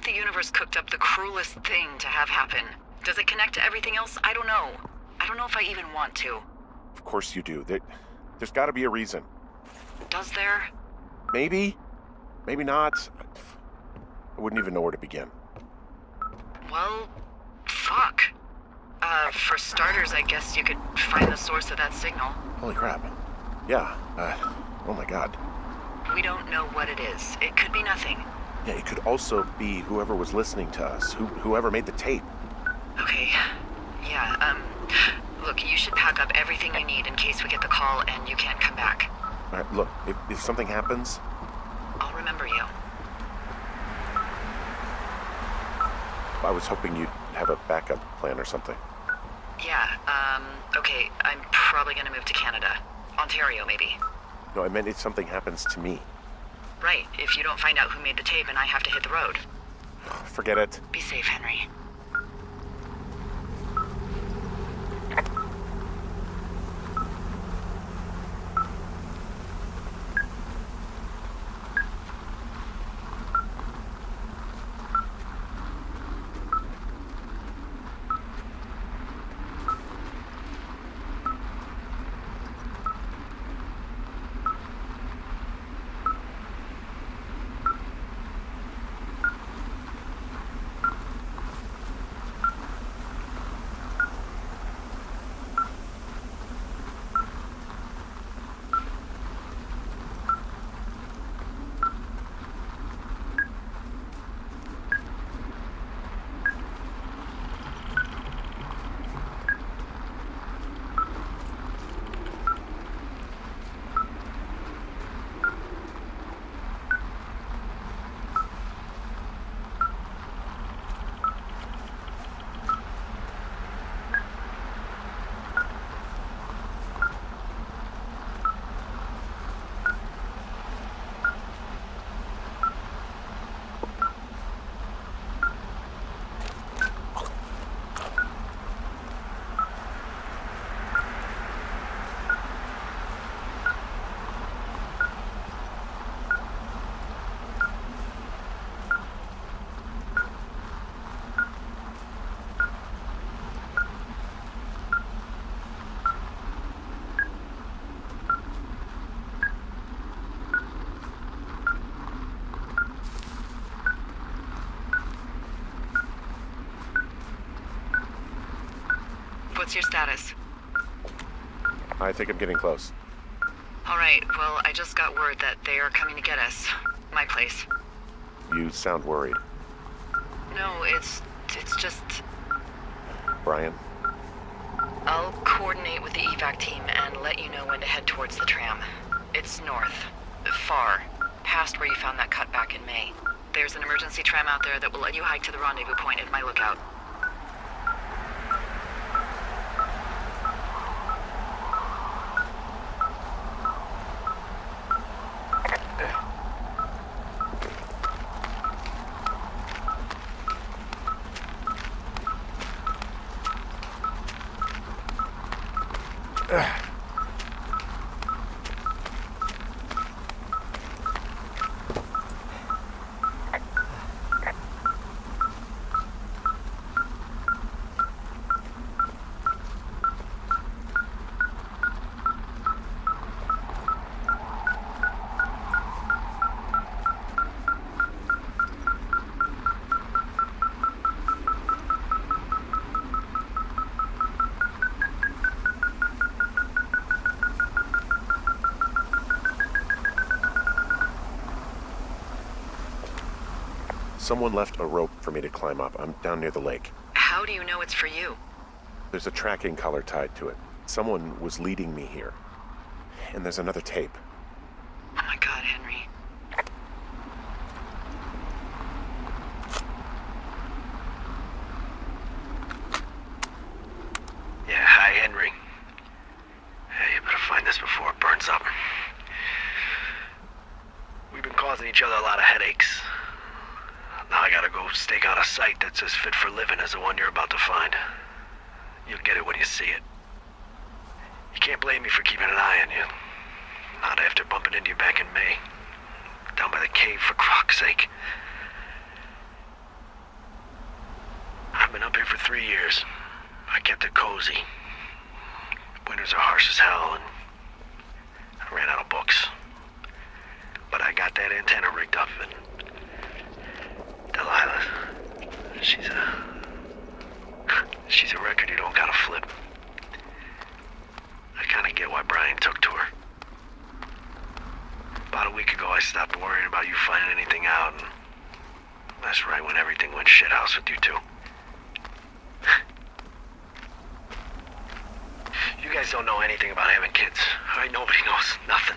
the universe cooked up the cruelest thing to have happen. Does it connect to everything else? I don't know. I don't know if I even want to. Of course you do. There's got to be a reason. Does there? Maybe. Maybe not. I wouldn't even know where to begin. Well, fuck. For starters, I guess you could find the source of that signal. Holy crap. Yeah. Oh my god. We don't know what it is. It could be nothing. Yeah, it could also be whoever was listening to us, whoever made the tape. Okay. Yeah, look, you should pack up everything you need in case we get the call and you can't come back. All right, look, if something happens... I'll remember you. I was hoping you'd have a backup plan or something. Yeah, okay, I'm probably gonna move to Canada. Ontario, maybe. No, I meant if something happens to me. Right, if you don't find out who made the tape and I have to hit the road. Forget it. Be safe, Henry. What's your status? I think I'm getting close. All right, well, I just got word that they are coming to get us. My place. You sound worried. No, it's just... Brian? I'll coordinate with the evac team and let you know when to head towards the tram. It's north. Far. Past where you found that cut back in May. There's an emergency tram out there that will let you hike to the rendezvous point at my lookout. Someone left a rope for me to climb up. I'm down near the lake. How do you know it's for you? There's a tracking collar tied to it. Someone was leading me here. And there's another tape. Oh my god, Henry. Yeah, hi, Henry. Hey, you better find this before it burns up. We've been causing each other a lot of headaches. Now I gotta go stake out a site that's as fit for living as the one you're about to find. You'll get it when you see it. You can't blame me for keeping an eye on you. Not after bumping into you back in May. Down by the cave, for croc's sake. I've been up here for 3 years. I kept it cozy. Winters are harsh as hell, and I ran out of books. But I got that antenna rigged up, and Delilah, she's a record you don't gotta flip. I kinda get why Brian took to her. About a week ago, I stopped worrying about you finding anything out, and that's right when everything went shithouse with you two. You guys don't know anything about having kids. All right, nobody knows nothing.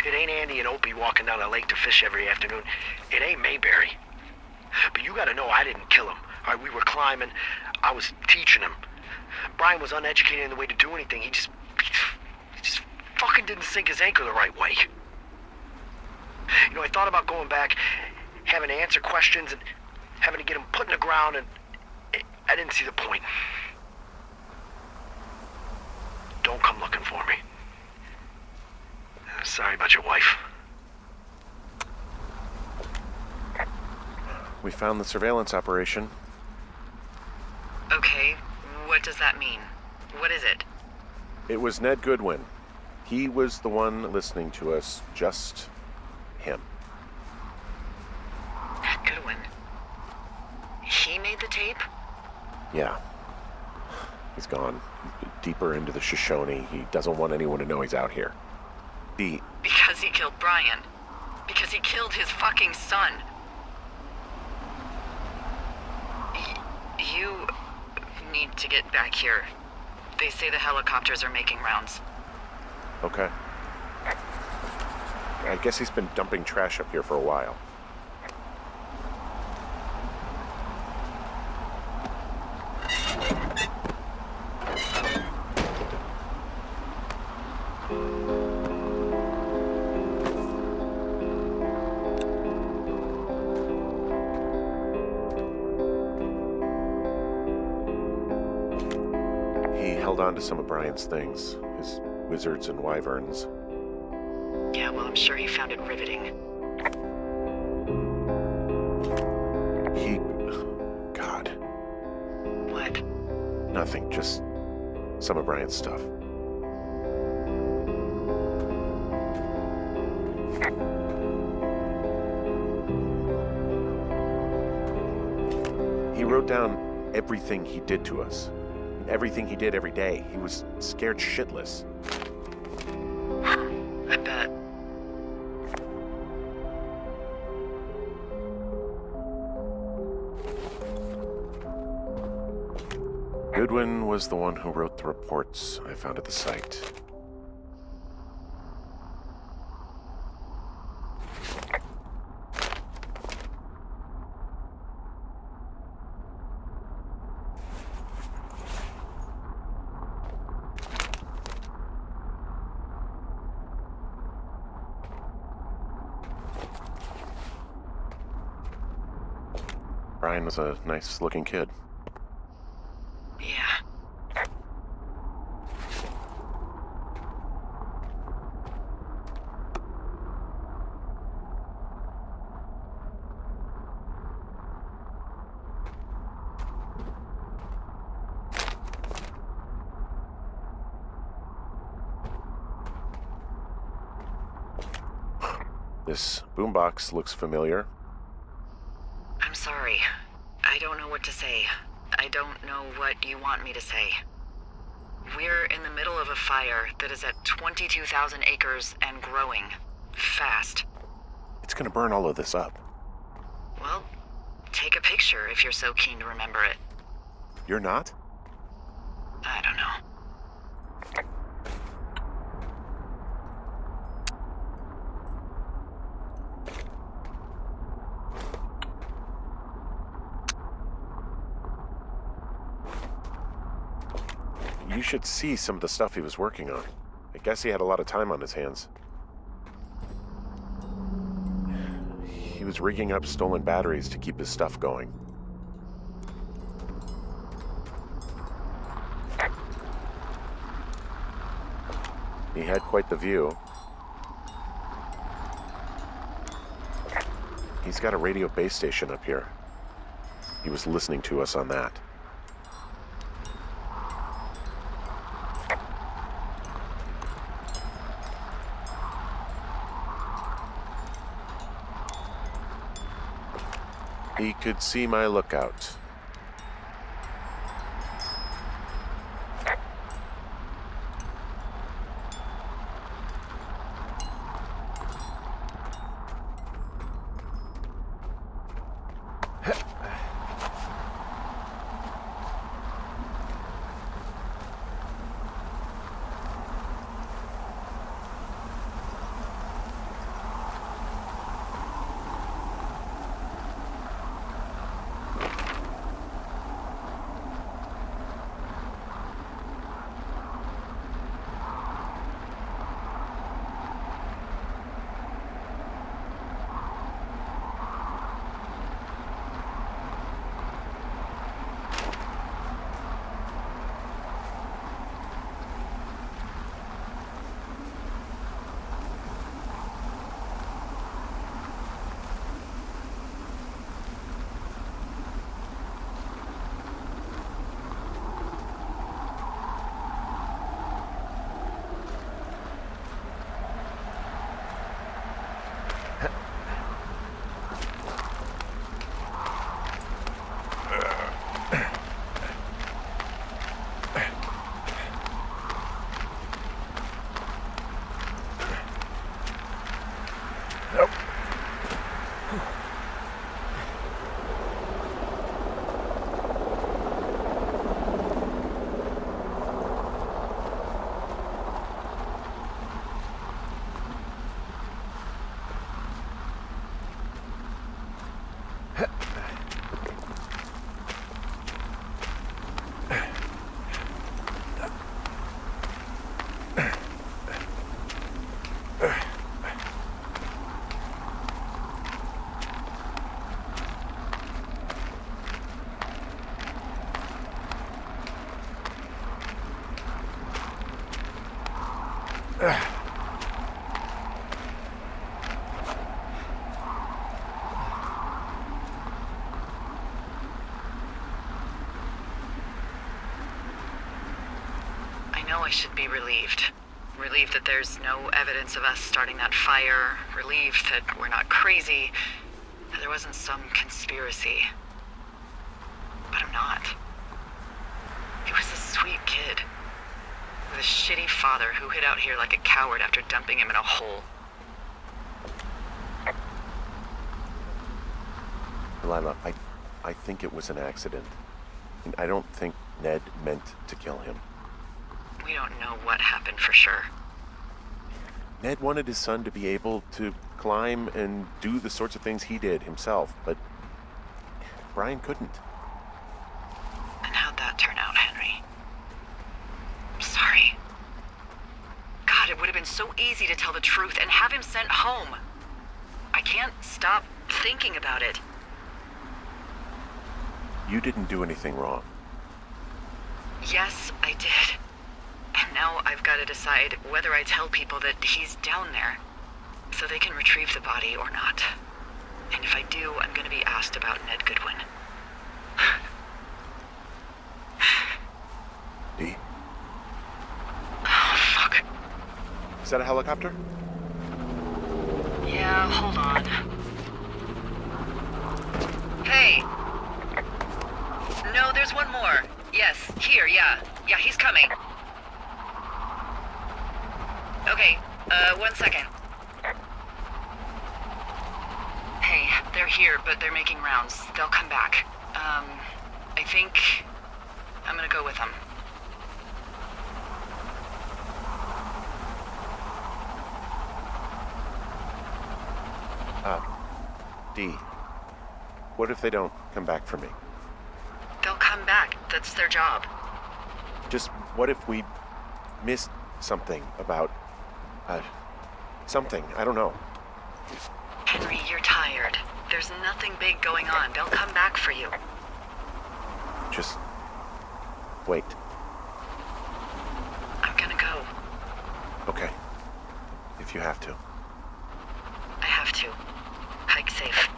It ain't Andy and Opie walking down the lake to fish every afternoon. It ain't Mayberry. But you gotta know I didn't kill him. All right, we were climbing. I was teaching him. Brian was uneducated in the way to do anything. He just fucking didn't sink his anchor the right way. You know, I thought about going back, having to answer questions and having to get him put in the ground, and I didn't see the point. Don't come looking for me. Sorry about your wife. We found the surveillance operation. Okay, what does that mean? What is it? It was Ned Goodwin. He was the one listening to us, just him. Goodwin. He made the tape? Yeah. He's gone deeper into the Shoshone. He doesn't want anyone to know he's out here. Because he killed Brian. Because he killed his fucking son. You need to get back here. They say the helicopters are making rounds. Okay. I guess he's been dumping trash up here for a while. On to some of Brian's things, his wizards and wyverns. Yeah, well, I'm sure he found it riveting. God. What? Nothing, just some of Brian's stuff. He wrote down everything he did to us. everything he did every day. He was scared shitless. I bet. Goodwin was the one who wrote the reports I found at the site. Brian was a nice-looking kid. Yeah. This boombox looks familiar. I'm sorry. I don't know what to say. I don't know what you want me to say. We're in the middle of a fire that is at 22,000 acres and growing. Fast. It's gonna burn all of this up. Well, take a picture if you're so keen to remember it. You're not? I don't know. You should see some of the stuff he was working on. I guess he had a lot of time on his hands. He was rigging up stolen batteries to keep his stuff going. He had quite the view. He's got a radio base station up here. He was listening to us on that. He could see my lookout. I should be relieved. Relieved that there's no evidence of us starting that fire. Relieved that we're not crazy. That there wasn't some conspiracy. But I'm not. He was a sweet kid. With a shitty father who hid out here like a coward after dumping him in a hole. Delilah, I think it was an accident. And I don't think Ned meant to kill him. We don't know what happened for sure. Ned wanted his son to be able to climb and do the sorts of things he did himself, but Brian couldn't. And how'd that turn out, Henry? I'm sorry. God, it would have been so easy to tell the truth and have him sent home. I can't stop thinking about it. You didn't do anything wrong. Yes, I did. And now I've got to decide whether I tell people that he's down there so they can retrieve the body or not. And if I do, I'm going to be asked about Ned Goodwin. Dee? Oh, fuck. Is that a helicopter? Yeah, hold on. Hey! No, there's one more. Yes, here, yeah. Yeah, he's coming. Okay, 1 second. Hey, they're here, but they're making rounds. They'll come back. I think I'm gonna go with them. Dee, what if they don't come back for me? They'll come back. That's their job. Just what if we missed something about, something, I don't know. Henry, you're tired. There's nothing big going on. They'll come back for you. Just wait. I'm gonna go. Okay. If you have to. I have to. Hike safe.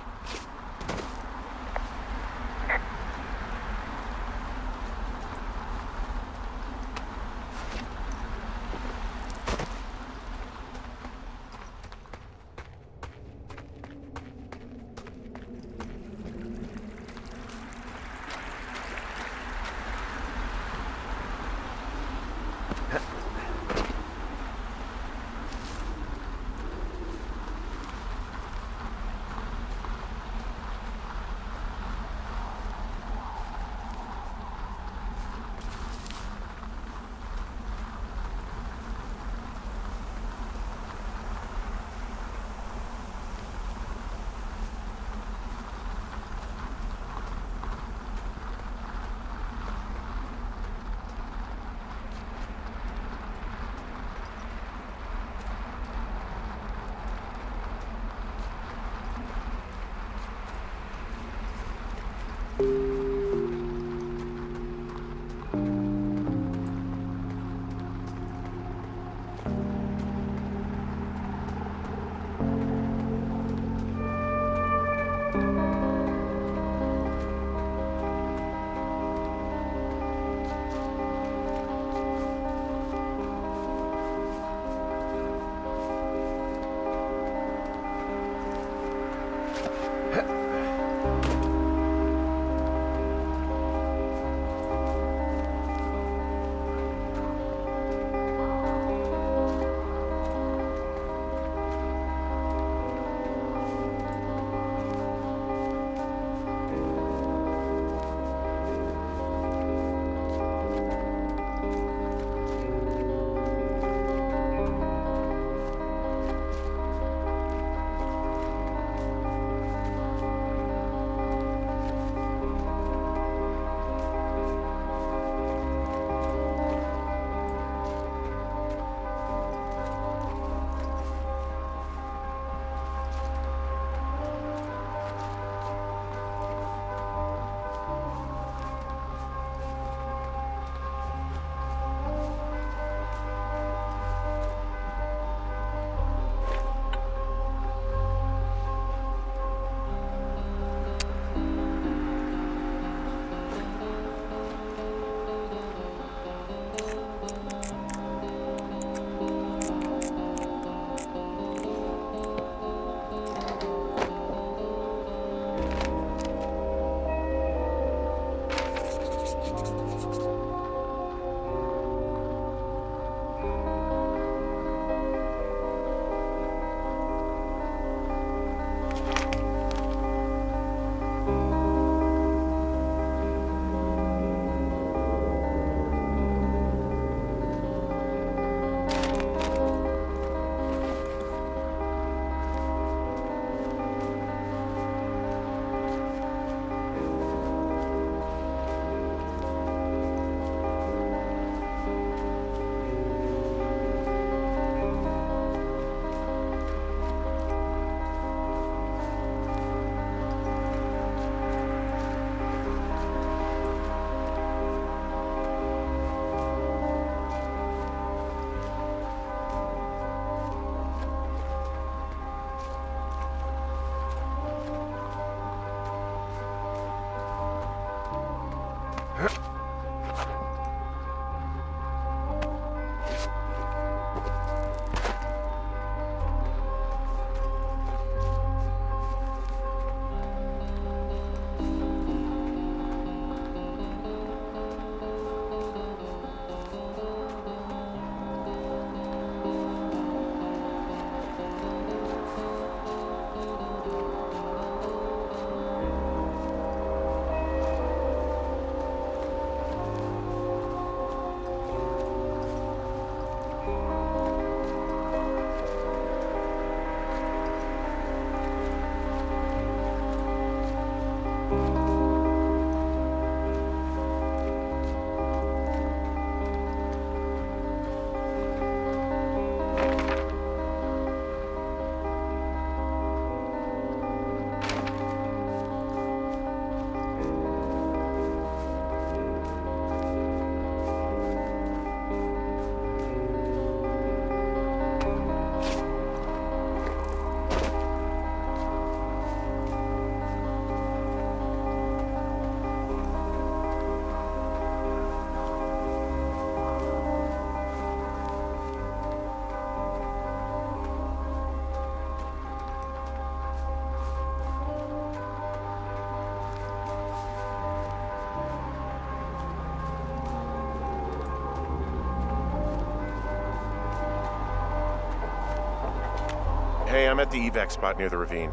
Hey, I'm at the evac spot near the ravine.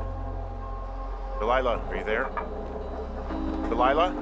Delilah, are you there? Delilah?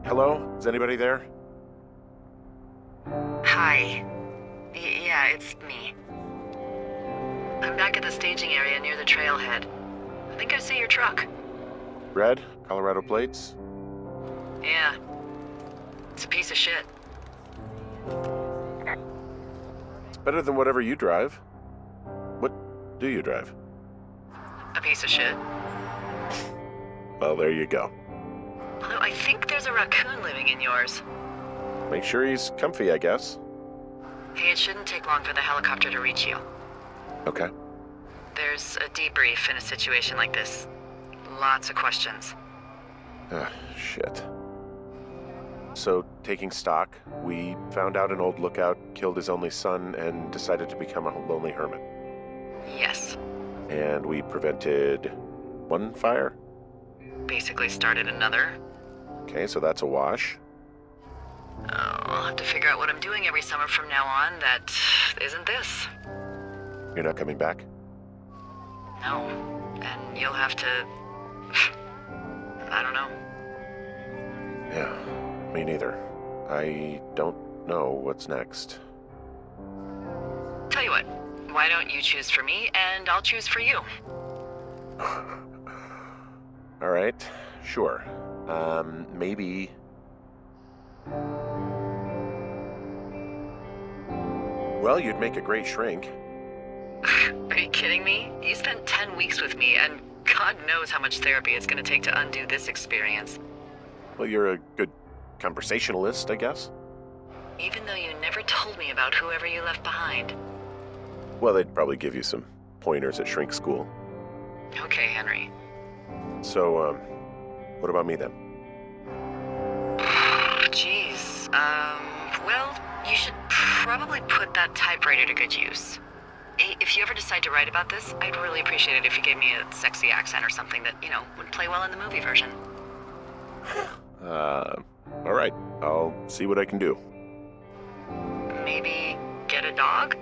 Hello? Is anybody there? Hi. Yeah, it's me. I'm back at the staging area near the trailhead. I think I see your truck. Red? Colorado plates? Yeah. It's a piece of shit. It's better than whatever you drive. What do you drive? A piece of shit. Well, there you go. Although I think there's a raccoon living in yours. Make sure he's comfy, I guess. Hey, it shouldn't take long for the helicopter to reach you. Okay. There's a debrief in a situation like this. Lots of questions. Ah, shit. So, taking stock, we found out an old lookout killed his only son and decided to become a lonely hermit. Yes. And we prevented one fire? Basically started another. Okay, so that's a wash. Oh, I'll have to figure out what I'm doing every summer from now on that isn't this. You're not coming back? No. And you'll have to... I don't know. Yeah, me neither. I don't know what's next. Tell you what, why don't you choose for me and I'll choose for you? All right, sure. Maybe... Well, you'd make a great shrink. Are you kidding me? You spent 10 weeks with me, and God knows how much therapy it's going to take to undo this experience. Well, you're a good conversationalist, I guess. Even though you never told me about whoever you left behind. Well, they'd probably give you some pointers at shrink school. Okay, Henry. So, what about me then? Jeez. Well, you should probably put that typewriter to good use. Hey, if you ever decide to write about this, I'd really appreciate it if you gave me a sexy accent or something that, would play well in the movie version. All right. I'll see what I can do. Maybe get a dog?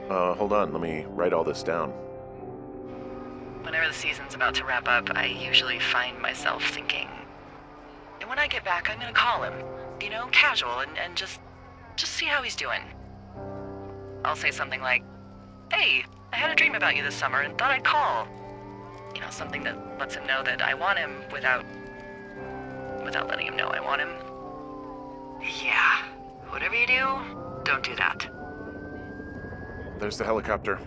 Hold on. Let me write all this down. Whenever the season's about to wrap up, I usually find myself thinking, and when I get back, I'm gonna call him. Casual, and just see how he's doing. I'll say something like, hey, I had a dream about you this summer and thought I'd call. Something that lets him know that I want him without without letting him know I want him. Yeah, whatever you do, don't do that. There's the helicopter.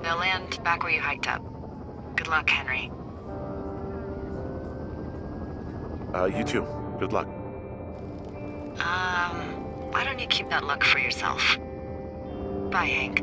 They'll land back where you hiked up. Good luck, Henry. You too. Good luck. Why don't you keep that luck for yourself? Bye, Hank.